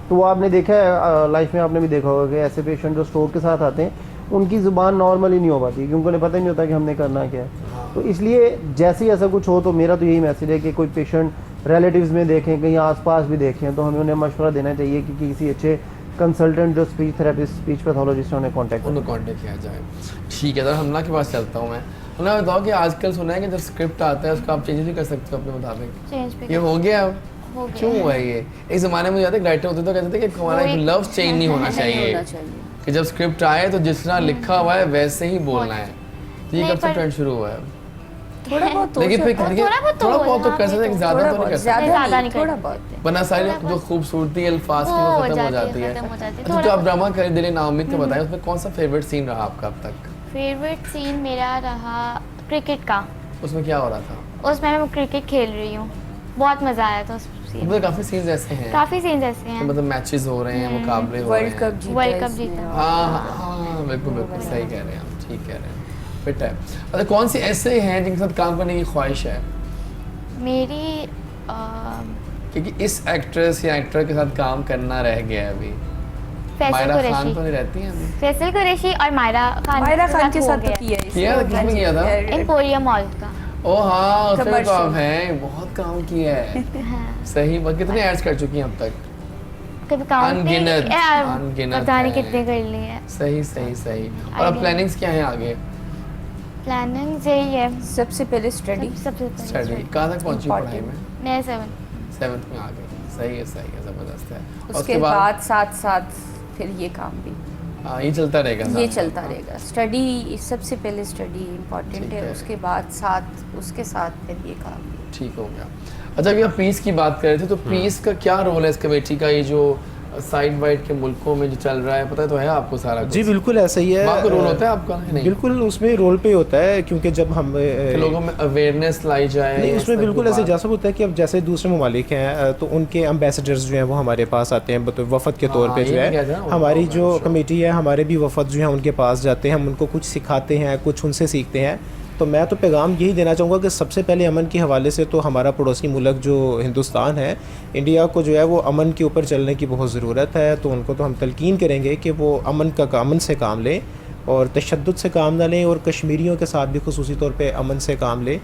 तो वो आपने देखा है लाइफ में, आपने भी देखा होगा कि ऐसे पेशेंट जो स्ट्रोक के साथ आते हैं उनकी ज़ुबान नॉर्मल ही नहीं हो पाती, क्योंकि उन्हें पता ही नहीं होता कि हमने करना क्या है। तो इसलिए जैसे ही ऐसा कुछ हो तो मेरा तो यही मैसेज है कि कोई पेशेंट रिलेटिव्स में देखें, कहीं आसपास भी देखें, तो हमें उन्हें मशवरा देना चाहिए कि किसी अच्छे कंसल्टेंट जो स्पीच थेरेपिस्ट, स्पीच पैथोलॉजिस्ट उन्हें कॉन्टैक्ट उन्हें कांटेक्ट किया जाए। ठीक है, तो हमला के पास चलता हूँ मैं। हमला बताओ कि आजकल सुना है कि जब स्क्रिप्ट आता है उसको आप चेंज भी कर सकते हो अपने मुताबिक, चेंज भी ये हो गया अब? हो गया। क्यों हुआ है ये? एक ज़माने में याद है राइटर होते तो कहते थे कि हमारा वो एक एक- लफ्ज़ चेंज नहीं होना चाहिए, होना चाहिए। कि जब स्क्रिप्ट आए तो जिस तरह लिखा हुआ है वैसे ही बोलना है। तो ये नहीं, कब से पर- ट्रेंड शुरू हुआ है? थोड़ा बहुत हो लेकिन फिर सकता है। देखिए, थोड़ा बहुत तो थोड़ा बहुत तो हाँ, कर सकते हैं, तो ज़्यादा थोड़ा तो नहीं कर बहुत, सकते, ज़्यादा ज़्यादा नहीं नहीं, थोड़ा करते। बहुत। वरना सारी थोड़ा जो बहुत। खूबसूरती अल्फाज की वो वो हो खत्म हो जाती जाती है, है। खत्म हो जाती है। अच्छा, थोड़ा जो आप बहुत। ड्रामा कर दिले नाउमीद के बताएं, उसमें कौन सा फेवरेट सीन रहा आपका अब तक? फेवरेट सीन मेरा रहा क्रिकेट का। उसमें क्या हो रहा था? उसमें मैं क्रिकेट खेल रही हूँ, बहुत मज़ा आया था उस सीन मतलब काफ़ी सीन्स ऐसे हैं, काफ़ी सीन्स ऐसे हैं। मतलब मैचेस हो रहे हैं, मुकाबले हो रहे वर्ल्ड हैं। कप जीता वर्ल्ड है कप इसने, जीता। हाँ हाँ बिल्कुल बिल्कुल सही कह रहे हैं आप, ठीक कह रहे हैं, फिट है। अच्छा, कौन सी ऐसे हैं जिनके साथ काम करने की ख्वाहिश है? मेरी क्योंकि इस एक्ट्रेस या एक्टर के साथ काम करना रह गया है अभी। फैसल मायरा खान कुरैशी, तो नहीं रहती हैं अभी? फैसल कुरैशी और मायरा मायरा खान के हो साथ गया। तो किया है किया था, किसमें किया था? एम्पोरियम मॉल का। ओ हाँ, उसमें तो Commercial। आप हैं, बहुत काम किया है। सही बात, कितने एड्स कर चुकी हैं अब तक? कभी काउंट अनगिनत, नहीं, अनगिनत पता नहीं है। कितने कर लिए हैं। सही सही सही। और अब Idea। प्लानिंग्स क्या हैं आगे? प्लानिंग यही है, सबसे पहले स्टडी। सबसे पहले स्टडी कहाँ तक पहुंची पढ़ाई में? मैं 7 7th में आ गई। सही है ज़बरदस्त है। और उसके बाद साथ साथ फिर ये काम भी, हाँ, ये चलता रहेगा ये साथ चलता में। रहेगा। स्टडी सबसे पहले स्टडी इम्पोर्टेंट ठीक है, है। उसके बाद साथ उसके साथ फिर ये काम भी। ठीक हो गया। अच्छा, अभी आप पीस की बात कर रहे थे, तो पीस का क्या रोल है इस कमेटी का? ये जो साइड वाइड के मुल्कों में जो चल रहा है, पता तो है आपको सारा कुछ? जी बिल्कुल ऐसा ही है। आपका रोल होता है आपका? नहीं, बिल्कुल उसमें रोल पे होता है, क्योंकि जब हम कि लोगों में अवेयरनेस लाई जाए। नहीं, इस उसमें तरह की बिल्कुल ऐसे बात। जैसा होता है कि अब जैसे दूसरे ममालिक हैं तो उनके एम्बेसडर्स जो हैं वो हमारे पास आते हैं वफद के तौर हाँ, पे ये जो भी कहते हैं है ना, हमारी उनको जो show। कमेटी है, हमारे भी वफद जो हैं उनके पास जाते हैं, हम उनको कुछ सिखाते हैं, कुछ उनसे सीखते हैं। तो मैं तो पैगाम यही देना चाहूँगा कि सबसे पहले अमन के हवाले से तो हमारा पड़ोसी मुल्क जो हिंदुस्तान है, इंडिया को जो है वो अमन के ऊपर चलने की बहुत ज़रूरत है। तो उनको तो हम तलकीन करेंगे कि वो अमन से काम लें और तशद्दुद से काम ना लें, और कश्मीरियों के साथ भी खुसूसी तौर पे अमन से काम लें,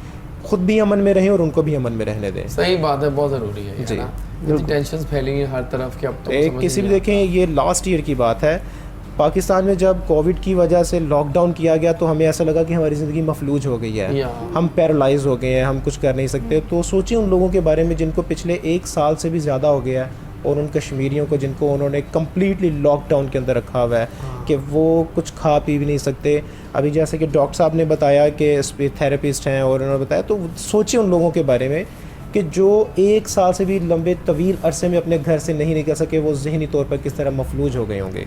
ख़ुद भी अमन में रहें और उनको भी अमन में रहने दें। सही बात है, बहुत ज़रूरी है ये, जी। है ना? इतनी टेंशन्स फैली हैं हर तरफ कि अब तो एक समझ किसी भी नहीं देखें, ये लास्ट ईयर की बात है, पाकिस्तान में जब कोविड की वजह से लॉकडाउन किया गया तो हमें ऐसा लगा कि हमारी ज़िंदगी मफलूज हो गई है, या। हम पैरालाइज हो गए हैं, हम कुछ कर नहीं सकते। तो सोचिए उन लोगों के बारे में जिनको पिछले 1 साल से भी ज़्यादा हो गया है और उन कश्मीरियों को जिनको उन्होंने कम्प्लीटली लॉकडाउन के अंदर रखा हुआ है कि वो कुछ खा पी भी नहीं सकते। अभी जैसे कि डॉक्टर साहब ने बताया कि थेरेपिस्ट हैं और उन्होंने बताया, तो सोचिए उन लोगों के बारे में कि जो 1 साल से भी लंबे तवील अरसे में अपने घर से नहीं निकल सके, वो ज़हनी तौर पर किस तरह मफलूज हो गए होंगे।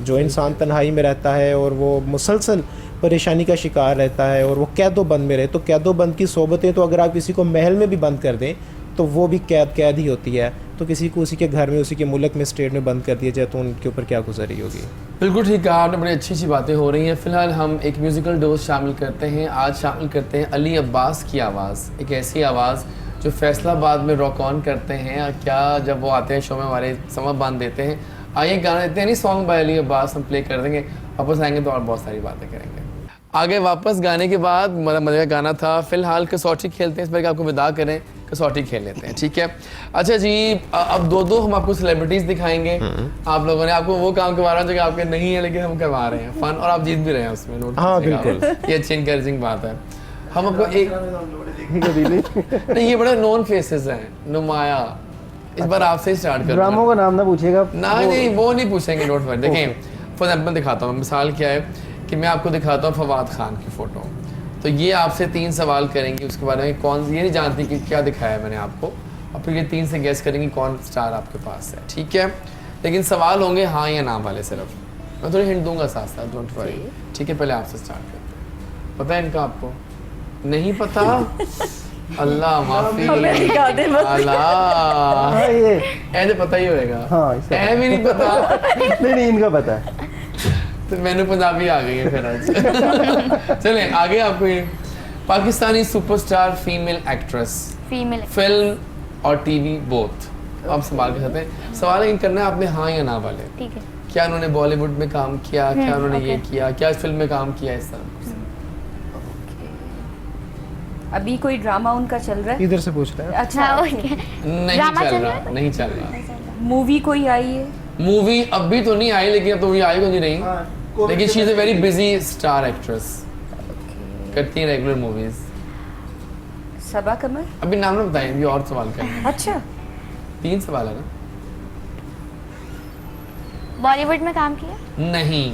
जो इंसान तन्हाई में रहता है और वो मुसलसल परेशानी का शिकार रहता है और वो कैदो बंद में रहे, तो कैदो बंद की सोबतें तो अगर आप किसी को महल में भी बंद कर दें तो वो भी कैद ही होती है। तो किसी को उसी के घर में, उसी के मुल्क में, स्टेट में बंद कर दिया जाए तो उनके ऊपर क्या गुजरी होगी। बिल्कुल ठीक कहा आपने, बड़ी अच्छी अच्छी बातें हो रही हैं। फ़िलहाल हम एक म्यूज़िकल डोज शामिल करते हैं। आज शामिल करते हैं अली अब्बास की आवाज़, एक ऐसी आवाज़ जो फैसलाबाद में रॉक ऑन करते हैं। और क्या जब वो आते हैं शो में हमारे समा बांध देते हैं। आइए गाना देते हैं, नहीं सॉन्ग बाय अली अब्बास हम प्ले कर देंगे, वापस आएंगे तो और बहुत सारी बातें करेंगे। आगे वापस गाने के बाद मज़े का गाना था। फिलहाल कसौटी खेलते हैं, इस पर आपको विदा करें, कसौटी खेल लेते हैं, ठीक है। अच्छा जी, अब दो हम आपको सेलिब्रिटीज़ दिखाएंगे। आप लोगों ने आपको वो काम करवा रहा है जो कि आपके नहीं है, लेकिन हम करवा रहे हैं फन, और आप जीत भी रहे हैं उसमें। नोट हाँ बिल्कुल, ये अच्छी इंकरेजिंग बात है। हम आपको एक नहीं, ये बड़े नॉन फेसेस हैं, नुमाया। इस बार आपसे ही स्टार्ट कर ड्रामों का नाम ना पूछिएगा। नहीं, वो नहीं पूछेंगे, नोट पर देखें। फॉर एग्जाम्पल दिखाता हूँ, मिसाल क्या है कि मैं आपको दिखाता हूँ फवाद खान की फ़ोटो, तो ये आपसे 3 सवाल करेंगे उसके बारे में, कौन ये नहीं जानती कि क्या दिखाया मैंने आपको, और फिर ये 3 से गेस करेंगे कौन स्टार आपके पास है, ठीक है। लेकिन सवाल होंगे हाँ या ना वाले सिर्फ, मैं थोड़ी हिंट दूंगा साथ साथ, डोंट वरी, ठीक है। पहले आपसे स्टार्ट करते हैं। पता है इनका आपको? नहीं पता? अल्लाह माफी, अल्लाह ऐसे पता ही होएगा। हाँ, इसका ऐ भी नहीं पता। नहीं इनका पता है। तो मैंने पंजाबी आ गई है फिर आज। चलें आगे। आपको ये Pakistani superstar female actress, female film और टीवी बोथ, आप सवाल कर सकते हैं। सवाल लेकिन करना है आपने हाँ या ना वाले। ठीक है। क्या उन्होंने बॉलीवुड में काम किया, क्या उन्होंने ये ओके। किया, क्या इस फिल्म में काम किया, इस तरह। अभी कोई ड्रामा उनका चल रहा है? इधर से पूछ रहे हैं। अच्छा, हाँ, ओके। ओके। नहीं ड्रामा चल चल रहा, रहा है? नहीं चल रहा। मूवी कोई आई है? मूवी अभी तो नहीं आई, लेकिन अब तो ये आएगी नहीं रही, लेकिन she is a very busy star actress, करती है रेगुलर मूवीज। सबा कमर? अभी नाम ना बताएं, अभी और सवाल करें। अच्छा, 3 सवाल है ना। बॉलीवुड में काम किया? नहीं,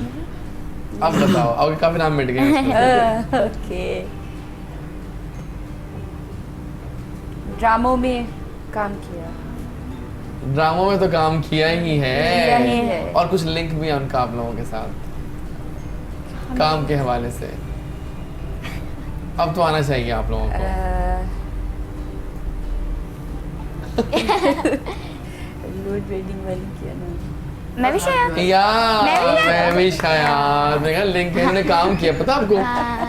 अब बताओ, अब काफी नाम मिट गए इसमें। ओके। ड्रामों में काम किया? ड्रामों में तो काम किया ही किया है, ही है। और कुछ लिंक भी है उनका आप लोगों के साथ काम के हवाले से। अब तो आना चाहिए आप लोगों को। लोड रेडिंग वाली किया ना? मैं भी शायद। या मैं भी शायद, मेरा लिंक है, इन्होंने काम किया, पता आपको?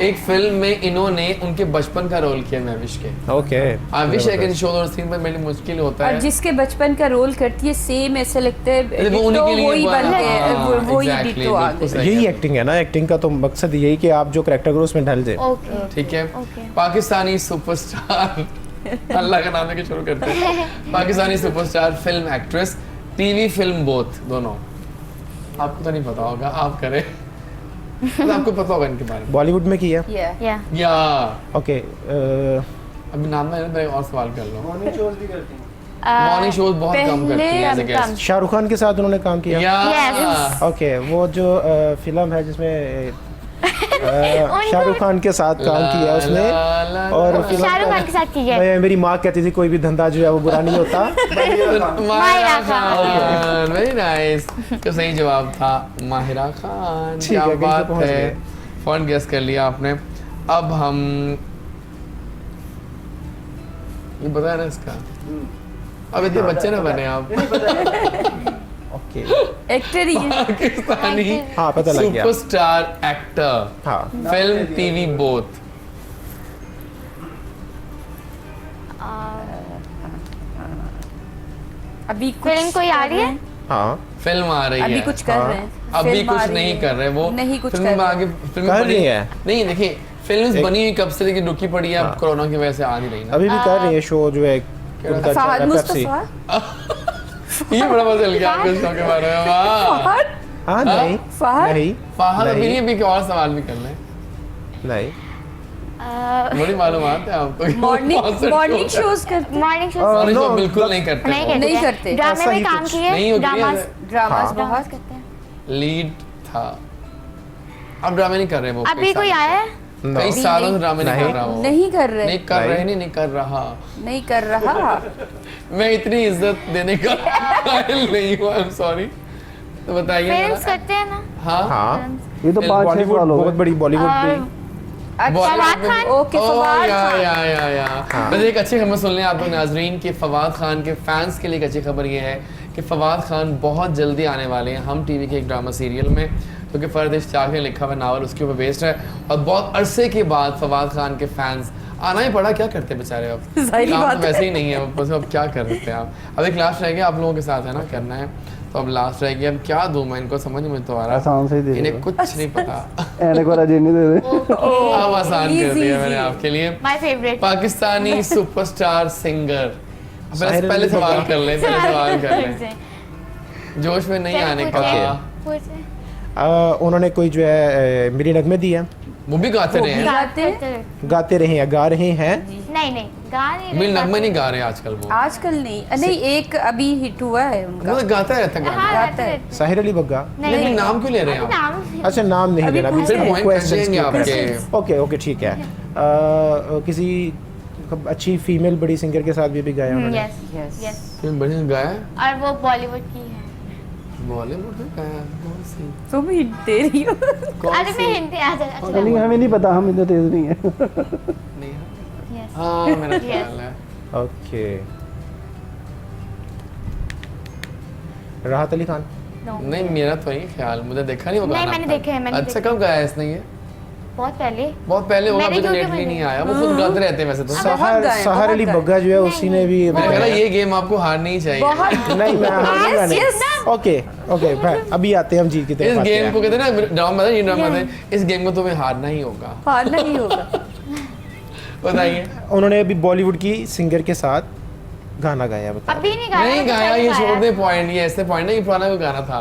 एक फिल्म में इन्होंने उनके बचपन का रोल किया महविश के। Okay, I wish I can show और सीन पर मेरे लिए मुश्किल होता और है। जिसके बचपन का रोल करती है सेम, ऐसा लगता है वो उन्हीं के लिए वही हुआ बन है। गए, हाँ, वही exactly, डिट्टो आ बिल्कुल गए। सही यही है। एक्टिंग है ना। एक्टिंग का तो मकसद यही कि आप जो करेक्टर करो उसमें ढल जाए। ओके। ठीक है। ओके। पाकिस्तानी सुपरस्टार अल्लाह का नाम लेके शुरू करते हैं। Pakistani superstar, film actress, TV film both, दोनों। आपको तो नहीं पता होगा, आप करें। तो आपको पता होगा इनके बारे में। बॉलीवुड में किया। या या ओके, अभी नाम ना, मैं और सवाल कर लो। मॉर्निंग शोज भी करती हैं। मॉर्निंग शोज बहुत कम करती है as a guest. Shahrukh Khan के साथ उन्होंने काम किया। या Yes. ओके, वो जो फिल्म है जिसमें शाहरुख खान के साथ काम किया उसने, और फिल्म शाहरुख खान के साथ की है। मेरी माँ कहती थी कोई भी धंधा जो है वो बुरा नहीं होता। Mahira Khan, very nice. तो सही जवाब था माहिरा खान। ठीक क्या है, कहीं से बात पहुंच है, गए। फन गेस कर लिया आपने। अब हम ये बताया ना इसका, अब इतने बच्चे ना बने आप। ओके, एक्टर ही है। पाकिस्तानी हाँ पता लग गया। सुपरस्टार एक्टर, हाँ फिल्म टीवी बोथ। अभी फिल्म कोई आ रही है? हाँ फिल्म आ रही अभी है, कुछ कर रहे हैं? अभी फिल्म आ कुछ रही नहीं है? कर रहे वो, नहीं कुछ फिल्म कर रहे आगे, फिल्म कर बनी रही है। नहीं, देखिए फिल्म एक- बनी हुई कब से, लेकिन रुकी पड़ी है अब हाँ। कोरोना की वजह से आ नहीं रही ना। अभी भी कर रही है शो जो है उनका फहद चल रहा है, पेप्सी। मुस्तफा? ये बड़ा मजा चल गया आपके शो के बारे में। वाह, फहद? हाँ नहीं फहद? नहीं फाहद अभी नहीं। नहीं, अभी के और सवाल भी कर लें। नहीं बड़ी मालूमात है आपको। मॉर्निंग शोज करते morning show morning show No, बिल्कुल नहीं करते नहीं वो। करते नहीं करते। ड्रामे ऐसा में ही काम कुछ किए नहीं होती है। ड्रामास ड्रामास ड्रामास करते हैं। लीड था, अब ड्रामे नहीं कर रहे वो। अभी कोई आया है कई सालों से ड्रामे नहीं कर रहा वो। नहीं कर रहे नहीं कर रहे नहीं कर रहा। नहीं कर रहा मैं इतनी इज्जत देने का काबिल नहीं हूँ, आई एम सॉरी। तो बताइए फिल्म्स जरा। करते हैं ना हाँ हाँ, ये तो 5-6 बॉलीवुड साल हो बहुत गए। बड़ी बॉलीवुड भी। फवाद खान ओके फवाद खान या वैसे एक अच्छी खबर सुन लें आप लोग नाजरीन कि फवाद खान के फैंस के लिए एक अच्छी खबर ये है कि फवाद खान बहुत जल्दी आने वाले हैं हम टीवी के एक ड्रामा सीरियल में, क्योंकि फर्द इश्तियाक ने लिखा हुआ नावल उसके ऊपर बेस्ड है और बहुत अरसे के बाद फवाद खान के फैंस आना ही पड़ा। क्या करते बेचारे अब, जाहिर काम बात तो है। वैसे ही नहीं है, बस अब क्या कर सकते हैं आप। अब एक लास्ट रह गया आप लोगों के साथ है ना करना है, तो अब लास्ट रह गया। अब क्या दूं मैं इनको, समझ में तो आ रहा आसान से ही दे इन्हें दो। कुछ नहीं पता। एने को रजनी दे दे। अब आसान कर Easy, दिया मैंने easy. आपके लिए। My favourite Pakistani superstar singer. Sahir पहले अली सवाल बग्गा। कर लें, पहले सवाल कर लें, जोश में नहीं आने का। उन्होंने कोई जो है मेरी नगमे दी है, वो भी गाते रहे हैं, गाते रहे हैं, गा रहे हैं। नहीं नहीं गा नहीं मिल रहे, नगमे नहीं गा रहे आजकल वो। आजकल नहीं एक अभी हिट हुआ है उनका वो तो गाता रहता है गाना। हाँ, गाता है। रहते- साहिर अली बग्गा। नहीं लेकिन नाम क्यों ले रहे हैं आप? नाम अच्छा नाम नहीं अभी लेना, पूछ फिर रहे हैं। point कट जाएंगे आपके। ओके ओके ठीक है। किसी अच्छी फीमेल बड़ी सिंगर के साथ भी गाया उन्होंने। यस यस फिर बढ़िया गाया, और वो बॉलीवुड की है। बॉलीवुड में गाया, कौन सी? तुम हिट दे रही हो कौन अरे सी? मैं हिंदी आ जा अच्छा नहीं हमें नहीं पता, हम इतने तेज नहीं है। नहीं है। यस हाँ मेरा ख्याल है। ओके, राहत अली खान। नो नहीं मेरा तो नहीं ख्याल, मुझे देखा नहीं वो नहीं, गाना मैंने अब तक। देखा है, मैंने अच्छा देखा कब गाया इसने ये? बहुत पहले बहुत पहले होगा, मैंने अभी तो क्योंकि नेट भी नहीं मैंने- आया। वो खुद गाते रहते हैं वैसे तो। बहुत गाए, साहिर अली बहुत बग्गा जो है उसी ने भी मैंने कहा बनाया। ये गेम आपको हारनी ही चाहिए। बहुत नहीं मैं हारूंगा नहीं। yes. ओके ओके भाई, अभी आते हैं हम जीत की इस तरफ आते गेम को हैं। कहते हैं ना ड्रामा ये ड्रामा है, इस गेम को तुम्हें हारना ही होगा। हारना ही होगा बताइए। उन्होंने अभी बॉलीवुड की सिंगर के साथ गाना गाया, बताओ। अभी नहीं गाया नहीं गाया, ये छोड़ दे पॉइंट, ये ऐसे पॉइंट नहीं, पुराना कोई गाना था।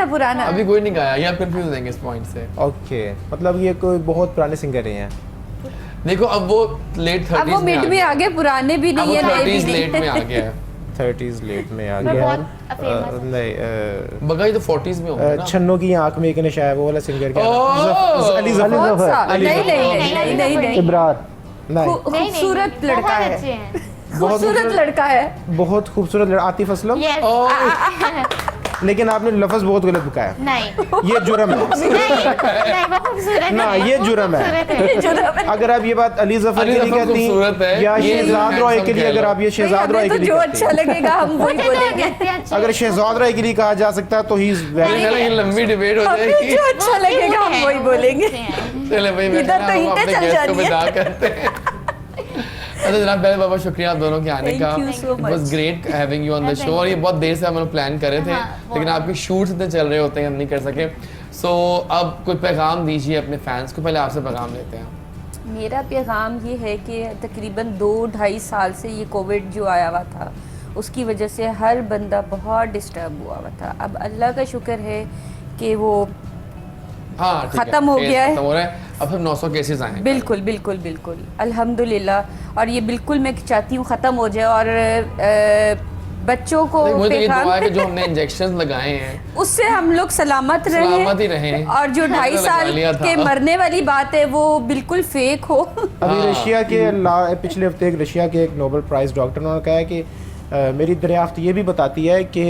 पुराना अभी कोई नहीं गाया, ये आप कंफ्यूज हो जाएंगे इस पॉइंट से। ओके, मतलब ये कोई बहुत पुराने सिंगर रहे हैं। देखो अब वो लेट 30s अब वो मिड में आ गए पुराने भी अब नहीं वो है नए 30s भी लेट में आ नहीं गया है। 30s लेट में आ मैं गया। बहुत फेमस नहीं बगा ये तो 40s में होगा ना। छन्नों की आंख में एक नशा है, वो वाला सिंगर क्या ओह! है? अली जफर। कौन सा? अली नहीं जफर। नहीं नहीं नहीं इब्रार। नहीं, खूबसूरत लड़का बहुत है अच्छे हैं खूबसूरत लड़का है बहुत खूबसूरत आतिफ असलम। यस लेकिन आपने लफ्ज बहुत गलत बुकाया, नहीं ये जुर्म है। नहीं वो खूबसूरत ना, है, ये वो जुर्म है। खूबसूरत है। अगर आप ये बात अली जफर अली के लिए जफर कहती खूबसूरत है, या ये शहजाद रॉय के लिए, handsome अगर आप ये शहजाद रॉय हमें के तो लिए जो कहती अच्छा लगेगा हम वही मुझे तो बोलेंगे लगते हैं अच्छे। अगर शहजाद रॉय के लिए कहा जा सकता है तो ही इज मेरे ख्याल है ये लंबी डिबेट हो हमें जाएगी। जो अच्छा लगेगा हम वही बोलेंगे चले भाई मैं इधर तो हम ईंटें अपने चल गेस्ट को जानी है। विदा करते हैं। अच्छा जनाब पहले बहुत शुक्रिया आप दोनों के आने Thank का। you so It was much. great having you on the show। और ये बहुत देर से हम लोग प्लान कर रहे थे, हाँ, बहुत। लेकिन आपके शूट्स इतने चल रहे होते हैं हम नहीं कर सके। सो अब कोई पैगाम दीजिए अपने फैंस को, पहले आपसे पैगाम लेते हैं। मेरा पैगाम ये है कि तकरीबन 2-2.5 साल से ये कोविड जो आया हुआ था उसकी वजह से हर बंदा बहुत डिस्टर्ब हुआ हुआ था। अब अल्लाह का शुक्र है कि वो हाँ ठीक है, खत्म हो केस गया है। खत्म हो रहा है। अब फिर 900 केसेस आए हैं। बिल्कुल बिल्कुल बिल्कुल अल्हम्दुलिल्लाह। और ये बिल्कुल मैं चाहती हूँ ख़त्म हो जाए और बच्चों को नहीं, मुझे तो ये दुआ है कि पैगाम जो हमने इंजेक्शन लगाए हैं उससे हम लोग सलामत सलामत ही रहें। रहें। और जो 2.5 लगा साल लिया था। के मरने वाली बात है वो बिल्कुल फेक हो। अभी हाँ। रशिया के पिछले हफ्ते एक रशिया के एक नोबेल प्राइज़ डॉक्टर ने कहा है कि मेरी दरियाफ्त ये भी बताती है कि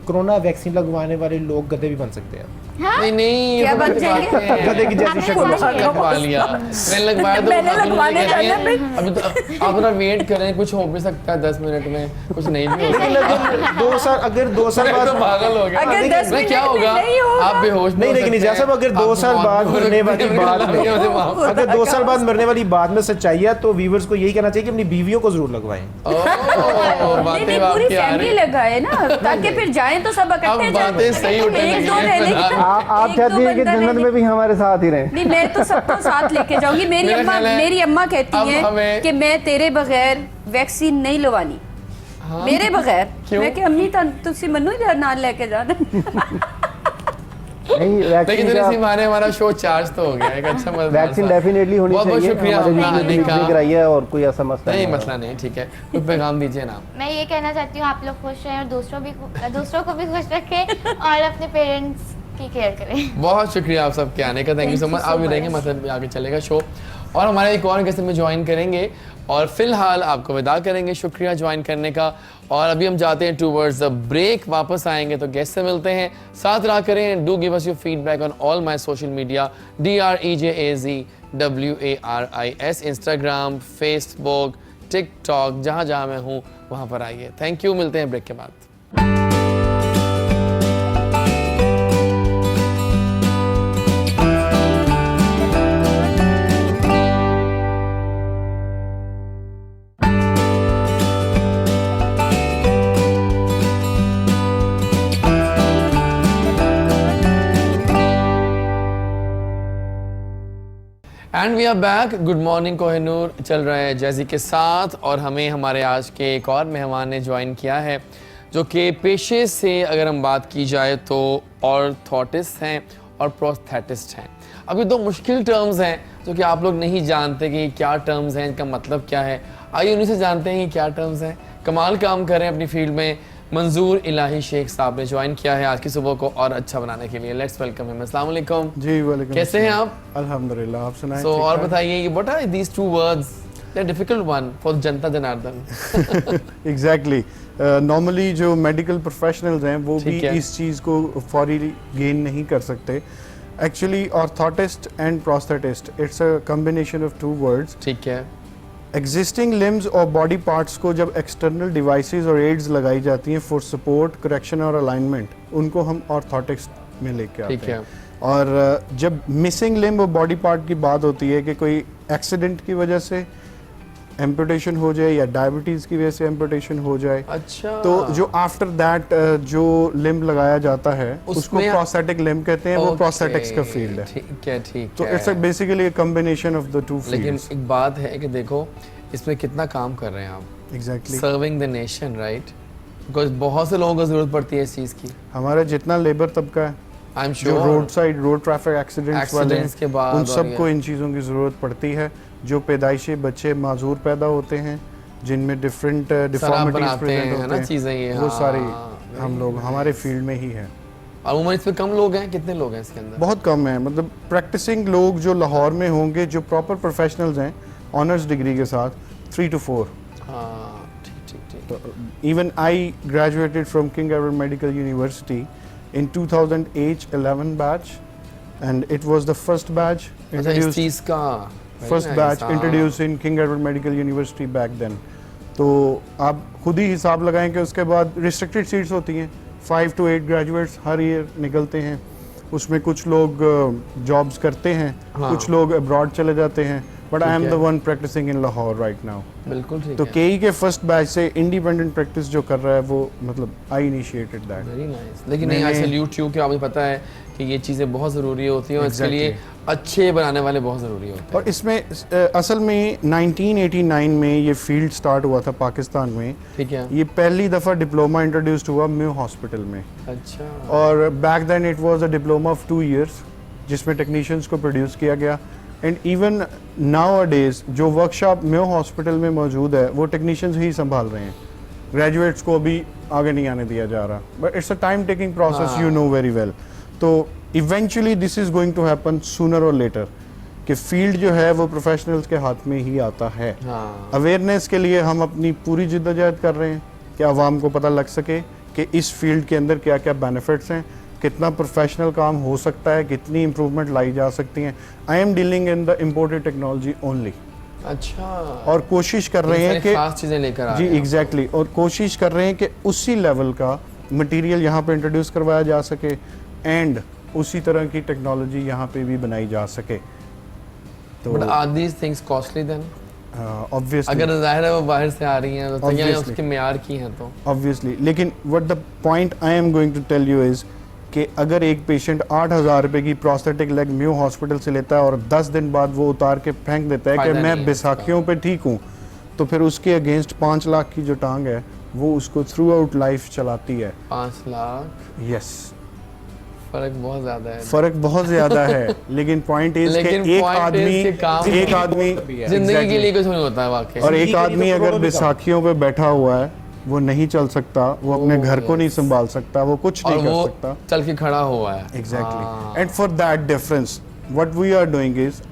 कोरोना वैक्सीन लगवाने वाले लोग गधे भी बन सकते हैं। नहीं नहीं ये क्या तो बन गलत जाएंगे? बात है। गधे की जैसी आपने शक्ल। लगवाया? लगवा लिया मैंने लगवाया तो मैंने आप लोग लगवाने कहती हैं, जाना अभी तो आप ना वेट करें, कुछ हो भी सकता है 10 मिनट में, कुछ नहीं भी हो सकता। लेकिन अगर 2 साल मैं बाद तो पागल हो गया। अगर 10 मैं क्या मिनट में होगा नहीं होगा। आप बेहोश भी नहीं हो लेकिन सकते जैसे हैं। अगर 2 आप साल मौत बाद भी हो मरने सकती वाली है, बात मुझे मुझे माफ कर अगर 2 साल बाद मरने वाली बात में सच्चाई है तो व्यूवर्स को यही कहना चाहिए कि अपनी बीवियों को जरूर लगवाएं। ओह, नहीं बातें नहीं पूरी आपकी आ फैमिली रही लगाए ना ताकि फिर जाएं तो सब इकट्ठे अब बातें सही उठने एक लगी दो हैं, रहने की- फिलहाल। आप एक दो चाहती हैं कि बंदा जन्नत रहने- में भी हमारे साथ ही रहें। नहीं मैं तो सबको साथ लेके जाऊंगी। मेरा ख्याल है मेरी अम्मा कहती अब हैं हमें- कि मैं तेरे बगैर वैक्सीन नहीं लगवानी। मेरे बगैर क्यों? मैं कि अम्मी तुसी मनु ही नाल लेके जाना। नहीं लेकिन वैक्सीन इतने का सी बहाने हमारा शो चार्ज तो हो गया, एक अच्छा मजेदार वैक्सीन सा। डेफिनेटली होनी बहुत बहुत चाहिए, शुक्रिया हमारे आपका आने का। कराई है और कोई ऐसा मसला नहीं है। मसला नहीं, ठीक है, कोई पैगाम दीजिए ना। मैं ये कहना चाहती हूँ आप लोग खुश रहें और दूसरों को भी खुश रखें और अपने पेरेंट्स की केयर करें। बहुत शुक्रिया आप सबके आने का, थैंक यू सो मच। आप भी रहेंगे, मतलब आगे चलेगा शो और हमारे एक और गेस्ट में ज्वाइन करेंगे और फिलहाल आपको विदा करेंगे। शुक्रिया ज्वाइन करने का और अभी हम जाते हैं टूवर्ड्स द ब्रेक। वापस आएंगे तो गेस्ट से मिलते हैं, साथ रहा करें। Do give us your feedback on all my social media, DREJAZWARIS, Instagram, Facebook, TikTok, जहाँ जहाँ मैं हूँ वहाँ पर आइए। थैंक यू, मिलते हैं ब्रेक के बाद। And we are back. Good morning Kohinoor चल रहे हैं जैजी के साथ और हमें हमारे आज के एक और मेहमान ने ज्वाइन किया है जो कि पेशे से अगर हम बात की जाए तो ऑर्थोटिस्ट हैं और प्रोस्थेटिस्ट हैं। अब ये दो मुश्किल टर्म्स हैं जो कि आप लोग नहीं जानते कि क्या टर्म्स हैं, इनका मतलब क्या है। आइए उन्हीं से जानते हैं कि क्या टर्म्स हैं। कमाल काम कर रहे हैं अपनी फील्ड में। मंजूर इलाही शेख साहब ने ज्वाइन किया है आज की सुबह को और अच्छा बनाने के लिए। Let's welcome him. अस्सलाम वालेकुम जी वालेकुम। कैसे हैं आप? अल्हम्दुलिल्लाह, आप सुनाएं। सो और बताइए ये what are these two words, they are difficult one for जनता जनार्दन। एग्जैक्टली, नॉर्मली जो मेडिकल प्रोफेशनल्स हैं वो भी ठीक है। इस चीज़ को फौरी गेन नहीं कर सकते। Actually orthotist and prosthetist it's a combination of two words. ठीक है, एग्जिस्टिंग लिम्स और बॉडी पार्ट्स को जब एक्सटर्नल डिवाइसेस और एड्स लगाई जाती हैं फॉर सपोर्ट, करेक्शन और अलाइनमेंट, उनको हम ऑर्थोटिस्ट में लेके आते ठीक हैं। है। और जब मिसिंग लिम्ब और बॉडी पार्ट की बात होती है कि कोई एक्सीडेंट की वजह से एम्पुटेशन हो जाए या डायबिटीज़ की वजह से एम्पुटेशन हो जाए, अच्छा तो जो आफ्टर दैट जो लिम्ब लगाया जाता है उसको उसमें- प्रोस्थेटिक लिम्ब कहते हैं। वो Okay, प्रोस्थेटिक्स का फील्ड है। ठीक है, ठीक तो है। It's basically combination of the two लेकिन फील्ड्स। एक बात है कि देखो इसमें कितना काम कर रहे हैं आप, exactly, serving the nation, right? Because बहुत से लोगों को जरूरत पड़ती है इस चीज़ की। हमारा जितना लेबर तबका है, आई एम जो sure road side road traffic accidents वाले एक्सीडेंट्स के बाद उन और सबको ये- इन चीज़ों की ज़रूरत पड़ती है। जो पैदाइशी बच्चे माजूर पैदा होते हैं जिनमें डिफरेंट शराब डिफॉर्मिटीज बनाते प्रेजेंट हैं होते ना हैं, चीज़ें ये, वो हाँ, सारे very हम लोग हमारे फील्ड में ही है। और उम्र इसमें कम लोग हैं, कितने लोग हैं इसके अंदर? बहुत कम है, मतलब प्रैक्टिसिंग लोग जो लाहौर में होंगे जो प्रॉपर प्रोफेशनल्स हैं ऑनर्स डिग्री के साथ 3 to 4। हाँ, ठीक ठीक ठीक। Even I graduated from King Edward Medical University in 2008-11 batch, and it was the first batch अच्छा इस introduced, चीज़ का first very batch nice, हाँ। introduced in King Edward Medical University back then. तो आप खुद ही हिसाब लगाएं कि उसके बाद रिस्ट्रिक्टेड सीट्स होती हैं, 5 to 8 ग्रेजुएट्स हर ईयर निकलते हैं। उसमें कुछ लोग जॉब्स करते हैं, हाँ। कुछ लोग अब्रॉड चले जाते हैं, बट आई एम ठीक द है। वन प्रैक्टिसिंग इन लाहौर राइट नाउ। बिल्कुल ठीक तो है। केई के फर्स्ट बैच से इंडिपेंडेंट प्रैक्टिस जो कर रहा है वो मतलब आई इनिशिएटेड दैट। Very nice. लेकिन नहीं, आई मैंने- सैल्यूट यू कि आपको पता है कि ये चीज़ें बहुत ज़रूरी होती हैं और इसके लिए Exactly. अच्छे बनाने वाले बहुत ज़रूरी होते हैं। और इसमें असल में 1989 में ये फील्ड स्टार्ट हुआ था पाकिस्तान में। ठीक है, ये पहली दफ़ा डिप्लोमा इंट्रोड्यूस्ड हुआ म्यू हॉस्पिटल में, अच्छा और back then it was a diploma of 2 years जिसमें टेक्नीशियंस को प्रोड्यूस किया गया। एंड इवन नाउ डेज जो वर्कशॉप म्यू हॉस्पिटल में मौजूद है वो टेक्नीशियंस ही संभाल रहे हैं, ग्रेजुएट्स को भी आगे नहीं आने दिया जा रहा। But it's a time taking process, you know very well. तो eventually this is going to happen sooner और लेटर कि फील्ड जो है वो प्रोफेशनल्स के हाथ में ही आता है। हाँ, अवेयरनेस के लिए हम अपनी पूरी जिद्दोजहद कर रहे हैं कि आवाम को पता लग सके कि इस फील्ड के अंदर क्या क्या बेनिफिट्स हैं, कितना प्रोफेशनल काम हो सकता है, कितनी इम्प्रूवमेंट लाई जा सकती हैं। I am dealing in the imported technology only, अच्छा और कोशिश कर रहे हैं कि खास चीज़ें लेकर आ जी रहे हैं। एग्जैक्टली और कोशिश कर रहे हैं कि उसी लेवल का मटेरियल यहाँ पे इंट्रोड्यूस करवाया जा सके एंड उसी तरह की टेक्नोलॉजी यहाँ पे भी बनाई जा सके। तो but are these things costly then? Obviously अगर जाहिर है वो बाहर से आ रही हैं तो तैयार Obviously. उसके मेयार की हैं तो ऑब्वियसली, लेकिन what the point I am going to tell you is कि अगर एक पेशेंट 8,000 रुपए की प्रोस्थेटिक लेग म्यू हॉस्पिटल से लेता है और 10 दिन बाद वो उतार के फेंक देता है कि फायदा नहीं मैं है बैसाखियों पे ठीक हूँ, तो फिर उसके अगेंस्ट 5 लाख की जो टांग है वो उसको थ्रू आउट लाइफ चलाती है। 5 लाख यस, फर्क बहुत ज्यादा है। फर्क बहुत ज्यादा है, लेकिन पॉइंट इज कि लेकिन एक point आदमी is कि काम एक आदमी जिंदगी के लिए कुछ नहीं होता है वाकई। और एक जिंदगी के लिए आदमी तो अगर करोड़ों भी बैसाखियों पे बैठा हुआ है, वो नहीं चल सकता, वो अपने घर को नहीं संभाल सकता, वो कुछ और नहीं वो कर सकता। चल के खड़ा हुआ है। Exactly, and for that difference what we are doing is,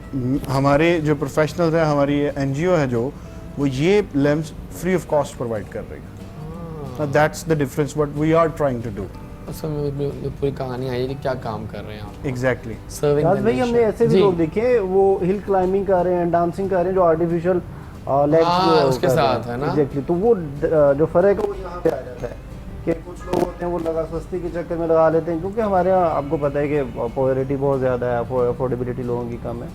हमारे जो प्रोफेशनल्स हैं, हमारी एनजीओ है जो, वो ये limbs free of cost provide कर रही है। That's the difference what we are trying to do. उसमें पूरी कहानी आई है कि क्या काम कर रहे हैं आप। एग्जैक्टली। सर्विंग राज भाई, हमने ऐसे भी लोग देखे वो हिल क्लाइंबिंग कर रहे हैं, डांसिंग कर रहे हैं, जो आर्टिफिशियल लेग्स हाँ, उसके साथ है ना। एग्जैक्टली। तो वो जो फर्क है वो यहाँ पे आ जाता है कि कुछ लोग होते हैं वो लगा सस्ती के चक्कर में लगा लेते हैं, क्योंकि हमारे यहाँ आपको पता है कि पॉवर्टी बहुत ज़्यादा है, अफोर्डेबिलिटी लोगों की कम है।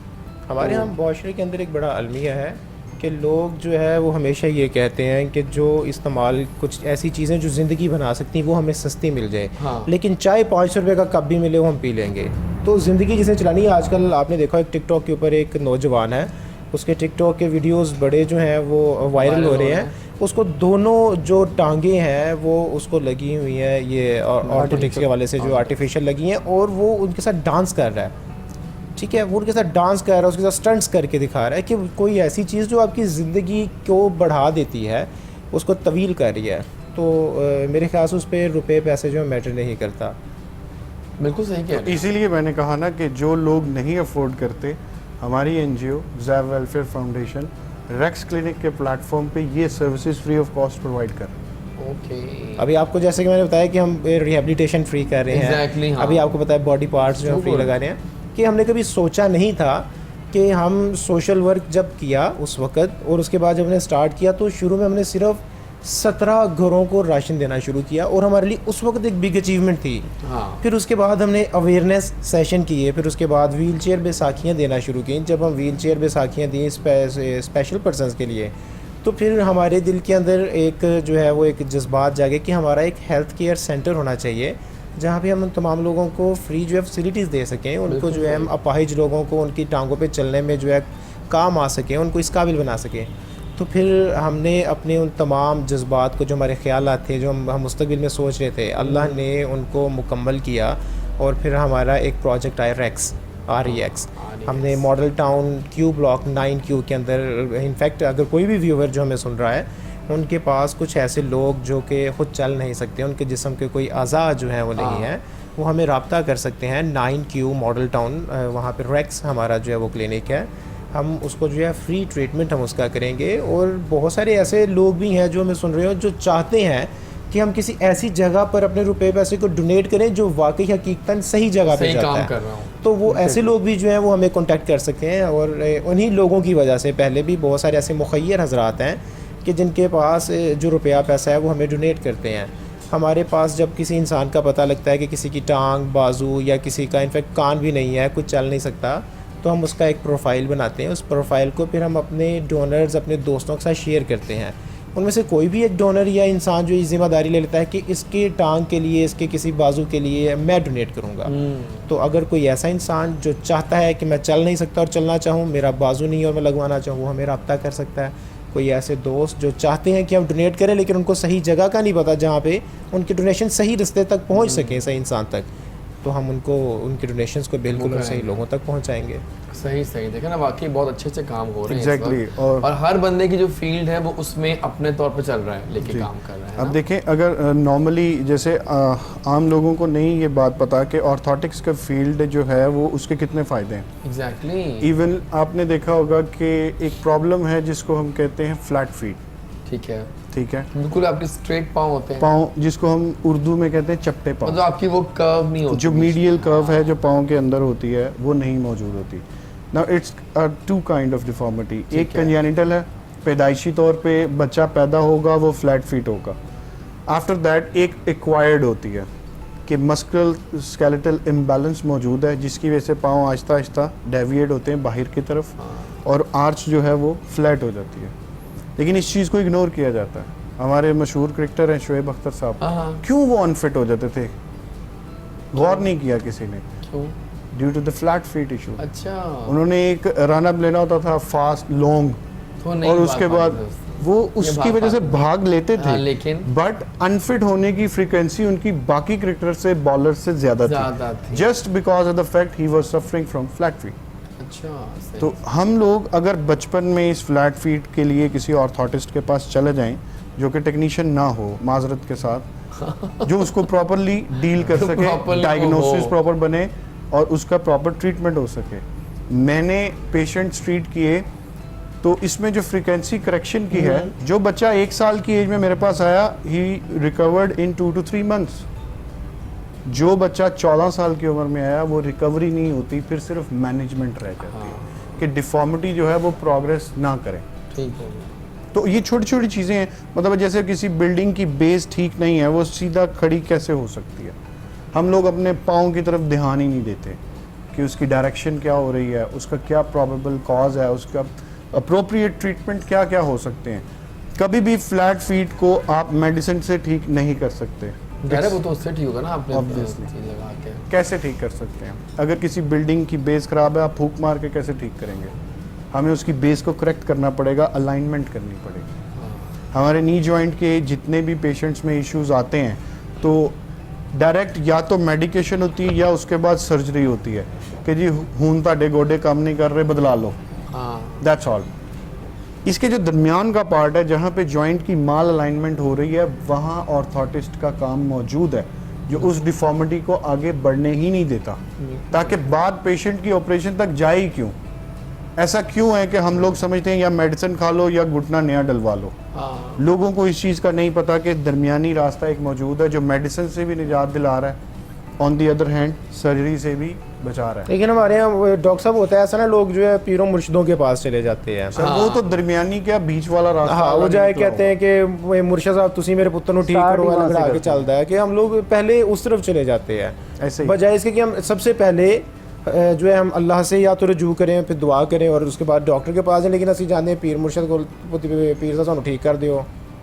हमारे यहाँ माशरे के अंदर एक बड़ा अलमिया है कि लोग जो है वो हमेशा ये कहते हैं कि जो इस्तेमाल कुछ ऐसी चीज़ें जो ज़िंदगी बना सकती हैं वो हमें सस्ती मिल जाए, हाँ। लेकिन चाय 500 रुपये का कप भी मिले वो हम पी लेंगे। तो ज़िंदगी जिसे चलानी है, आजकल आपने देखा एक टिकटॉक के ऊपर एक नौजवान है, उसके टिकटॉक के वीडियोस बड़े जो हैं वो वायरल हो रहे हैं। उसको दोनों जो टांगे हैं वो उसको लगी हुई हैं ये ऑर्थोटिक्स के वाले से जो आर्टिफिशियल लगी हैं, और वो उनके साथ डांस कर रहा है। ठीक है, वो उनके साथ डांस कर रहा है, उसके साथ स्टंट्स करके दिखा रहा है कि कोई ऐसी चीज़ जो आपकी ज़िंदगी को बढ़ा देती है उसको तवील कर रही है। तो मेरे ख्याल से उस पर रुपये पैसे जो मैटर नहीं करता। बिल्कुल सही कह रहे हैं। इसीलिए मैंने कहा ना कि जो लोग नहीं अफोर्ड करते, हमारी एनजीओ जैव वेलफेयर फाउंडेशन रेक्स क्लिनिक के प्लेटफॉर्म पे ये services free of cost provide कर रहे हैं। ओके। अभी आपको जैसे कि मैंने बताया कि हम रिहेबिलिटेशन फ्री कर रहे हैं। Exactly, हाँ। अभी आपको पता है बॉडी पार्ट्स जो हम फ्री लगा रहे हैं, कि हमने कभी सोचा नहीं था कि हम सोशल वर्क जब किया उस वक्त, और उसके बाद जब हमने स्टार्ट किया तो शुरू में हमने सिर्फ 17 घरों को राशन देना शुरू किया, और हमारे लिए उस वक्त एक बिग अचीवमेंट थी। हाँ। फिर उसके बाद हमने अवेयरनेस सेशन किए, फिर उसके बाद व्हील चेयर बैसाखियाँ देना शुरू की। जब हम व्हील चेयर बैसाखियाँ दी स्पेशल पर्सनस के लिए, तो फिर हमारे दिल के अंदर एक जो है वो एक जज्बात जागे कि हमारा एक हेल्थ केयर सेंटर होना चाहिए जहाँ पे हम तमाम लोगों को फ्री जो है फैसिलिटीज़ दे सकें, उनको जो है हम अपाहिज लोगों को उनकी टांगों पे चलने में जो है काम आ सकें, उनको इस काबिल बना सकें। तो फिर हमने अपने उन तमाम जज्बात को, जो हमारे ख्यालात थे, जो हम मुस्तकबिल में सोच रहे थे, अल्लाह ने उनको मुकम्मल किया, और फिर हमारा एक प्रोजेक्ट आया रेक्स, REX। हमने model town Q block 9Q के अंदर, इनफैक्ट अगर कोई भी व्यूअर जो हमें सुन रहा है, उनके पास कुछ ऐसे लोग जो कि ख़ुद चल नहीं सकते, उनके जिस्म के कोई अज़ा जो हैं वो नहीं है, वो हमें रब्ता कर सकते हैं 9Q मॉडल टाउन, वहाँ पे रेक्स हमारा जो है वो क्लिनिक है। हम उसको जो है फ्री ट्रीटमेंट हम उसका करेंगे। और बहुत सारे ऐसे लोग भी हैं जो हमें सुन रहे हो, जो चाहते हैं कि हम किसी ऐसी जगह पर अपने रुपए पैसे को डोनेट करें जो वाकई हकीकतन सही जगह पे जाता है। कर रहा हूँ। तो वो ऐसे लोग भी जो हैं वो हमें कांटेक्ट कर सकते हैं। और उन्हीं लोगों की वजह से पहले भी बहुत सारे ऐसे मुखय्यर हजरात हैं कि जिनके पास जो रुपया पैसा है वो हमें डोनेट करते हैं। हमारे पास जब किसी इंसान का पता लगता है कि किसी की टांग, बाजू या किसी का इनफैक्ट कान भी नहीं है, कुछ चल नहीं सकता, तो हम उसका एक प्रोफाइल बनाते हैं। उस प्रोफाइल को फिर हम अपने डोनर्स, अपने दोस्तों के साथ शेयर करते हैं। उनमें से कोई भी एक डोनर या इंसान जो ये जिम्मेदारी ले लेता है कि इसके टांग के लिए, इसके किसी बाजू के लिए मैं डोनेट करूँगा। तो अगर कोई ऐसा इंसान जो चाहता है कि मैं चल नहीं सकता और चलना चाहूँ, मेरा बाजू नहीं और मैं लगवाना चाहूँ, वो हमें रब्ता कर सकता है। कोई ऐसे दोस्त जो चाहते हैं कि हम डोनेट करें लेकिन उनको सही जगह का नहीं पता जहाँ पे उनके डोनेशन सही रास्ते तक पहुँच सकें, सही इंसान तक, तो हम उनको उनके डोनेशंस को बिल्कुल सही लोगों तक पहुँचाएंगे। सही देखा ना, वाकई बहुत अच्छे से काम हो रहे हैं इस Exactly, वक्त। और हर बंदे की जो फील्ड है वो उसमें अपने तौर पे चल रहा है, लेके काम कर रहा है अब ना? देखें, अगर नॉर्मली जैसे आम लोगों को नहीं ये बात पता कि ऑर्थोटिक्स का फील्ड जो है वो उसके कितने फ़ायदे हैं। एग्जैक्टली। इवन आपने देखा होगा कि एक प्रॉब्लम है जिसको हम कहते हैं फ्लैट फीट, ठीक है, ठीक है, बिल्कुल आपके स्ट्रेट पाँव होते हैं, पाँव जिसको हम उर्दू में कहते हैं चपटे पाँव, मतलब आपकी वो कर्व नहीं होती, जो मीडियल कर्व है जो पाँव के अंदर होती है वो नहीं मौजूद होती। Now it's two kind of deformity. एक कंजेनिटल है, पैदाइशी तौर पे बच्चा पैदा होगा वो फ्लैट फीट होगा। आफ्टर दैट एक एक्वायर्ड होती है कि मस्कुलर स्केलेटल इम्बैलेंस मौजूद है, जिसकी वजह से पाँव आहिस्ता आहिस्ता डेविएट होते हैं बाहर की तरफ और आर्च जो है वो फ्लैट हो जाती है। लेकिन इस चीज़ को इग्नोर किया जाता है। हमारे मशहूर क्रिकेटर हैं शोएब अख्तर साहब, क्यों वो अनफिट हो जाते थे? गौर नहीं किया किसी ने, क्यों? Due to the flat feet issue. अच्छा, उन्होंने एक रन अप लेना होता था फास्ट लॉन्ग, तो नहीं और बात उसके मानी बाद दोस्त। वो उसकी भाग वजह से पाते भाग लेते हाँ, थे, लेकिन बट अनफिट होने की फ्रीक्वेंसी उनकी बाकी क्रिकेटर से बॉलर से ज्यादा थी। Just because of the fact he was suffering from flat feet. अच्छा सही। तो हम लोग अगर बचपन में इस फ्लैट फीट के लिए किसी ऑर्थोटिस्ट के पास चले जाएं जो कि टेक्नीशियन ना हो, माजरत के साथ, जो उसको प्रॉपरली डील कर सके, Properly डायग्नोसिस हो। प्रॉपर बने और उसका प्रॉपर ट्रीटमेंट हो सके। मैंने पेशेंट्स ट्रीट किए तो इसमें जो फ्रीक्वेंसी करेक्शन की है, जो बच्चा 1 साल की एज में मेरे पास आया, ही रिकवर्ड इन 2 to 3 months। जो बच्चा 14 साल की उम्र में आया वो रिकवरी नहीं होती, फिर सिर्फ मैनेजमेंट रह जाती है कि डिफॉर्मिटी जो है वो प्रोग्रेस ना करे। ठीक हो गया। तो ये छोटी छोटी चीज़ें हैं, मतलब जैसे किसी बिल्डिंग की बेस ठीक नहीं है, वो सीधा खड़ी कैसे हो सकती है। हम लोग अपने पाँव की तरफ ध्यान ही नहीं देते कि उसकी डायरेक्शन क्या हो रही है, उसका क्या प्रोबेबल कॉज है, उसका अप्रोप्रिएट ट्रीटमेंट क्या क्या हो सकते हैं। कभी भी फ्लैट फीट को आप मेडिसिन से ठीक नहीं कर सकते। अरे वो तो उससे ठीक होगा ना, आपने Obviously। चीज़ लगा के। कैसे ठीक कर सकते हैं? अगर किसी बिल्डिंग की बेस खराब है, आप फूंक मार के कैसे ठीक करेंगे? हमें उसकी बेस को करेक्ट करना पड़ेगा, अलाइनमेंट करनी पड़ेगी। हमारे नी जॉइंट के जितने भी पेशेंट्स में इश्यूज आते हैं तो डायरेक्ट या तो मेडिकेशन होती है या उसके बाद सर्जरी होती है कि जी खून ताड़े गोडे काम नहीं कर रहे, बदला लो, हाँ दैट्स ऑल। इसके जो दरमियान का पार्ट है जहाँ पे जॉइंट की माल अलाइनमेंट हो रही है, वहाँ ऑर्थोटिस्ट का काम मौजूद है जो उस डिफॉर्मिटी को आगे बढ़ने ही नहीं देता, ताकि बाद पेशेंट की ऑपरेशन तक जाए ही क्यों। ऐसा क्यों है कि हम लोग समझते हैं या मेडिसिन खा लो या घुटना नया डलवा लो। हाँ लोगों को इस चीज़ का नहीं पता कि दरमियानी रास्ता एक मौजूद है जो मेडिसिन से भी निजात दिला रहा है, on the other hand surgery से भी बचा रहा है। लेकिन हमारे यहाँ डॉक्टर साहब होता है ऐसा ना, लोग जो है पीरों मुर्शिदों के पास चले जाते हैं। सर वो तो दरमियानी क्या बीच वाला रास्ता हाँ, वो वाला जाए निकला कहते हैं कि मुर्शिद साहब तुसी मेरे पुत्र को ठीक Start करो, ही वहाँ अलग से आगे करते हैं। चलता है कि हम लोग पहले उस तरफ चले जाते हैं, ऐसे ही। बजाय इसके कि हम सबसे पहले जो है हम अल्लाह से या तो रजू करें, फिर दुआ करें और उसके बाद डॉक्टर के पास जाएं। लेकिन असं जाते हैं पीर मुर्शिद को, पीर साहब सानू ठीक कर दियो,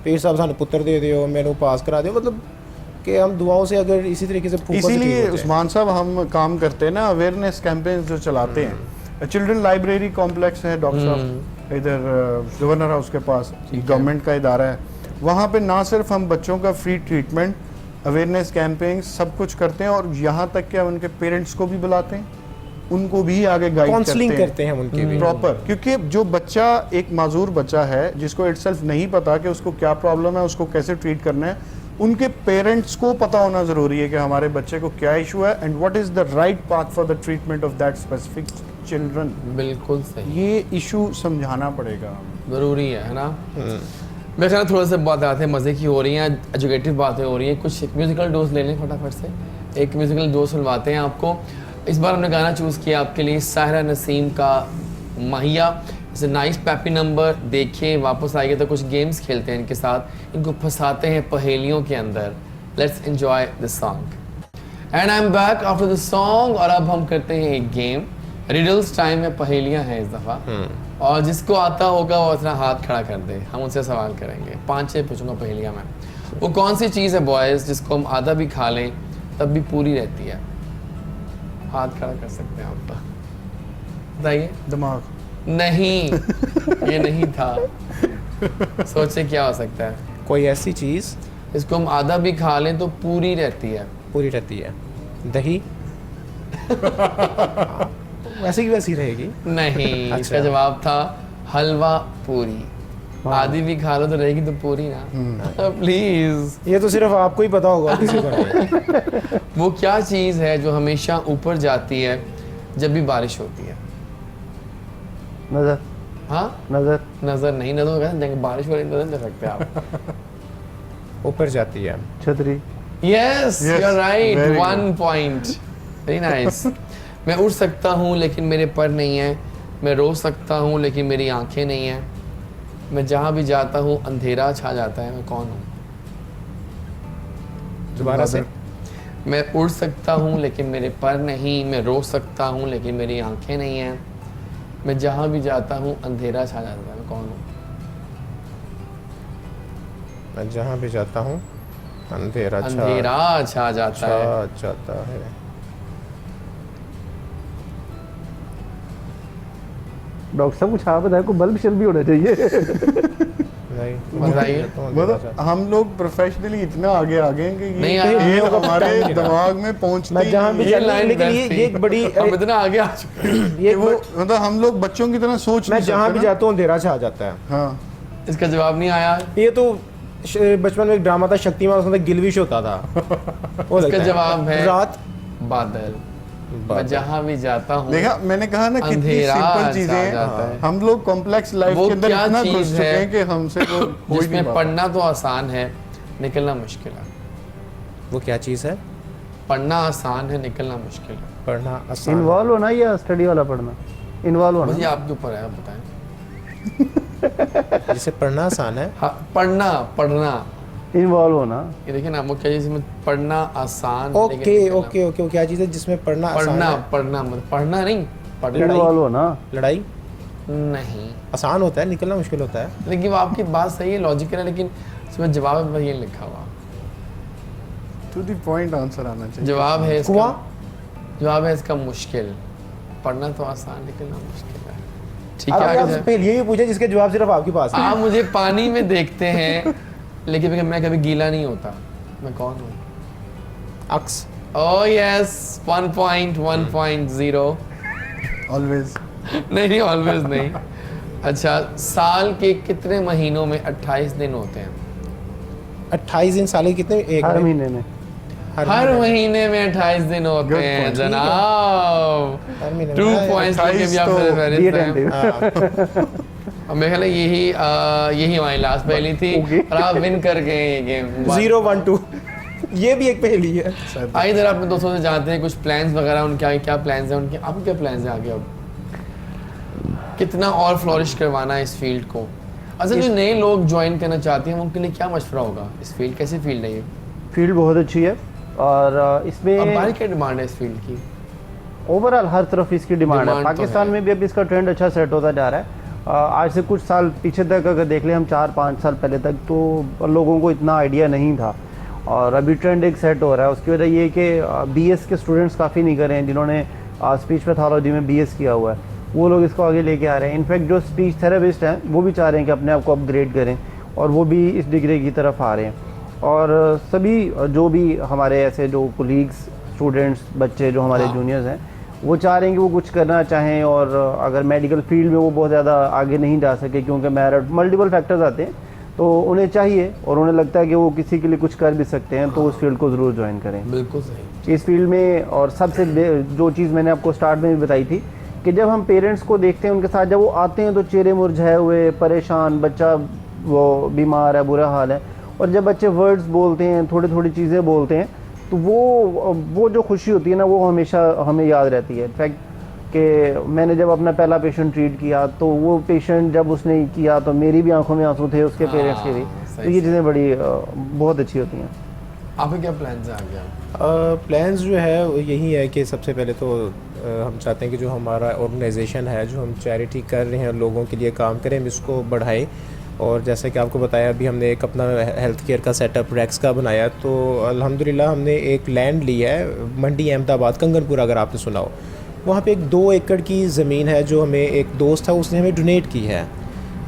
पीर साहब सानू पुत्र दे दियो, मैनू पास करा दियो। मतलब कि हम दुआओं से अगर इसी तरीके से फूफा से ठीक इसीलिए हो जाए। उस्मान साहब हम काम करते हैं ना, अवेयरनेस कैंपेन्स जो चलाते हैं। चिल्ड्रन लाइब्रेरी कॉम्प्लेक्स है डॉक्टर साहब, इधर गवर्नर हाउस के पास गवर्नमेंट का इदारा है, वहाँ पे ना सिर्फ हम बच्चों का फ्री ट्रीटमेंट, अवेयरनेस कैंपेन्स सब कुछ करते हैं और यहाँ तक कि हम उनके पेरेंट्स को भी बुलाते हैं, उनको भी आगे गाइड काउंसलिंग करते हैं हम उनकी भी। प्रॉपर। क्योंकि जो बच्चा एक माजूर बच्चा है जिसको इटसेल्फ नहीं पता कि उसको क्या प्रॉब्लम है, उसको कैसे ट्रीट करना है, उनके पेरेंट्स को पता होना ज़रूरी है कि हमारे बच्चे को क्या इशू है and what is the right path for the treatment of that specific children. बिल्कुल सही, ये इशू समझाना पड़ेगा। ज़रूरी है ना। मेरे ख्याल थोड़ा सा बातें मज़े की हो रही हैं, एजुकेटिव बातें हो रही हैं। कुछ म्यूज़िकल डोज ले लें फटाफट से, एक म्यूज़िकल डोज सुनवाते हैं आपको। इस बार हमने गाना चूज़ किया आपके लिए साहिरा नसीम का माहिया। It's a nice pappy number. देखिए वापस आएंगे तो कुछ गेम्स खेलते हैं इनके साथ, इनको फंसाते हैं पहेलियों के अंदर। Let's enjoy this song and I am back after the song. और अब हम करते हैं एक गेम, रिडल्स टाइम में पहेलियां हैं इस दफ़ा, और जिसको आता होगा वो अपना हाथ खड़ा कर दे, हम उनसे सवाल करेंगे। 5-6 पूछूंगा पहेलियां मैं। वो कौन सी चीज़ है बॉयज़ जिसको हम आधा भी खा लें तब भी पूरी रहती है? हाथ खड़ा कर सकते हैं आप तो, बताइए। दिमाग नहीं, ये नहीं था। सोचे क्या हो सकता है कोई ऐसी चीज़ इसको हम आधा भी खा लें तो पूरी रहती है? पूरी रहती है? दही। वैसे की वैसी रहेगी। नहीं, अच्छा। इसका जवाब था हलवा पूरी। आधी भी खा लो तो रहेगी तो पूरी ना। प्लीज। ये तो सिर्फ आपको ही पता होगा, किसी को नहीं। वो क्या चीज़ है जो हमेशा ऊपर जाती है जब भी बारिश होती है? नजर। हाँ, नजर। नजर नहीं, नजर कैसे बारिश हो रही नजर नहीं सकते आप। ऊपर जाती है। छतरी। Yes, you are right. very 1 point. Very nice. मैं उड़ सकता हूँ लेकिन मेरे पर नहीं है, मैं रो सकता हूँ लेकिन मेरी आंखें नहीं हैं, मैं जहाँ भी जाता हूँ अंधेरा छा जाता है, मैं कौन हूँ? दोबारा से। मैं उड़ सकता हूँ लेकिन मेरे पर नहीं, मैं रो सकता हूँ लेकिन मेरी आंखें नहीं हैं, मैं जहाँ भी जाता हूँ अंधेरा छा जाता है, मैं कौन हूँ? मैं जहाँ भी जाता हूँ अंधेरा अंधेरा छा जाता है। जाता है। डॉक्टर साहब कुछ आप बताए, को बल्ब शल्ब भी होना चाहिए। भाई बताइए। मतलब हम लोग प्रोफेशनली इतना आगे आ गए हैं कि नहीं, ये यार, ये हम लोग हमारे टाइम नहीं रहा। दिमाग में पहुंचते मैं ही जहाँ भी नहीं ये है। लाइन लेकिन बेस्ट ये एक थी। बड़ी हम इतना आगे आ चुके हैं। ये कि वो मतलब हम लोग बच्चों की तरह सोच मैं नहीं जहाँ सकते भी ना। जाता हूँ अंधेरा छा जाता है। हाँ इसका जवाब नहीं आया। ये तो बचपन में एक ड्रामा था शक्तिमान, उसमें गिलविश होता था वो लगता इसका जवाब है रात। बादल। मैं बादल। जहाँ भी जाता हूँ देखा, मैंने कहा ना कितनी अंधेरा सिंपल छा चीजें जाता है। हैं। हम लोग कॉम्प्लेक्स लाइफ वो के अंदर क्या इतना चीज़ घुस चुके है हैं कि हमसे वो कोई नहीं जिसमें पाता। पढ़ना तो आसान है, निकलना मुश्किल है। वो क्या चीज़ है? पढ़ना आसान है, निकलना मुश्किल है। पढ़ना आसान है। इन्वॉल्व होना या स्टडी वाला पढ़ना? इन्वॉल्व बस ये होना। आपके ऊपर है, आप बताएं। जिसे पढ़ना आसान है। हाँ, पढ़ना इन्वॉल्व होना। ये देखिए ना, वो क्या चीज़ में पढ़ना आसान है, लेकिन ओके निकलना- ओके ओके, वो क्या चीज़ है जिसमें पढ़ना आसान है? पढ़ना मतलब पढ़ना नहीं, पढ़ना इन्वॉल्व होना। लड़ाई नहीं। आसान होता है, निकलना मुश्किल होता है। लेकिन वो आपकी बात सही है, लॉजिकल है, लेकिन इसमें जवाब में ये लिखा हुआ। टू द पॉइंट आंसर आना चाहिए। जवाब है इसका, कुआं? जवाब है इसका मुश्किल। पढ़ना तो आसान, निकलना मुश्किल है। ठीक अब है, आगे आप जाए। पहले ये पूछे जिसके जवाब सिर्फ आपके पास है। आप मुझे पानी में देखते हैं लेकिन मैं कभी गीला नहीं होता। मैं कौन हूँ? अक्स। Oh yes, 1 point 1.0। ऑलवेज। नहीं, ऑलवेज नहीं। अच्छा, साल के कितने महीनों में 28 दिन होते हैं? 28 दिन साल के कितने? एक हर में? महीने में। हर महीने में 28 दिन होते Good हैं point. जनाब। हर महीने 2 में। पॉइंट्स लेके भी आप 28 तो फेवरेट बी हैं। अटेंटिव। और मेरे ख्याल है यही हमारी लास्ट पहली थी और आप विन कर गए ये गेम। 0 1 2 ये भी एक पहेली है। आइए इधर अपने दोस्तों से जानते हैं कुछ प्लान्स वगैरह उनके आगे क्या प्लान्स हैं उनके। आपके क्या प्लान्स हैं आगे? अब कितना और फ्लोरिश करवाना है इस फील्ड को? अच्छा, जो नए लोग ज्वाइन करना चाहते हैं उनके लिए क्या मशवरा होगा? इस फील्ड कैसी फील्ड है ये? फील्ड बहुत अच्छी है और और इसमें बाहर क्या डिमांड है इस फील्ड की? ओवरऑल हर तरफ इसकी डिमांड है। डिमांड तो पाकिस्तान है। में भी अब इसका ट्रेंड अच्छा सेट होता जा रहा है। आज से कुछ साल पीछे तक अगर देख लें हम 4-5 साल पहले तक तो लोगों को इतना आइडिया नहीं था और अभी ट्रेंड एक सेट हो रहा है। उसकी वजह ये है कि बीएस के स्टूडेंट्स काफ़ी निकल हैं जिन्होंने स्पीच पैथोलॉजी में बीएस किया हुआ है, वो लोग इसको आगे लेके आ रहे हैं। इनफैक्ट जो स्पीच थेरेपिस्ट हैं वो भी चाह रहे हैं कि अपने आप को अपग्रेड करें और वो भी इस डिग्री की तरफ आ रहे हैं। और सभी जो भी हमारे ऐसे जो कोलीग्स, स्टूडेंट्स, बच्चे जो हमारे हाँ। जूनियर्स हैं वो चाह रहे हैं कि वो कुछ करना चाहें और अगर मेडिकल फील्ड में वो बहुत ज़्यादा आगे नहीं जा सके क्योंकि मेरिट मल्टीपल फैक्टर्स आते हैं, तो उन्हें चाहिए और उन्हें लगता है कि वो किसी के लिए कुछ कर भी सकते हैं, तो उस फील्ड को ज़रूर ज्वाइन करें। बिल्कुल सही। इस फील्ड में और सबसे जो चीज़ मैंने आपको स्टार्ट में भी बताई थी कि जब हम पेरेंट्स को देखते हैं उनके साथ जब वो आते हैं तो चेहरे मुरझाए हुए, परेशान, बच्चा वो बीमार है, बुरा हाल है, और जब बच्चे वर्ड्स बोलते हैं, थोड़ी थोड़ी चीज़ें बोलते हैं, तो वो जो खुशी होती है ना वो हमेशा हमें याद रहती है। इनफैक्ट कि मैंने जब अपना पहला पेशेंट ट्रीट किया तो वो पेशेंट जब उसने किया तो मेरी भी आंखों में आंसू थे, उसके पेरेंट्स के भी। तो ये चीज़ें बड़ी बहुत अच्छी होती हैं। आपके क्या प्लान्स हैं आगे? प्लान्स जो है वो यही है कि सबसे पहले तो हम चाहते हैं कि जो हमारा ऑर्गेनाइजेशन है, जो हम चैरिटी कर रहे हैं, लोगों के लिए काम करें, हम इसको बढ़ाएं। और जैसे कि आपको बताया अभी हमने एक अपना हेल्थ केयर का सेटअप रेक्स का बनाया, तो अल्हम्दुलिल्लाह हमने एक लैंड लिया है मंडी अहमदाबाद, कंगनपुरा, अगर आपने सुना हो। वहाँ पे एक 2 एकड़ की ज़मीन है जो हमें एक दोस्त था उसने हमें डोनेट की है,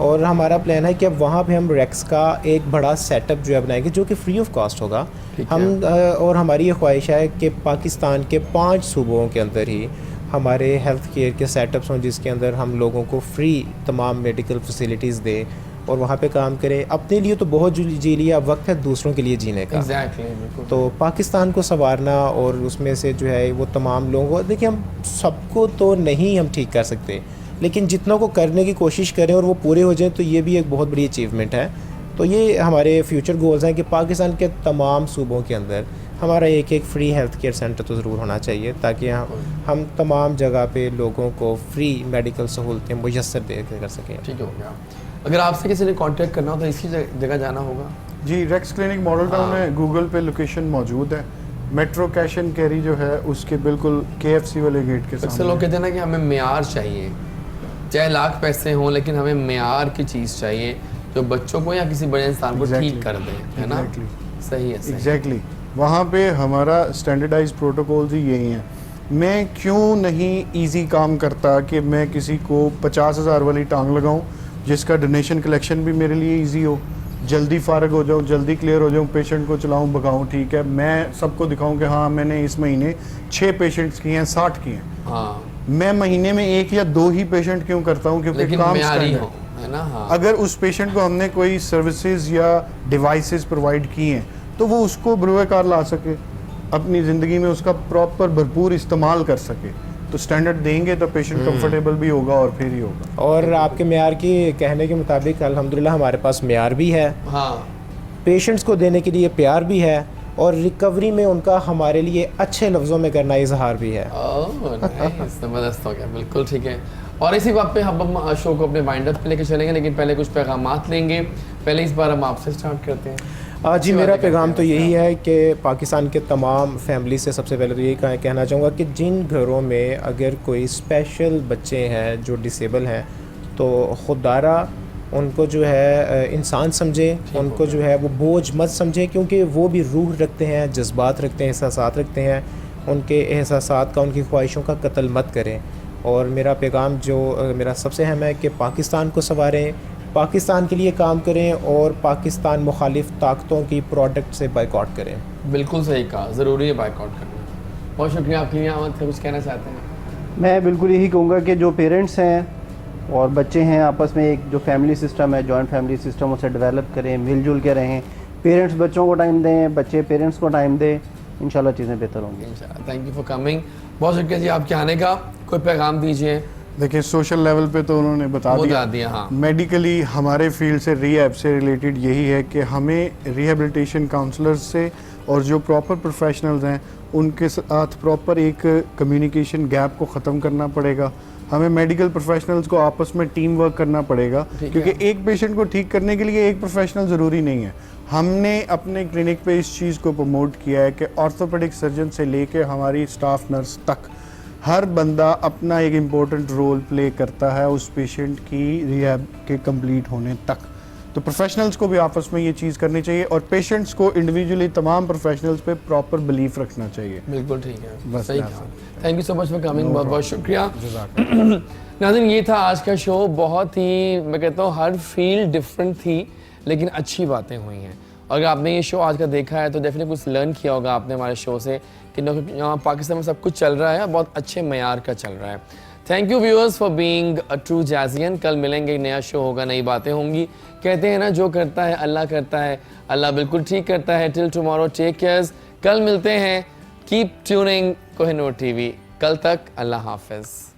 और हमारा प्लान है कि अब वहाँ पे हम रेक्स का एक बड़ा सेटअप जो है बनाएंगे जो कि फ्री ऑफ कॉस्ट होगा। हम और हमारी ये ख्वाहिश है कि पाकिस्तान के 5 सूबों के अंदर ही हमारे हेल्थ केयर के सेटअप्स हों जिसके अंदर हम लोगों को फ्री तमाम मेडिकल फैसिलिटीज़ दें और वहाँ पे काम करें। अपने लिए तो बहुत जी लिया, अब वक्त है दूसरों के लिए जीने का। एग्जैक्टली, बिल्कुल। तो पाकिस्तान को संवारना और उसमें से जो है वो तमाम लोगों को, देखिए हम सबको तो नहीं हम ठीक कर सकते, लेकिन जितना को करने की कोशिश करें और वो पूरे हो जाएं तो ये भी एक बहुत बड़ी अचीवमेंट है। तो ये हमारे फ्यूचर गोल्स हैं कि पाकिस्तान के तमाम सूबों के अंदर हमारा एक फ्री हेल्थ केयर सेंटर तो ज़रूर होना चाहिए ताकि हम तमाम जगह पे लोगों को फ्री मेडिकल सहूलतें मुयस्सर दे कर सकें। ठीक हो गया। अगर आपसे किसी ने कांटेक्ट करना हो तो इसी जगह जाना होगा? जी, रेक्स क्लिनिक मॉडल टाउन में गूगल पे लोकेशन मौजूद है। मेट्रो कैश एंड कैरी जो है उसके बिल्कुल KFC वाले गेट के अक्सर सामने। लोग कहते हैं ना कि हमें मेयार चाहिए, चाहे लाख पैसे हों, लेकिन हमें मेयार की चीज़ चाहिए जो बच्चों को या किसी बड़े इंसान को ठीक कर दे, है ना? सही है, सही। एग्जैक्टली वहाँ पे हमारा स्टैंडर्डाइज प्रोटोकॉल्स ही यही हैं। मैं क्यों नहीं इजी काम करता कि मैं किसी को 50,000 वाली टांग लगाऊं जिसका डोनेशन कलेक्शन भी मेरे लिए इजी हो, जल्दी फारग हो जाऊँ, जल्दी क्लियर हो जाऊँ, पेशेंट को चलाऊँ भगाऊँ, ठीक है, मैं सबको दिखाऊँ कि हाँ मैंने इस महीने 6 पेशेंट्स किए हैं, 60 किए हैं। हाँ, मैं महीने में 1 या 2 ही पेशेंट क्यों करता हूँ, क्योंकि लेकिन काम म्यारी standard हो, है ना। हाँ, अगर उस पेशेंट को हमने कोई सर्विसेज या डिवाइसेस प्रोवाइड की हैं तो वो उसको बरूएकार ला सके, अपनी ज़िंदगी में उसका प्रॉपर भरपूर इस्तेमाल कर सके। तो स्टैंडर्ड देंगे तो पेशेंट कंफर्टेबल भी होगा और फिर ही होगा। और आपके मेयार की कहने के मुताबिक अल्हम्दुलिल्लाह हमारे पास मेयार भी है, हाँ, पेशेंट्स को देने के लिए प्यार भी है, और रिकवरी में उनका हमारे लिए अच्छे लफ्ज़ों में करना इजहार भी है। ओह नाइस, जबरदस्त हो गया, बिल्कुल ठीक है। और इसी बात पे हम शो को अपने वाइंड अप पे लेके चलेंगे, लेकिन पहले कुछ पैगामात लेंगे। पहले इस बार हम आपसे स्टार्ट करते हैं। जी, अच्छी मेरा बातें पैगाम करते तो हैं यही है कि पाकिस्तान के तमाम फैमिली से सबसे पहले तो यही कहना चाहूँगा कि जिन घरों में अगर कोई स्पेशल बच्चे हैं जो डिसेबल हैं, तो खुदारा उनको जो है इंसान समझे, उनको जो है वो बोझ मत समझे, क्योंकि वो भी रूह रखते हैं, जज्बात रखते हैं, एहसासात रखते हैं। उनके एहसासात का, उनकी ख्वाहिशों का कत्ल मत करें। और मेरा पैगाम जो मेरा सबसे अहम है कि पाकिस्तान को संवारें, पाकिस्तान के लिए काम करें और पाकिस्तान मुखालिफ ताकतों की प्रोडक्ट से बाइकआउट करें। बिल्कुल सही कहा, ज़रूरी है बाइकआउट करना। बहुत शुक्रिया आपकी लिए आमद थे, कुछ कहना चाहते हैं? मैं बिल्कुल यही कहूँगा कि जो पेरेंट्स हैं और बच्चे हैं, आपस में एक जो फैमिली सिस्टम है, जॉइंट फैमिली सिस्टम, उसे डेवलप करें, मिलजुल के रहें। पेरेंट्स बच्चों को टाइम दें, बच्चे पेरेंट्स को टाइम दें, इंशाल्लाह चीज़ें बेहतर होंगी। इंशाल्लाह। थैंक यू फॉर कमिंग, बहुत शुक्रिया जी आपके आने का। कोई पैगाम दीजिए। देखिए, सोशल लेवल पे तो उन्होंने बता दिया। हाँ। मेडिकली हमारे फील्ड से, रिहैब से रिलेटेड यही है कि हमें रिहेबिलिटेशन काउंसलर्स से और जो प्रॉपर प्रोफेशनल्स हैं उनके साथ प्रॉपर एक कम्युनिकेशन गैप को ख़त्म करना पड़ेगा। हमें मेडिकल प्रोफेशनल्स को आपस में टीम वर्क करना पड़ेगा, क्योंकि एक पेशेंट को ठीक करने के लिए एक प्रोफेशनल ज़रूरी नहीं है। हमने अपने क्लिनिक पे इस चीज़ को प्रमोट किया है कि ऑर्थोपेडिक सर्जन से लेके हमारी स्टाफ नर्स तक हर बंदा अपना एक इम्पोर्टेंट रोल प्ले करता है उस पेशेंट की रिहैब के कंप्लीट होने तक। तो प्रोफेशनल्स को भी आपस में ये चीज़ करनी चाहिए और पेशेंट्स को इंडिविजुअली तमाम प्रोफेशनल्स पे प्रॉपर बिलीफ रखना चाहिए। बिल्कुल ठीक है, बस सही कहा। Thank you so much for coming, बहुत बहुत शुक्रिया। जज़ाकल्लाह। नाज़रीन, ये था आज का शो। बहुत ही, मैं कहता हूँ, हर फील्ड डिफरेंट थी, लेकिन अच्छी बातें हुई हैं। अगर आपने ये शो आज का देखा है तो डेफिनेटली कुछ लर्न किया होगा आपने हमारे शो से कि यहाँ पाकिस्तान में सब कुछ चल रहा है, बहुत अच्छे मयार का चल रहा है। Thank you viewers for being a true Jazzian. कल मिलेंगे, नया शो होगा, नई बातें होंगी। कहते हैं ना, जो करता है अल्लाह करता है, अल्लाह बिल्कुल ठीक करता है। Till tomorrow, take care. कल मिलते हैं। Keep tuning Kohinoor TV. कल तक अल्लाह हाफिज़।